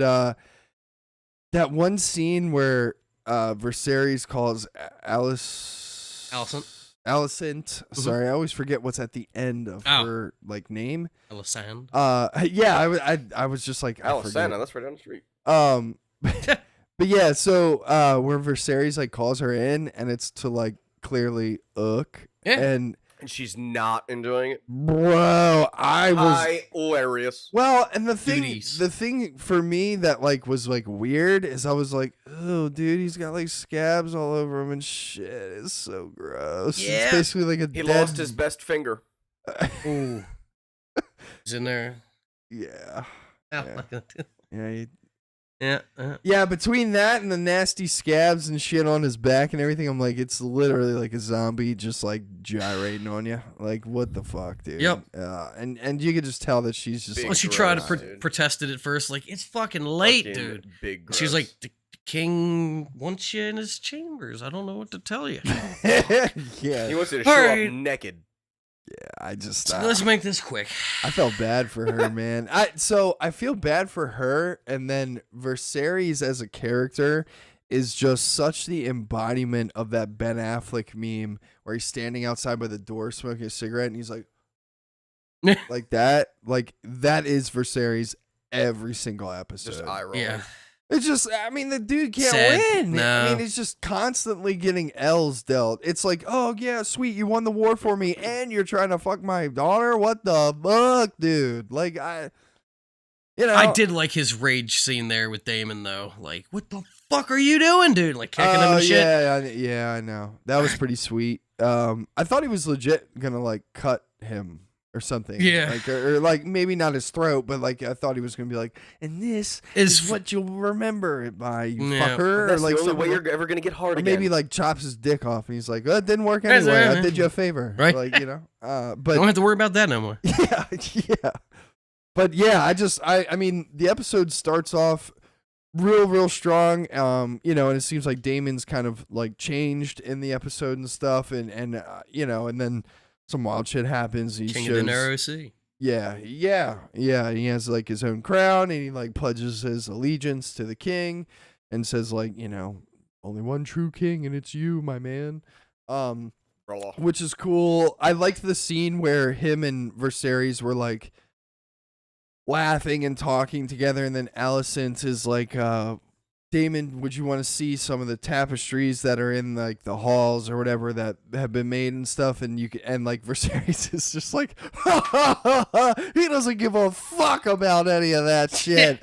that one scene where Viserys calls Alicent. Alicent. Sorry, I always forget what's at the end of Oh. her like name. Alicent. Yeah, I was just like, I forget. Alisana, that's right down the street. But yeah, so where Viserys like calls her in, and it's to like clearly Yeah. and And she's not enjoying it. bro, I was Hilarious. well, and the Duties. thing for me that like was like weird is I was like, oh dude, he's got like scabs all over him and shit. It's so gross. Yeah. It's basically like a He dead. lost his best finger. Ooh. He's in there. Yeah, Oh, Yeah. not gonna do- yeah. Yeah. Yeah, between that and the nasty scabs and shit on his back and everything, I'm like, it's literally like a zombie just like gyrating on you. Like, what the fuck, dude? Yep. And you could just tell that she's just Big Well, like, she tried to dude. protest it at first, like, it's fucking late, Fucking dude. Big. And she was gross. like, the king wants you in his chambers. I don't know what to tell you. yeah. he wants you to show Alright. up naked. I just So let's make this quick. I felt bad for her, man. I feel bad for her, and then Viserys as a character is just such the embodiment of that Ben Affleck meme where he's standing outside by the door smoking a cigarette, and he's like that. Like that is Viserys every single episode. Just eye roll. Yeah. It's just, I mean, the dude can't Sad. win. I No. mean, he's just constantly getting L's dealt. It's like, oh, yeah, sweet, you won the war for me, and you're trying to fuck my daughter? What the fuck, dude? Like, I did like his rage scene there with Damon, though. Like, what the fuck are you doing, dude? Like, kicking him and shit. Yeah, I know. That was pretty sweet. I thought he was legit gonna, like, cut him or something. Yeah. Like, or like, maybe not his throat, but, like, I thought he was gonna be like, and this is what you'll remember it by, you Yeah. fucker. That's or, like, the only way something you're ever gonna get hard Or again. maybe like chops his dick off, and he's like, "Well, it didn't work That's anyway. right, I did you a favor." Right. Like, you know. I But don't have to worry about that no more. yeah. But yeah, I mean, the episode starts off real strong. You know, and it seems like Damon's kind of like changed in the episode and stuff, and you know, and then some wild shit happens. He King shows, of the ROC. Yeah. He has like his own crown, and he like pledges his allegiance to the king, and says like, you know, only one true king, and it's you, my man. Roll off. Which is cool. I liked the scene where him and Viserys were like laughing and talking together, and then Alicent is like, Damon, would you want to see some of the tapestries that are in like the halls or whatever that have been made and stuff? And you can, and like Viserys is just like, he doesn't give a fuck about any of that shit.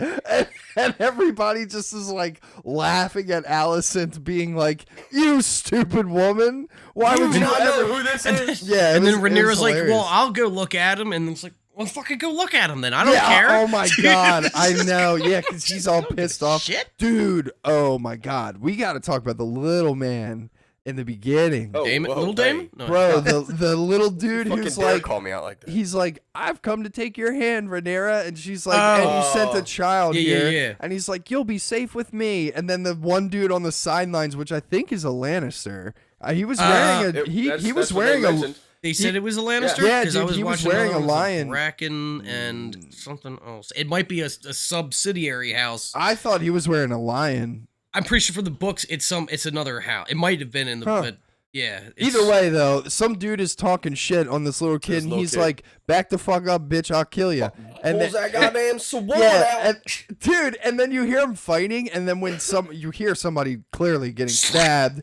And everybody just is like laughing at Alicent being like, you stupid woman. Why would you not ever? know who this is? Yeah. And then it was Rhaenyra's like, hilarious. well, I'll go look at him. And it's like, well, fucking go look at him then. I don't Yeah, care. Oh my god, I know. Yeah, because he's all pissed off. Shit. Dude, oh my god. We got to talk about the little man in the beginning. Oh, Damon, whoa, little hey. Damon? No. Bro, the little dude Fucking who's dare like, call me out like that. he's like, I've come to take your hand, Rhaenyra. And she's like, and you sent a child Yeah, here. yeah. And he's like, you'll be safe with me. And then the one dude on the sidelines, which I think is a Lannister, he was wearing a, he was wearing a, They said it was a Lannister? Yeah, Because dude, I was he was watching wearing another a one with lion. Bracken and something else. It might be a subsidiary house. I thought he was wearing a lion. I'm pretty sure for the books, it's another house. It might have been in the, Huh. but yeah. it's- Either way, though, some dude is talking shit on this little kid, This and little he's kid. like, "Back the fuck up, bitch! I'll kill you." And Pulls then, that goddamn sword yeah, out. dude, and then you hear him fighting, and then when you hear somebody clearly getting stabbed,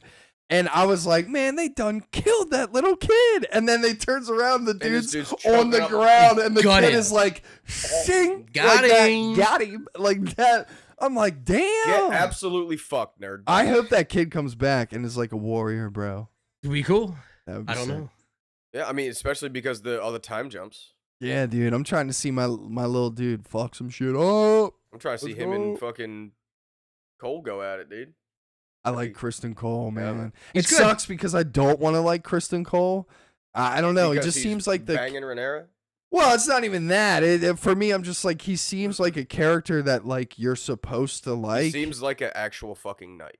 and I was like, "Man, they done killed that little kid." And then they turns around, the this dude's dude's on the choking up. ground, and the Got kid him. is like, "Sing, Got like that, him. got him, like that." I'm like, Get "Damn!" absolutely fucked, nerd. I hope that kid comes back and is like a warrior, bro. It'd be cool. That would be I don't sick. know. Yeah, I mean, especially because all the time jumps. Yeah, dude, I'm trying to see my little dude fuck some shit up. I'm trying to see Let's him and go. fucking Cole go at it, dude. I like Kristen Cole, man. man. It He's good. sucks because I don't want to like Kristen Cole. I don't know. It Because just he's seems like the. banging Rhaenyra. Well, it's not even that. For me, I'm just like he seems like a character that like you're supposed to He like. seems like an actual fucking knight.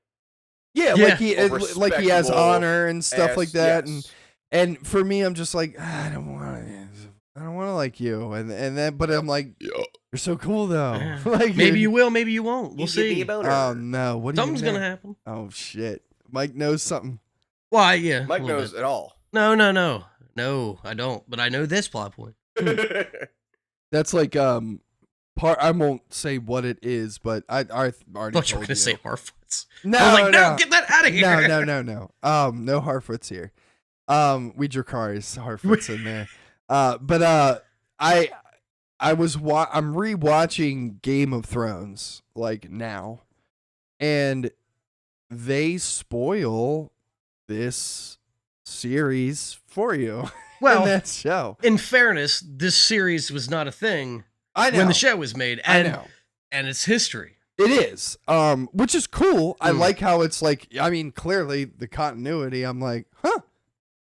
Yeah, Yeah. like he A like he has respectable honor and stuff like that, Yes. and for me, I'm just like I don't want to like you, and then but I'm like you're so cool though. Like Maybe you're- you will, maybe you won't. We'll You give me see. a boner. Oh no! What do you Something's mean gonna that? happen. Oh shit! Mike knows something. Why? Yeah. Mike a little knows bit. it all. No, I don't. But I know this plot point. That's like part. I won't say what it is, but I already I thought you were told gonna say Harfoots. No, I was like, no, no, get that out of here. no. No Harfoots here. We Dracarys Harfoots in there. But I'm rewatching Game of Thrones like now, and they spoil this series for you in Well, that show. in fairness, this series was not a thing I know when the show was made, I and know. and it's history. It is, which is cool. I like how it's like, I mean, clearly the continuity, I'm like, huh,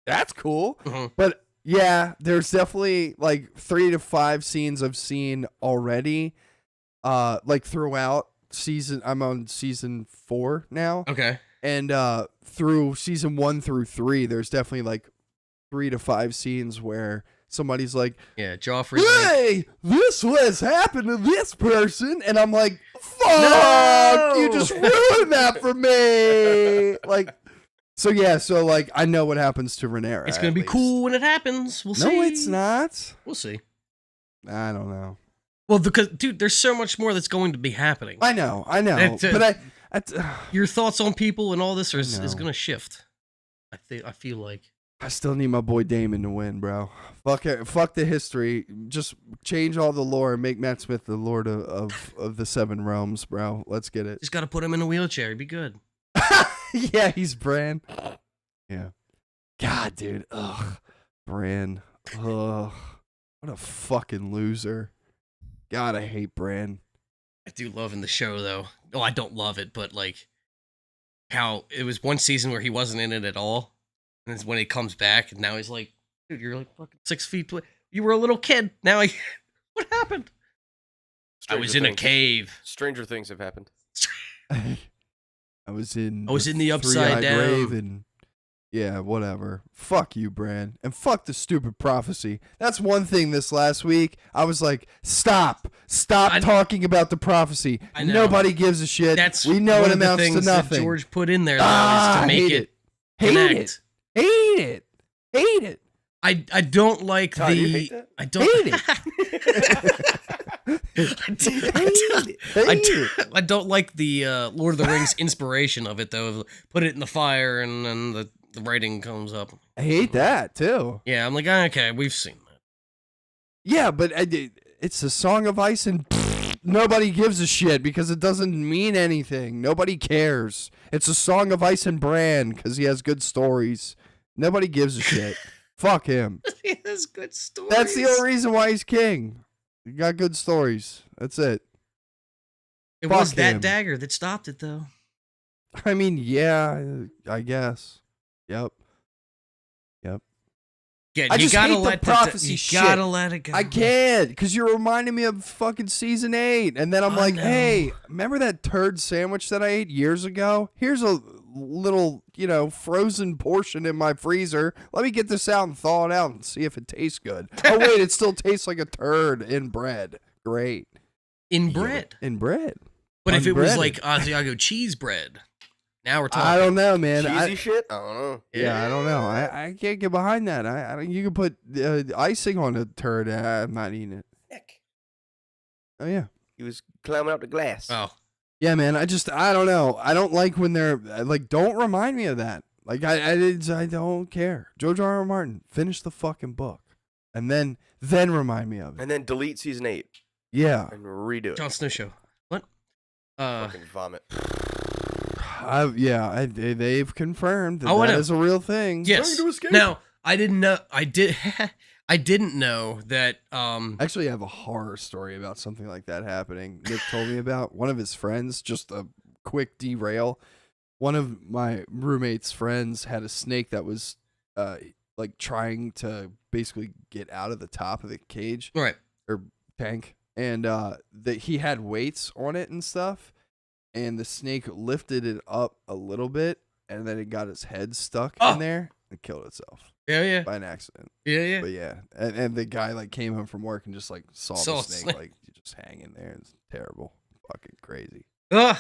that's cool. But yeah, there's definitely like 3 to 5 scenes I've seen already, like throughout season. I'm on season 4 now. Okay. And through season 1 through 3, there's definitely like 3 to 5 scenes where somebody's like, yeah, Joffrey. hey, this was happened to this person, and I'm like, fuck, you just ruined that for me. Like, so yeah, so like I know what happens to Rhaenyra. It's gonna be cool when it happens. We'll see. No, it's not. We'll see. I don't know. Well, because dude, there's so much more that's going to be happening. I know, but your thoughts on people and all this is gonna shift. I feel like. I still need my boy Daemon to win, bro. Fuck it. Fuck the history. Just change all the lore and make Matt Smith the Lord of the Seven Realms, bro. Let's get it. Just gotta put him in a wheelchair. He'd be good. Yeah, he's Bran. Yeah. God, dude. Ugh. Bran. Ugh. What a fucking loser. God, I hate Bran. I do love in the show, though. Oh, I don't love it, but like how it was one season where he wasn't in it at all. And it's when he comes back, and now he's like, dude, you're like fucking 6 feet. You were a little kid. Now what happened? I was in a cave. Stranger things have happened. I was in the upside down grave, and yeah, whatever. Fuck you, Bran, and fuck the stupid prophecy. That's one thing this last week. I was like, stop talking about the prophecy. Nobody gives a shit. We know it amounts to nothing. That George put in there though, is to make it connect. Hate it. I don't like Todd, you hate that? I don't I don't like the Lord of the Rings inspiration of it though. Put it in the fire and then the writing comes up. I hate that too. Yeah, I'm like, okay, we've seen that. Yeah, but it's a Song of Ice and nobody gives a shit because it doesn't mean anything. Nobody cares. It's a Song of Ice and Bran because he has good stories. Nobody gives a shit. Fuck him. He has good stories. That's the only reason why he's king. He got good stories. That's it. It Fuck was that him. dagger that stopped it, though. I mean, yeah, I guess. Yep. Yeah, I you just gotta hate the let prophecy you shit. gotta let it go. I can't, because you're reminding me of fucking season 8. And then I'm like, hey, remember that turd sandwich that I ate years ago? Here's a little, frozen portion in my freezer. Let me get this out and thaw it out and see if it tastes good. Oh, wait, it still tastes like a turd in bread. Great. In bread. In bread. But if it was like Asiago cheese bread, now we're talking. I don't know, man. Cheesy shit? I don't know. Yeah, I don't know. I can't get behind that. You can put icing on a turd. I'm not eating it. Nick. Oh, yeah. He was climbing up the glass. Oh. Yeah, man. I don't know. I don't like when they're like, don't remind me of that. Like, I don't care. George R.R. Martin, finish the fucking book. And then remind me of it. And then delete season 8. Yeah. And redo it. Jon Snow show. What? Fucking vomit. They've confirmed that is a real thing. Yes. Now, I didn't know. I didn't know that. Actually, I have a horror story about something like that happening. Nick told me about one of his friends. Just a quick derail. One of my roommate's friends had a snake that was, like trying to basically get out of the top of the cage, right, or tank, and he had weights on it and stuff. And the snake lifted it up a little bit, and then it got its head stuck in there and killed itself. Yeah. By an accident. Yeah. But yeah, and the guy like came home from work and just like saw the snake like just hanging there. It's terrible, fucking crazy. Ugh.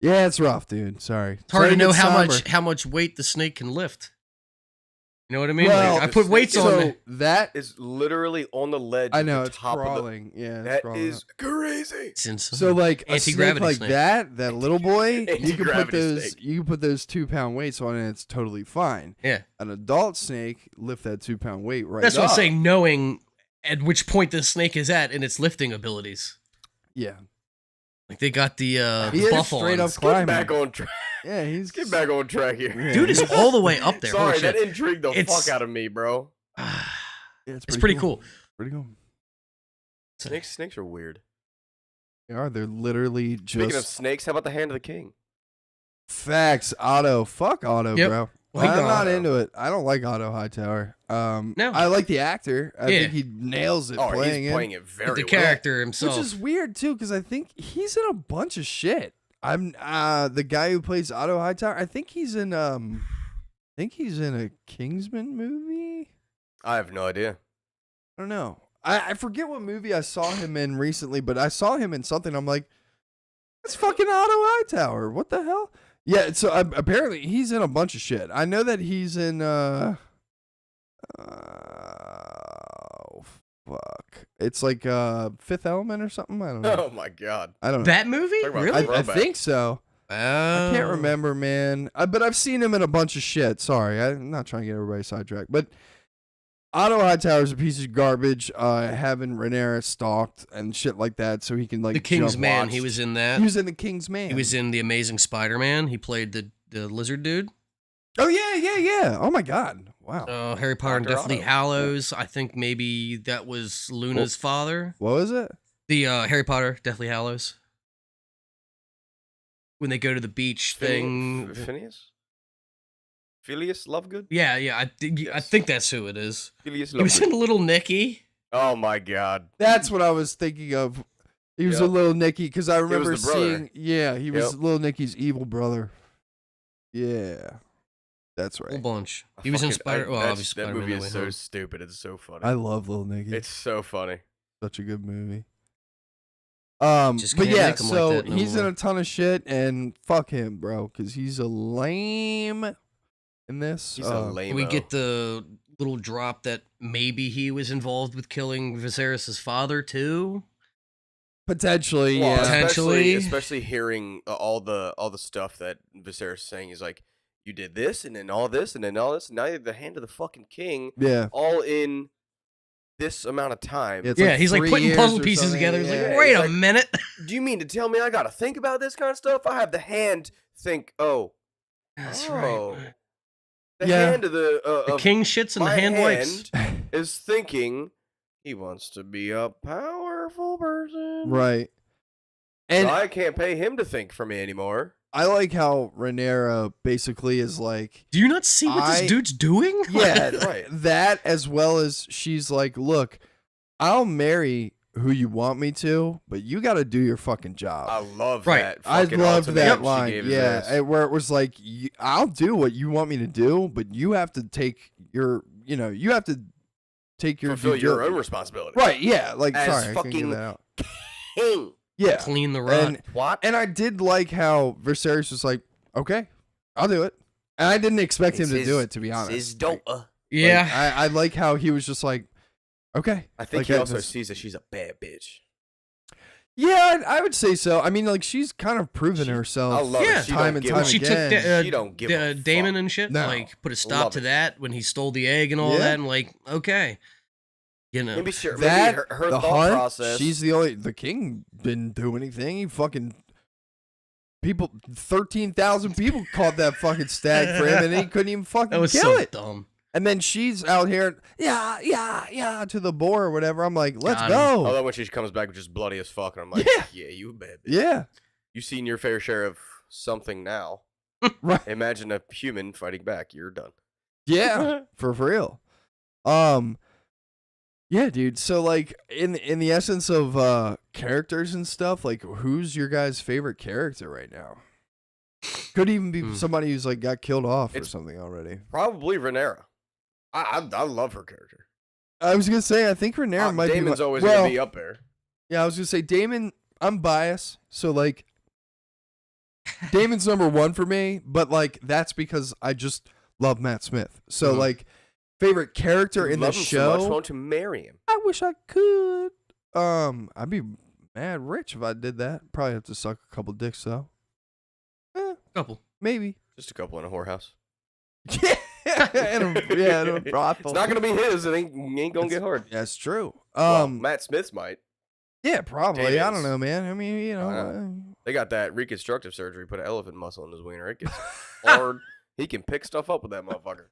Yeah, it's rough, dude. Sorry. It's hard to know how much weight the snake can lift. You know what I mean? Well, like, I put weights on it. That is literally on the ledge. I know, at the it's top crawling. That crawling is up. crazy. So like a snake like snake. that little boy, you can put Anti-gravity those snake. you can put those 2-pound weights on it and it's totally fine. Yeah. An adult snake lift that 2-pound weight right That's what I'm up. saying, knowing at which point the snake is at in its lifting abilities. Yeah. Like they got the he is buff straight on. up climbing. Get back on track. Yeah, he's Get back on track here. Yeah. Dude is all the way up there. Sorry, Holy that shit. intrigued the fuck out of me, bro. Yeah, it's pretty cool. Pretty cool. Snakes are weird. They are. They're literally just. Speaking of snakes, how about the Hand of the King? Facts. Otto. Fuck Otto, Yep. bro. Like I'm not Otto. into it. I don't like Otto Hightower. No. I like the actor. I Yeah. think he nails it Oh, playing he's it. playing it very the well. character himself. Which is weird too, because I think he's in a bunch of shit. I'm the guy who plays Otto Hightower. I think he's in a Kingsman movie. I have no idea. I don't know. I forget what movie I saw him in recently, but I saw him in something. I'm like, that's fucking Otto Hightower. What the hell? Yeah. So apparently he's in a bunch of shit. I know that he's in. Fuck. It's like Fifth Element or something. I don't know. Oh my god. I don't know. that movie? Talk about Really? I throwback. think so. I can't Oh. remember, man. But I've seen him in a bunch of shit. Sorry, I'm not trying to get everybody sidetracked. But Otto Hightower's a piece of garbage. Having Rhaenyra stalked and shit like that, so he can like The King's jump Man. watched. He was in that. He was in the King's Man. He was in The Amazing Spider-Man. He played the lizard dude. Oh yeah. Oh my god. Wow. Harry Potter and Dr. Deathly Otto. Hallows. I think maybe that was Luna's father. What was it? The Harry Potter Deathly Hallows. When they go to the beach thing. Phineas? Phileas Lovegood? Yeah. I Yes. think that's who it is. Phileas He was Lovegood. in Little Nicky. Oh my god. That's what I was thinking of. He was a Yep. little Nicky because I was remember the brother. seeing. Yeah, he was Yep. little Nicky's evil brother. Yeah, that's Whole right. bunch. He was in Spider. Well, that obviously that Spider-Man. movie No is Way so Home. stupid. It's so funny. I love little Nicky. It's so funny. Such a good movie. Just But can't yeah, make 'em like so that no he's in more. a ton of shit, and fuck him, bro, because he's a lame in this. He's a lame. We get the little drop that maybe he was involved with killing Viserys' father too. Potentially, Well, yeah. Potentially. especially hearing all the stuff that Viserys is saying. He's like, you did this, and then all this, and then all this. And now you're the Hand of the fucking King, Yeah. all in this amount of time. It's Yeah, he's like 3 putting years puzzle or pieces something, together. He's yeah. like, wait He's a like- minute. Do you mean to tell me I gotta think about this kind of stuff? I have the hand think. Oh, That's oh. right. The Yeah. hand of the The king shits and the my hand wipes. is thinking he wants to be a powerful person. Right. And And I can't pay him to think for me anymore. I like how Rhaenyra basically is like, Do you not see what I- this dude's doing? yeah, Right. that as well as she's like, look, I'll marry who you want me to, but you got to do your fucking job. I love Right. that. I fucking loved that ultimatum she line. gave his Yeah, ass. where it was like, I'll do what you want me to do, but you have to take your, you have to take your fulfill due your own dil- responsibility. Right? Yeah. Like, As sorry, I couldn't fucking- get that out. King. Yeah. Clean the rot. And What? and I did like how Viserys was like, okay, I'll do it, and I didn't expect him to do it, to be honest. His Like, daughter. yeah. I like how he was just like, okay. I think Like, he I also just- sees that she's a bad bitch. Yeah, I would say so. I mean, like, she's kind of proven I herself love Yeah. it. She time don't and give time a she took again. She don't give a Damon fuck. and shit. No. Like put a stop Love to it. that when he stole the egg and all Yeah. that. And like, okay, you know, Maybe sure. That maybe her the thought hunt. process. She's the king didn't do anything. He fucking 13,000 people caught that fucking stag for him, and he couldn't even fucking that was kill so it. dumb. And then she's out here, yeah, to the boar or whatever. I'm like, let's Got him. go. Although when she comes back just bloody as fuck, and I'm like, Yeah. yeah, you a bad bitch. Yeah, You've seen your fair share of something now. right. Imagine a human fighting back. You're done. Yeah, for real. Yeah, dude. So like in the essence of characters and stuff, like who's your guys' favorite character right now? Could even be somebody who's like got killed off or It's- something already. Probably Rhaenyra. I love her character. I was gonna say I think Rhaenyra might Damon's be always well, gonna be up there. Yeah, I was gonna say Damon. I'm biased, so like Damon's number one for me, but like that's because I just love Matt Smith. So like favorite character You in the love him so much, show. want to marry him. I wish I could. I'd be mad rich if I did that. Probably have to suck a couple dicks though. Couple. Maybe. Just a couple in a whorehouse. in a brothel. It's not gonna be his. It ain't gonna get hard. That's true. Well, Matt Smith's might. Yeah, probably. Damn I it. don't know, man. I mean, you know. Why not? They got that reconstructive surgery. Put an elephant muscle in his wiener. It gets hard. He can pick stuff up with that motherfucker.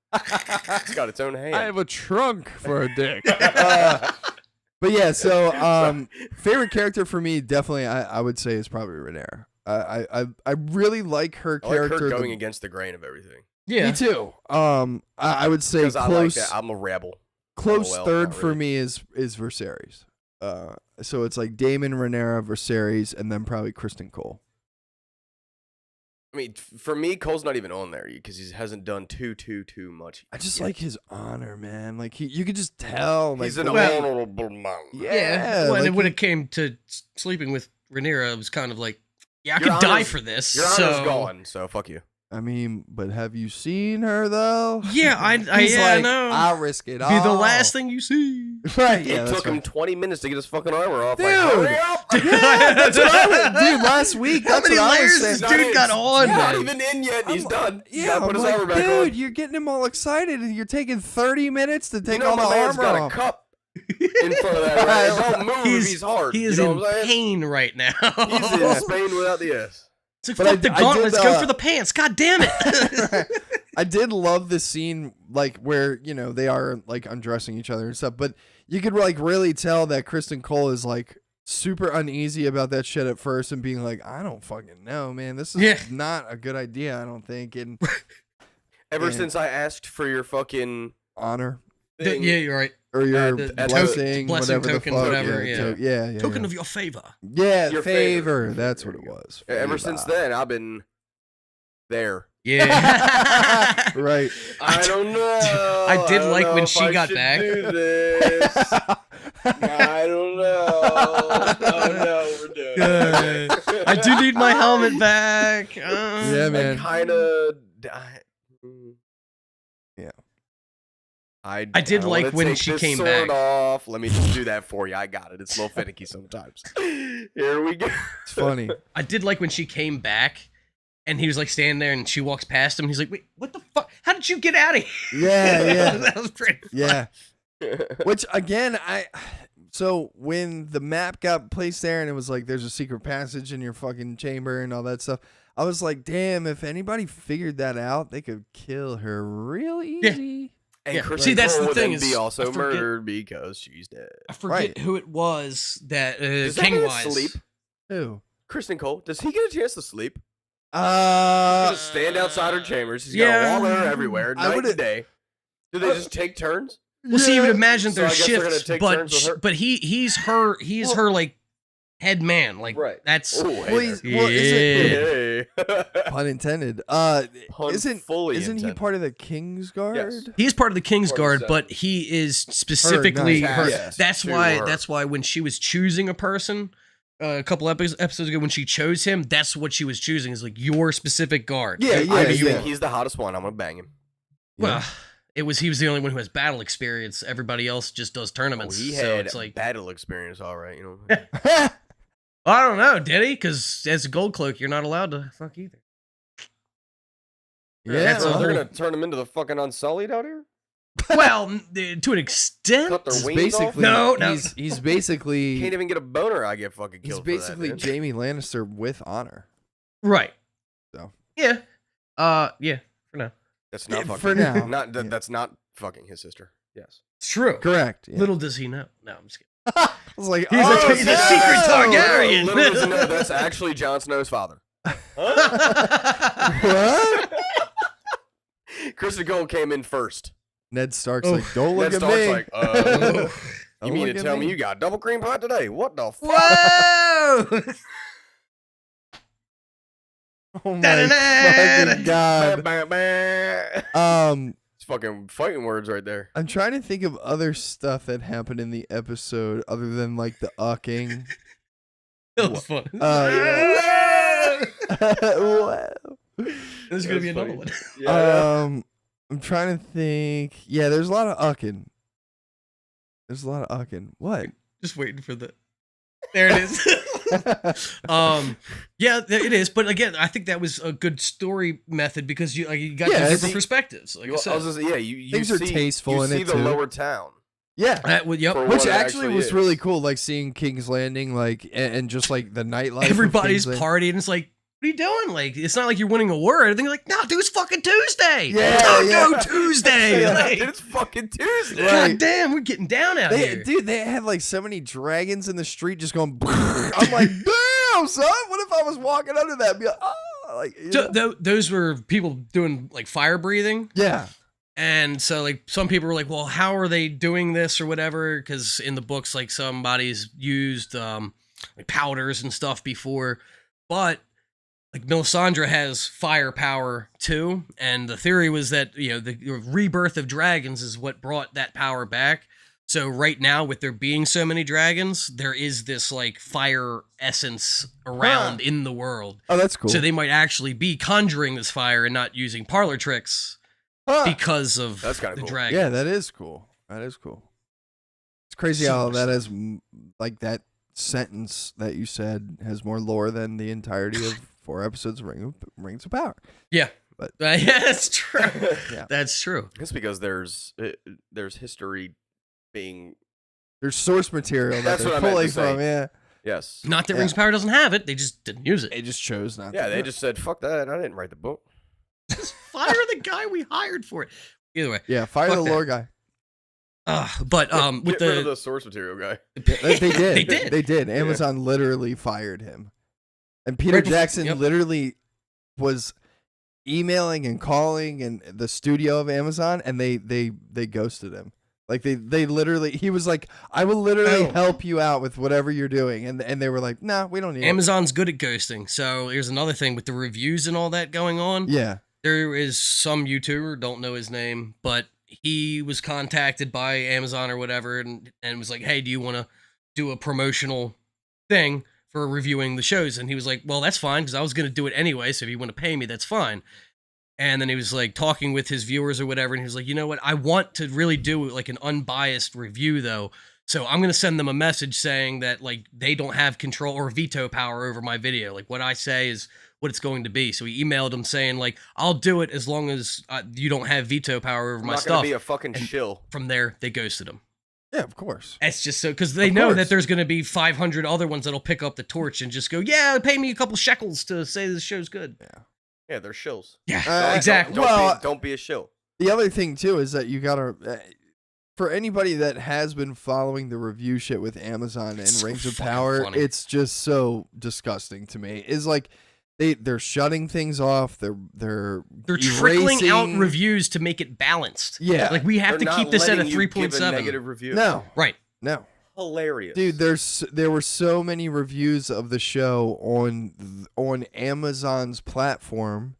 It's got its own hand. I have a trunk for a dick. But yeah, so favorite character for me, definitely, I would say is probably Rhaenyra. I really like her I like character. her going against the grain of everything. Yeah. Me too. I would say Because I like close. that. I'm a rebel. Close LOL, third not for really. me is Viserys. So it's like Daemon, Rhaenyra, Viserys, and then probably Kristen Cole. I mean, for me, Cole's not even on there because he hasn't done too much. I just yet. like his honor, man. Like you could just tell. Like, He's an Well- honorable man. yeah. When, like when it came to sleeping with Rhaenyra, it was kind of like, yeah, I Your could die honor's- for this. Your so honor's gone, so fuck you. I mean, but have you seen her though? Yeah, I He's yeah, I like, know. I'll risk it all. Be the last thing you see. Right? It Yeah, that's took him right. 20 minutes to get his fucking armor off. Dude. Like, hurry up! Yeah, that's what I was, dude. Last week, How that's many what I was layers saying. this dude got on, He's not man? even in yet. And he's done. He's Yeah, gotta I'm put his like, armor back dude, on. you're getting him all excited, and you're taking 30 minutes to take You know all the my man's armor got a off. cup in front of that. Right? It don't move. He's- He's hard. He is you know in what I'm saying? pain right now. He's in Spain without the S. It's like, But fuck the I gauntlets, did, go for the pants. God damn it. I did love the scene, like where they are like undressing each other and stuff, but you could like really tell that Kristen Cole is like super uneasy about that shit at first and being like, I don't fucking know, man. This is not a good idea, I don't think. And Ever And- since I asked for your fucking honor thing, yeah, you're right. or your the blessing, blessing whatever token, the fuck. whatever, yeah, yeah. yeah. Token of your favor. Yeah, Your favor. favor. That's There what it you go. was. ever since Favor. then, I've been there. Yeah. Right. I don't know. I did don't like know when if she I got should back. do this. I don't know. Oh no, we're doing. I do need my helmet back. Yeah, man. Kind of. Yeah. I did don't like wanna when take she this came sword back. off. Let me just do that for you. I got it. It's a little finicky sometimes. Here we go. It's funny. I did like when she came back and he was like standing there and she walks past him and he's like, wait, what the fuck? How did you get out of here? Yeah, yeah. That was pretty fun. Yeah. Which again, so when the map got placed there and it was like there's a secret passage in your fucking chamber and all that stuff, I was like, damn, if anybody figured that out, they could kill her real easy. And Yeah. Kristen See, that's Cole the would thing then is, be I also forget- murdered because she's dead. I forget Right. who it was that Does that King man wise. sleep? Who? Kristen Cole, does he get a chance to sleep? He's Uh, gonna stand outside her chambers. He's yeah. gonna walk her everywhere, I night would've- and day. Do they just take turns? Well, see, you would imagine So I there's guess they're gonna shifts, take turns with her. but he's her like head man. Like that's Oh, well, hey he's, there. well, isn't, Hey. pun intended. Pun Isn't fully he intended. part of the King's Guard? Yes. He's part of the King's Part of Guard, the but he is specifically nice. her. Yes, That's to why. her. That's why when she was choosing a person a couple episodes ago, when she chose him, that's what she was choosing. Is like your specific guard. Yeah, I yeah, mean, he's the hottest one. I'm gonna bang him. Well, he was the only one who has battle experience. Everybody else just does Oh, tournaments. he so had it's like battle experience, all right. You know. I don't know, did he? Because as a gold cloak, you're not allowed to fuck either. Yeah, That's so a they're whole- gonna turn him into the fucking Unsullied out here. Well, to an extent. Cut their he's wings off. basically No. He's basically Can't even get a boner. I get fucking he's killed. basically for that, man. Jamie Lannister with honor. Right. So. Yeah. Yeah. For now. That's not fucking. For now. Not Yeah. that's not fucking his sister. Yes. It's true. Correct. Yeah. Little does he know. No, I'm just kidding. I was like, He's oh, a secret no! Targaryen. Little does he know that's actually Jon Snow's father. What? Kristen Cole came in first. Ned Stark's Oh. like, don't look Ned at Stark's me. like, Don't you mean look to at tell me you got double cream pie today? What the fuck? Whoa! Oh my Da-da-da-da. fucking god. Bah, bah, bah. It's fucking fighting words right there. I'm trying to think of other stuff that happened in the episode other than like the ucking. That was fun. Yeah. There's gonna be another one. I'm trying to think. Yeah, there's a lot of ucking. There's a lot of ucking. What? Just waiting for the. There it is. Yeah, it is. But again, I think that was a good story method because you got Yeah, two it's- different perspectives. Like I I said. was just, yeah, you Things are see, tasteful you in see it, the too. lower town. Yeah. Yep. For Which what it actually was is. really cool, like seeing King's Landing, like and just like the nightlife. of Everybody's King's Landing. partying. It's like are you doing? Like, it's not like you're winning a word. I think like, no, dude, it's fucking Tuesday. Yeah, Taco Tuesday. Like, It's fucking Tuesday. Right. God damn, we're getting down out here. Dude, they had like so many dragons in the street just going. I'm like, damn, son. What if I was walking under that? And be like, oh, like, Those were people doing like fire breathing. yeah. And so, like, some people were like, well, how are they doing this or whatever? Because in the books, like, somebody's used like powders and stuff before. But, like, Melisandre has firepower, too. And the theory was that, you know, the rebirth of dragons is what brought that power back. So right now, with there being so many dragons, there is this, like, fire essence around in the world. Oh, that's cool. So they might actually be conjuring this fire and not using parlor tricks. Because of That's kinda the cool. dragon. Yeah, that is cool. That is cool. It's crazy how that is like that sentence that you said has more lore than the entirety of 4 episodes of Rings of Power. Yeah. But yeah, that's true. Yeah. That's true. It's because there's history being. There's source material that That's they're what I meant to pulling say. from. Yeah, Yes. Not that Yeah. Rings of Power doesn't have it. They just didn't use it. they just chose not. Yeah, to they do just said, fuck that. I didn't write the book. Fire the guy we hired for it. Either way. it. Yeah, fire Fuck the that. lore guy. But with Get rid of the the source material guy. They did. They did. They did. Amazon literally fired him, and Peter Right before- Jackson yep. literally was emailing and calling and the studio of Amazon, and they ghosted him. Like they literally, he was like, I will literally help you out with whatever you're doing, and they were like, nah, we don't need Amazon's good at ghosting. So here's another thing with the reviews and all that going on. it. Yeah, There is some YouTuber, don't know his name, but he was contacted by Amazon or whatever and was like, hey, do you want to do a promotional thing for reviewing the shows? And he was like, well, that's fine, because I was going to do it anyway, so if you want to pay me, that's fine. And then he was like talking with his viewers or whatever, and he was like, you know what, I want to really do like an unbiased review though, so I'm going to send them a message saying that like they don't have control or veto power over my video. Like what I say is what it's going to be. So he emailed him saying like, I'll do it as long as you don't have veto power over I'm my not stuff. gonna be a fucking shill. From there, they ghosted him. yeah, of course. It's just so, because they Of know course. that there's going to be 500 other ones that'll pick up the torch and just go, yeah, pay me a couple shekels to say this show's good. Yeah, they're shills. Yeah, exactly. Don't be a shill. The other thing too is that you gotta, for anybody that has been following the review shit with Amazon and It's so Rings of fucking Power, funny. it's just so disgusting to me. Is like they're shutting things off. They're trickling out erasing- reviews to make it balanced. Yeah. Like we have They're to keep not this at a letting you give 3.7. negative review. No, Right. no. Hilarious. Dude, there were so many reviews of the show on Amazon's platform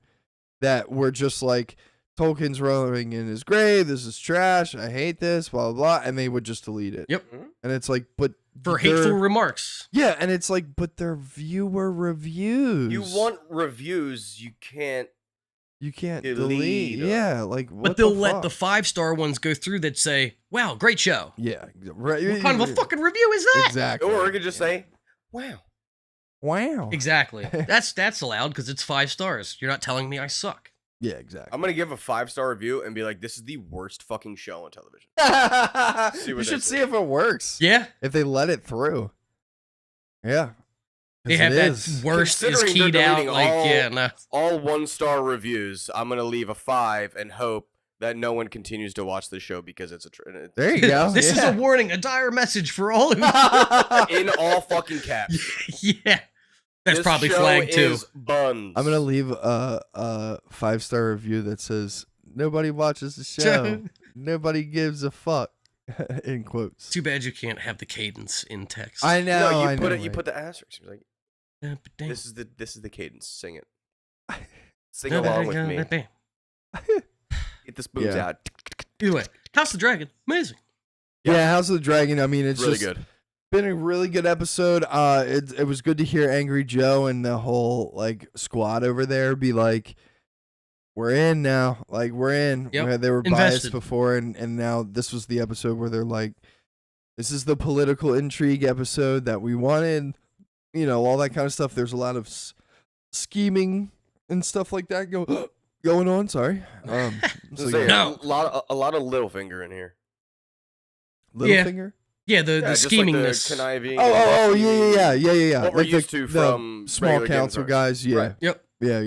that were just like, Tolkien's rolling in his grave, this is trash, I hate this, blah, blah, blah, and they would just delete it. Yep. And it's like, but For they're- hateful remarks. Yeah, and it's like, but they're viewer reviews. You want reviews, you can't. You can't delete delete. them. Yeah, like, what But they'll the let the fuck? 5-star ones go through that say, wow, great show. Yeah. Right. What kind of a fucking review is that? Exactly. Or you could just say, wow. Wow. Exactly. That's allowed because it's 5 stars. You're not telling me I suck. Yeah, exactly. I'm gonna give a 5-star review and be like, this is the worst fucking show on television. See You what they should say. see if it works. Yeah. If they let it through. Yeah. They 'Cause have it that is. worst is Considering they're keyed out. deleting Like, all- yeah, no. All 1-star reviews, I'm gonna leave a 5 and hope that no one continues to watch the show because it's There you go. This is yeah. a warning, a dire message for all who. in all fucking caps. Yeah. That's This probably show flagged too. is buns. I'm gonna leave a 5-star review that says nobody watches the show. Nobody gives a fuck. In quotes. Too bad you can't have the cadence in text. I know. No, you I put know, it. You right? put the asterisk. You're like, this is the cadence. Sing it. Sing along with me. Get the spoons Yeah. out. Either way, House of the Dragon, amazing. Yeah, House of the Dragon. I mean, it's Really just good. been a really good episode. It was good to hear Angry Joe and the whole like squad over there be like, we're in now. Like we're in. Yep. They were Invested. biased before, and now this was the episode where they're like, this is the political intrigue episode that we wanted. You know, all that kind of stuff. There's a lot of scheming and stuff like that going on. Sorry. So, Say, yeah. No. a lot of Littlefinger in here. Littlefinger. Yeah, the just schemingness. like the conniving. Oh, yeah. What we're Like used to from small regular Game of council Thrones. guys. Yeah, Right. Yep. yeah.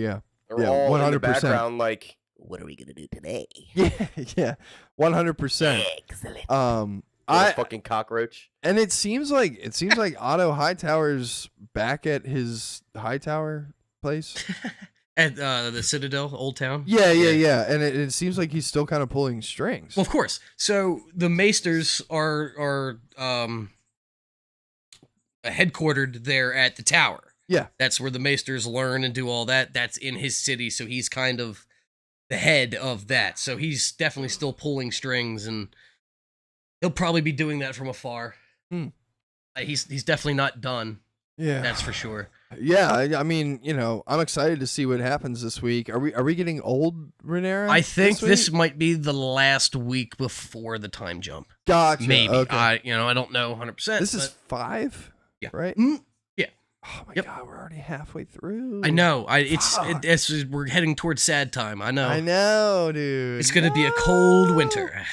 They're Yeah, all in the 100%. background, like, What are we gonna do today? Yeah, 100%. Excellent. a fucking cockroach. And it seems like Otto Hightower's back at his Hightower place. At the Citadel, Old Town. Yeah. And it seems like he's still kind of pulling strings. Well, of course. So the Maesters are headquartered there at the tower. Yeah. That's where the Maesters learn and do all that. That's in his city, so he's kind of the head of that. So he's definitely still pulling strings, and he'll probably be doing that from afar. He's definitely not done. Yeah, That's for sure. Yeah, I mean, I'm excited to see what happens this week. Are we getting old Rhaenyra? I think this week? might be the last week before the time jump. Gotcha. Maybe. Okay. I don't know 100%. This is 5. Yeah. Right. Yeah. Oh my Yep. God, we're already halfway through. I know. Fuck. We're heading towards sad time. I know. I know, dude. It's gonna be a cold winter.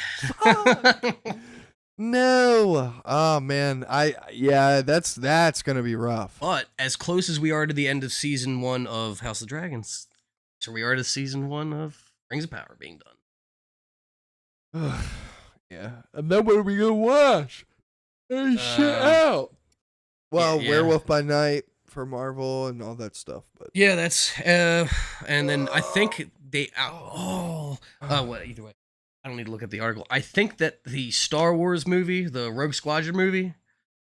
No. Oh man. That's gonna be rough. But as close as we are to the end of season 1 of House of Dragons, so we are to season 1 of Rings of Power being done. Yeah. And then what are we gonna watch? Hey, shit out. Well, yeah. Werewolf by Night for Marvel and all that stuff, but Yeah, that's and then I think they either way. I don't need to look at the article. I think that the Star Wars movie, the Rogue Squadron movie,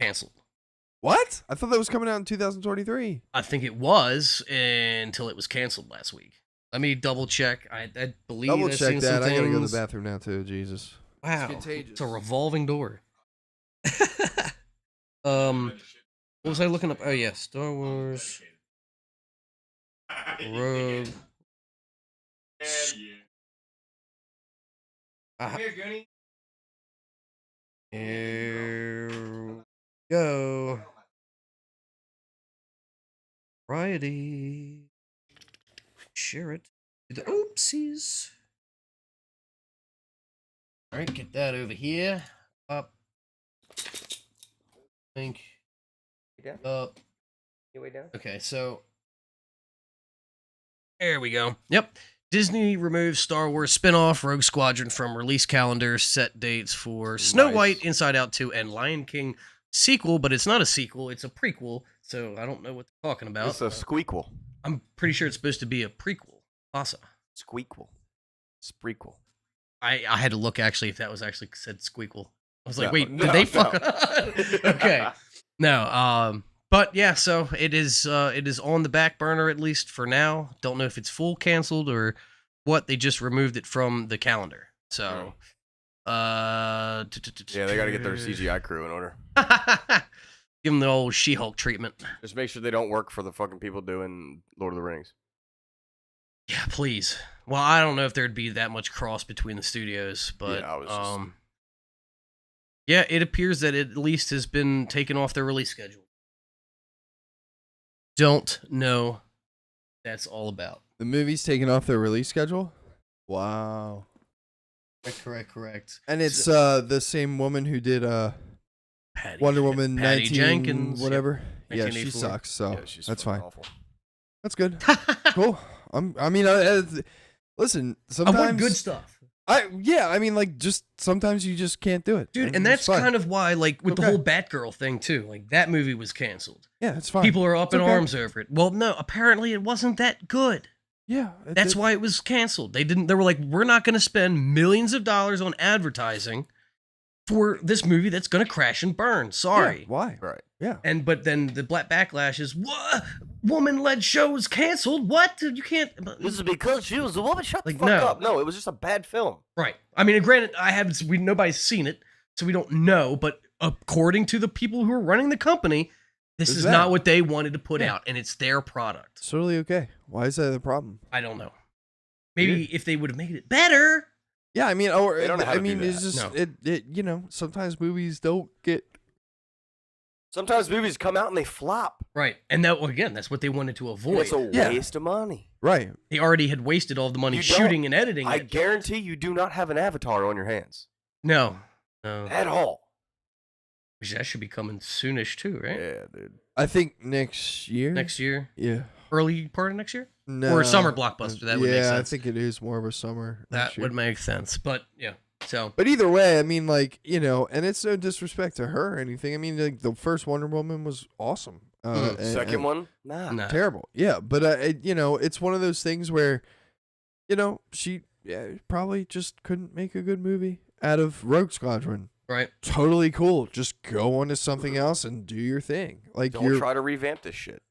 canceled. what? I thought that was coming out in 2023. I think it was until it was canceled last week. Let me double check. I believe Double I've check seen some that. I gotta go to things. the bathroom now too. Jesus. Wow, contagious. it's a revolving door. What was I looking up? Oh yeah, Star Wars Rogue. Here we go. Righty. Share it. Do the oopsies. All right, get that over here. Up. Think. Up. Okay, so there we go. Yep. Disney removes Star Wars spin-off Rogue Squadron from release calendar, set dates for Snow Nice. White, Inside Out 2, and Lion King sequel, but it's not a sequel, it's a prequel, so I don't know what they're talking about. It's a squeakquel. I'm pretty sure it's supposed to be a prequel. Also, Squeakquel. Sprequel. I had to look actually if that was actually said squeakquel. I was like, No, wait, no, did they no. fuck? Okay. No, but yeah, so it is on the back burner at least for now. Don't know if it's full canceled or what. They just removed it from the calendar. So Yeah, they got to get their CGI crew in order. give them the old She-Hulk treatment. Just make sure they don't work for the fucking people doing Lord of the Rings. Yeah, please. Well, I don't know if there'd be that much cross between the studios, but Yeah, I was just- yeah, it appears that it at least has been taken off their release schedule. Don't know what that's all about. The movie's taken off their release schedule. Wow. Correct. And it's the same woman who did Patty, Wonder Woman Patty 19 Jenkins, whatever. yep, Yeah, she 1984. sucks. So Yeah, she's that's fucking fine. awful. That's good. Cool. Listen. I Sometimes want good stuff, I mean, like, just sometimes you just can't do it, dude. And that's kind of why, like, with the Okay. whole Batgirl thing too. Like, that movie was canceled. yeah, it's fine. People are up It's in okay. arms over it. Well, no, apparently it wasn't that good. Yeah, That's why it was canceled. They were like, we're not going to spend millions of dollars on advertising for this movie that's going to crash and burn. Sorry. Yeah, why? Right. Yeah. But then the black backlash is, what? Woman-led show is canceled? What? You can't. This is because she was a woman. Shut Like, the fuck no. up. No, it was just a bad film. Right. I mean, granted, nobody's seen it, so we don't know, but according to the people who are running the company, this Is is that- not what they wanted to put Yeah. out, and it's their product. It's totally okay. Why is that a problem? I don't know. Maybe if they would have made it better. Yeah, I mean, They don't know how I to do mean, that. it's just No. sometimes movies don't get. Sometimes movies come out and they flop. Right. And that's what they wanted to avoid. It's a Yeah. waste of money. Right. They already had wasted all the money You don't- shooting and editing I it. guarantee you do not have an Avatar on your hands No. at all. That should be coming soonish too, right? Yeah, dude. I think next year. Next year, Yeah. early part of next year, No. or a summer blockbuster. That would make sense. Yeah, I think it is more of a summer. That next year. would make sense. But yeah, so But either way, I mean, like, you know, and it's no disrespect to her or anything. I mean, like, the first Wonder Woman was awesome. Second one? Nah. Terrible. Yeah, but you know, it's one of those things where, you know, she probably just couldn't make a good movie out of Rogue Squadron. right. Totally cool. Just go on to something else and do your thing. Like Don't try to revamp this shit.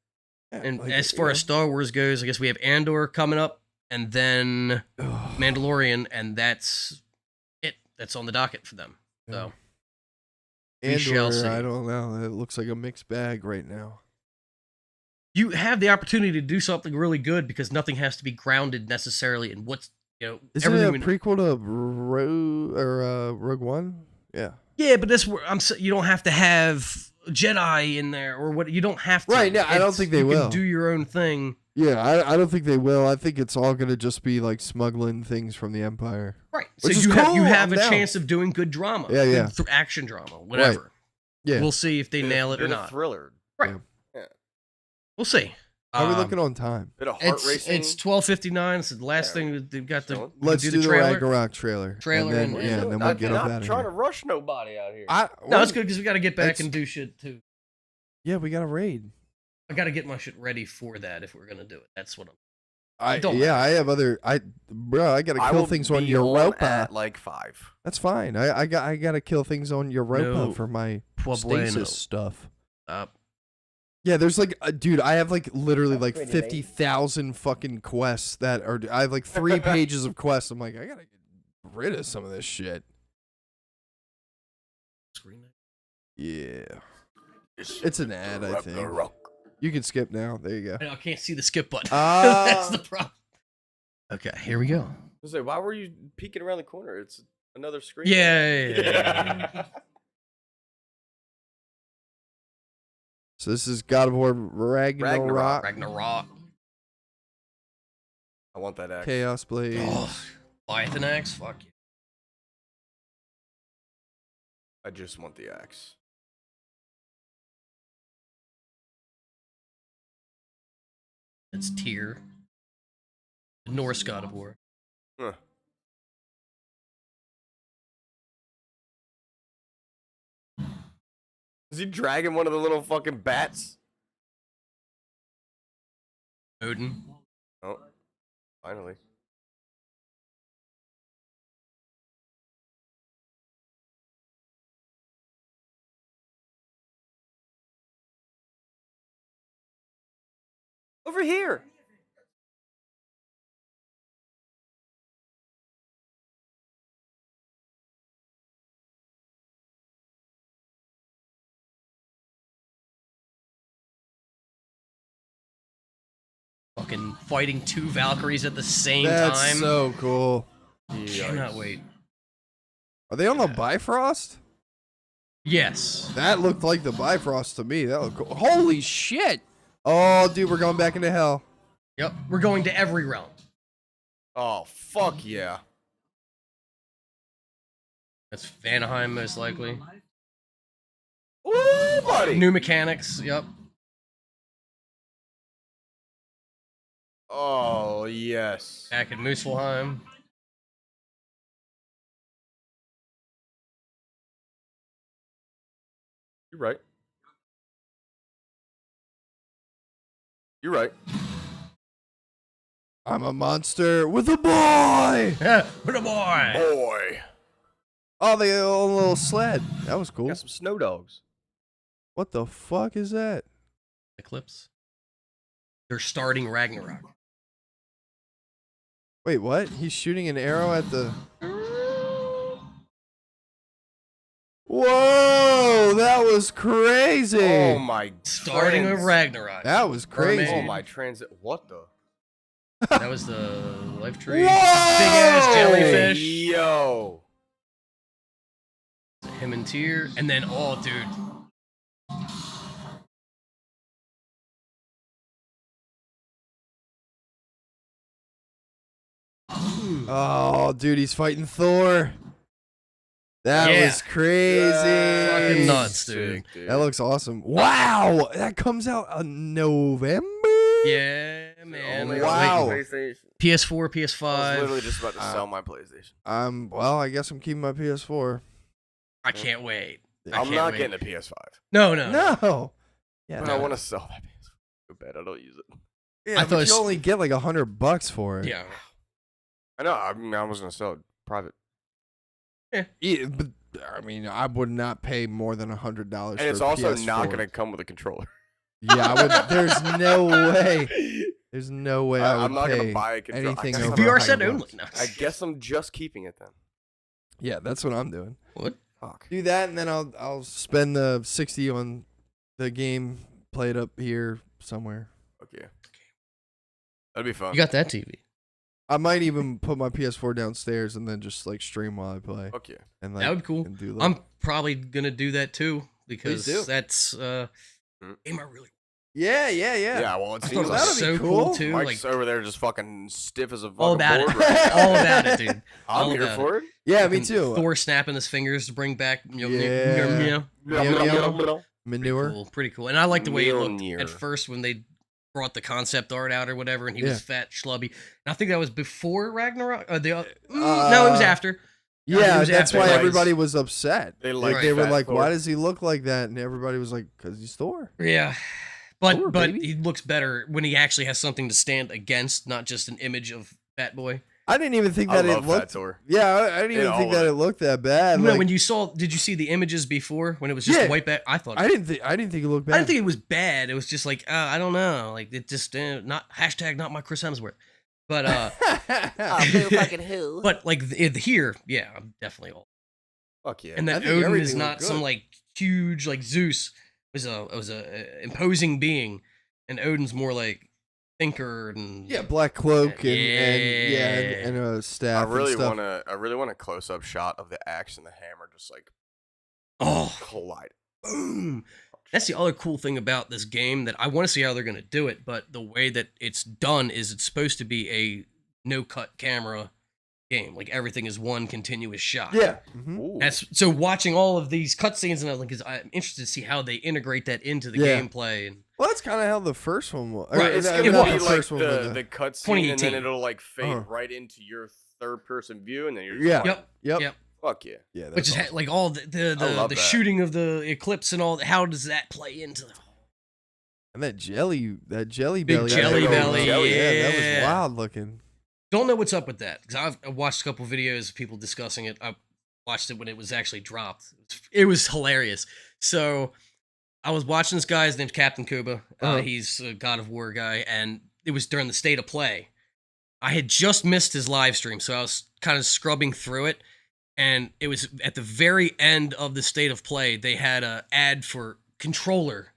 And like, as far as Star Wars goes, I guess we have Andor coming up, and then Mandalorian, and that's it. That's on the docket for them. So we shall see. I don't know. It looks like a mixed bag right now. You have the opportunity to do something really good because nothing has to be grounded necessarily in what's Isn't it a everything we know. prequel to Rogue One? Yeah. Yeah, but this you don't have to have Jedi in there or what. You don't have to. Right, no, I don't think they you will. can do your own thing. Yeah, I don't think they will. I think it's all gonna just be like smuggling things from the Empire. Right. So Which is you have cool, a I'm down. chance of doing good drama. Yeah, yeah. Good action drama, whatever. Yeah. We'll see if they nail it or Bit of not. thriller. Right. Yeah. We'll see. How are we looking on time? Bit of heart It's racing. 12:59. It's the last Yeah. thing they've got to Let's do do the the trailer. Ragnarok trailer. Trailer and then, and- yeah, and then we'll get up not out of trying here. to rush nobody out here. No, it's good because we got to get back It's- and do shit too. Yeah, we got a raid. I got to get my shit ready for that if we're gonna do it. That's what I'm. I Don't I have other. Bro, I gotta I kill will things on be Europa. at like 5. That's fine. I gotta kill things on Europa No for my Bueno. stasis stuff. Up. Yeah, there's like, dude, I have like literally like 50,000 fucking quests that are. I have like 3 pages of quests. I'm like, I gotta get rid of some of this shit. Yeah, it's an ad. I think you can skip now. There you go. I can't see the skip button. Ah. That's the problem. Okay, here we go. I was like, why were you peeking around the corner? It's another screen. Yeah. So this is God of War Ragnarok. Ragnarok. I want that axe. Chaos Blade. Oh, Leviathan Axe. Fuck you. I just want the axe. That's Tyr. The Norse God of War. Huh. Is he dragging one of the little fucking bats? Odin. Oh, finally. Over here. Fucking fighting 2 Valkyries at the same That's time. so cool. Cannot wait. Are they on the Bifrost? Yes. That looked like the Bifrost to me. That looked cool. Holy shit! Oh, dude, we're going back into hell. Yep. We're going to every realm. Oh, fuck yeah. That's Vanaheim, most likely. Ooh, buddy. New mechanics. Yep. Oh, yes. Back in Muspelheim. You're right. You're right. I'm a monster with a boy! Yeah, what a boy. Boy. Oh, they own a little sled. That was cool. Got some snow dogs. What the fuck is that? Eclipse. They're starting Ragnarok. Wait, what? He's shooting an arrow at the... Whoa! That was crazy! Oh my. Starting with Ragnarok. That was crazy. Oh my transit. What the? That was the life tree. Whoa! Big ass jellyfish. Yo. Him and Tyr. And then, oh, dude. Oh, dude, he's fighting Thor. That Yeah. was crazy. Fucking nuts, dude. Sick, That looks awesome. Wow, that comes out in November. Yeah, man. Only Wow. on PlayStation. PS4, I was PS5. literally just about to sell my PlayStation. Well, I guess I'm keeping my PS4. I can't wait. I I'm can't not wait. getting a PS5. No. No. Yeah, But no. I want to sell that PS5 so bad. I don't use it. Yeah, I but thought you it's- only get like $100 for it. Yeah. I know. I mean, I was gonna sell it private, Yeah, but I mean, I would not pay more than $100 and for it's a also PS4. not gonna come with a controller. Yeah, I would. There's no way. There's no way I would I'm not pay gonna buy a controller. anything I guess over I'm- VR set $100. only. No. I guess I'm just keeping it then. Yeah, that's what I'm doing. What? Fuck. Do that, and then I'll spend the 60 on the game. Play it up here somewhere. Okay. That'd be fun. You got that TV. I might even put my PS4 downstairs and then just like stream while I play. Fuck yeah. And like, That would be cool. and do, like, I'm probably gonna do that too because do. that's Mhm. game I really. yeah. Yeah. Well, it I thought seems it was like that'd be so cool. cool too. Mike's Like over there just fucking stiff as a fucking all about board it. right now. All about it, dude. I'm all here about for it. Yeah, me Fucking too. Thor snapping his fingers to bring back Yeah. Manure. Cool, pretty cool. And I like the way it looked Mjolnir. at first when they brought the concept art out or whatever, and he Yeah. was fat, schlubby. And I think that was before Ragnarok. No, it was after. Yeah, It was that's after why Christ. everybody was upset. They Like like they were fat like, Thor. "Why does he look like that?" And everybody was like, "Cause he's Thor." Yeah, Thor, but baby. he looks better when he actually has something to stand against, not just an image of Fat Boy. I didn't even think I that it love Fat looked. Thor. Yeah, I didn't In even all think of that it. it looked that bad. No, Like, when you saw, did you see the images before when it was just Yeah. a white back? I thought I didn't think it looked bad. I didn't think it was bad. It was just like I don't know, like it just not hashtag not my Chris Hemsworth, but Oh, who fucking who? but like here, yeah, I'm definitely all. Fuck yeah. And I that think Odin everything is not looked some good. like huge like Zeus was a imposing being, and Odin's more like thinker and Yeah, black cloak and Yeah. and a I staff. really and stuff. want a close up shot of the axe and the hammer just like oh collide. boom. That's the other cool thing about this game that I want to see how they're going to do it, but the way that it's done is it's supposed to be a no-cut camera game. Like everything is one continuous shot. Yeah. Mhm. Ooh. That's so watching all of these cutscenes and everything because I'm interested to see how they integrate that into the Yeah. gameplay. And Well, that's kind of how the first one was. Right, It's it gonna was. be The like first one, but the cutscene, and 2018. then it'll like fade Uh-huh. right into your third person view, and then you're Yeah. just like, Yep. Yep. fuck yeah. Yeah. which is That's like all the love the that. shooting of the eclipse and all. How does that play into the and that jelly big belly. jelly big old belly? jelly. Yeah, that was Yeah. wild looking. Don't know what's up with that because I've watched a couple videos of people discussing it. I watched it when it was actually dropped. It was hilarious. So I was watching this guy. His name's Captain Kuba. Uh-huh. He's a God of War guy, and it was during the state of play. I had just missed his live stream, so I was kind of scrubbing through it, and it was at the very end of the state of play. They had a ad for controller,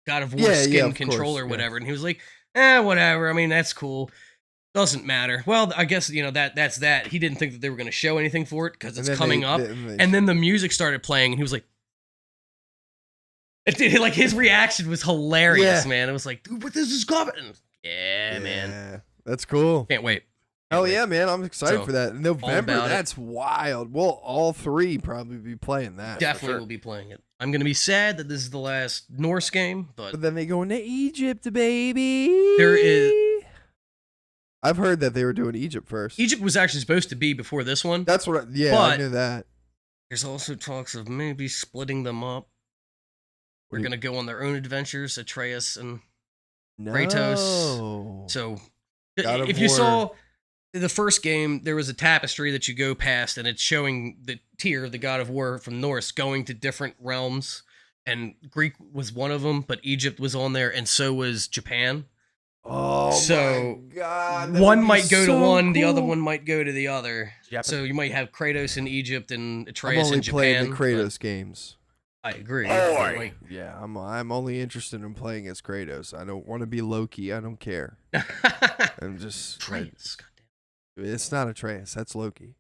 God of War Yeah, skin yeah, of controller, course, yeah. whatever, and he was like, whatever. I mean, that's cool. Doesn't matter. Well, I guess that's that. He didn't think that they were going to show anything for it because And it's then coming they- up. they- And then the music started playing, and he was like, like his reaction was hilarious, Yeah. man. It was like, dude, what this is coming? Yeah, man, Yeah, that's cool. can't wait. Hell Can't wait. yeah, man! I'm excited So, for that. November, about it. that's wild. We'll all three probably be playing that. Definitely sure. will be playing it. I'm gonna be sad that this is the last Norse game, but But then they go into Egypt, baby. There is- I've heard that they were doing Egypt first. Egypt was actually supposed to be before this one. That's what. I But- knew that. There's also talks of maybe splitting them up. We're Wait. gonna go on their own adventures, Atreus and No. Kratos. So God of if you War. saw the first game, there was a tapestry that you go past, and it's showing the Tyr, the God of War from Norse, going to different realms. And Greek was one of them, but Egypt was on there, and so was Japan. Oh So, my God, that One would be might go to so one, the other cool. one might go to the other. Japan. So you might have Kratos in Egypt and I'm Atreus only in Japan. playing the but Kratos games. I agree. Boy. Like- Yeah, I'm only interested in playing as Kratos. I don't want to be Loki. I don't care. I'm just. Atreus, goddamn. It's not Atreus. That's Loki.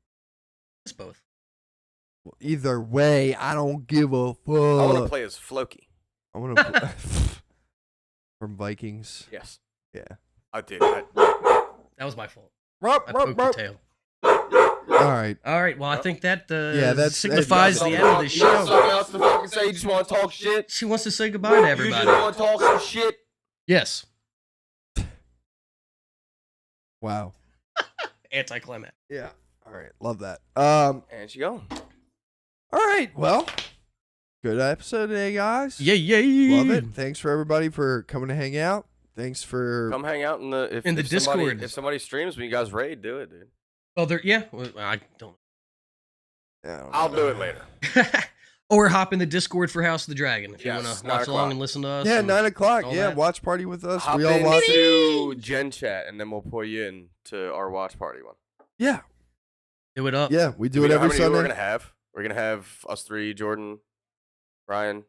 It's both. Either way, I don't give a fuck. I want to play as Floki. I want to play from Vikings. Yes. Yeah. I did. That was my fault. I poked the tail. All right. All right. Well, I think that that's- signifies the end of the You got show. something else to fucking say? You just want to talk shit? She wants to say goodbye to You everybody. just want to talk some shit? Yes. Wow. Anticlimax. Yeah. All right. Love that. And she gone. All right. Well, good episode today, guys. Yeah. Love it. Thanks for everybody for coming to hang out. Thanks for Come hang out in the Discord. Somebody, if somebody streams when you guys raid, do it, dude. Oh, there. Yeah. Well, I don't. I'll do it later. Or hop in the Discord for House of the Dragon if you Yes, want to 9 watch along o'clock. and listen to us. Yeah, and 9 o'clock. all Yeah, that. watch party with us. Hop We all watch it. into Gen Chat, and then we'll pull you in to our watch party one. Yeah. Do it up. Yeah, we do Do we it know every how many we're Sunday. gonna have? We're gonna have us three, Jordan, Ryan.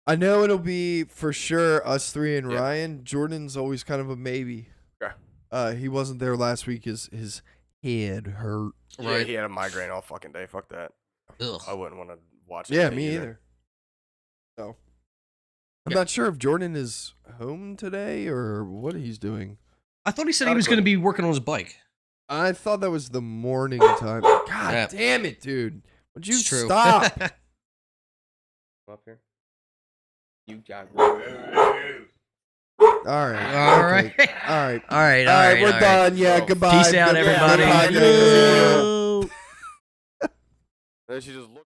I know it'll be for sure us three and Yeah. Ryan. Jordan's always kind of a maybe. Okay. He wasn't there last week. His head hurt. Yeah, Right. he had a migraine all fucking day. Fuck that. Ugh. I wouldn't want to watch it. Yeah, me either. So I'm not sure if Jordan is home today or what he's doing. I thought he said he was going to be working on his bike. I thought that was the morning time. God Yeah. damn it, dude. Would you It's true. stop? Up here. You got. All right. All okay. right. All right. All right. All right, we're done. Yeah, Oh, goodbye. Peace out, Good- everybody. good podcast. Yo. Then she just looked.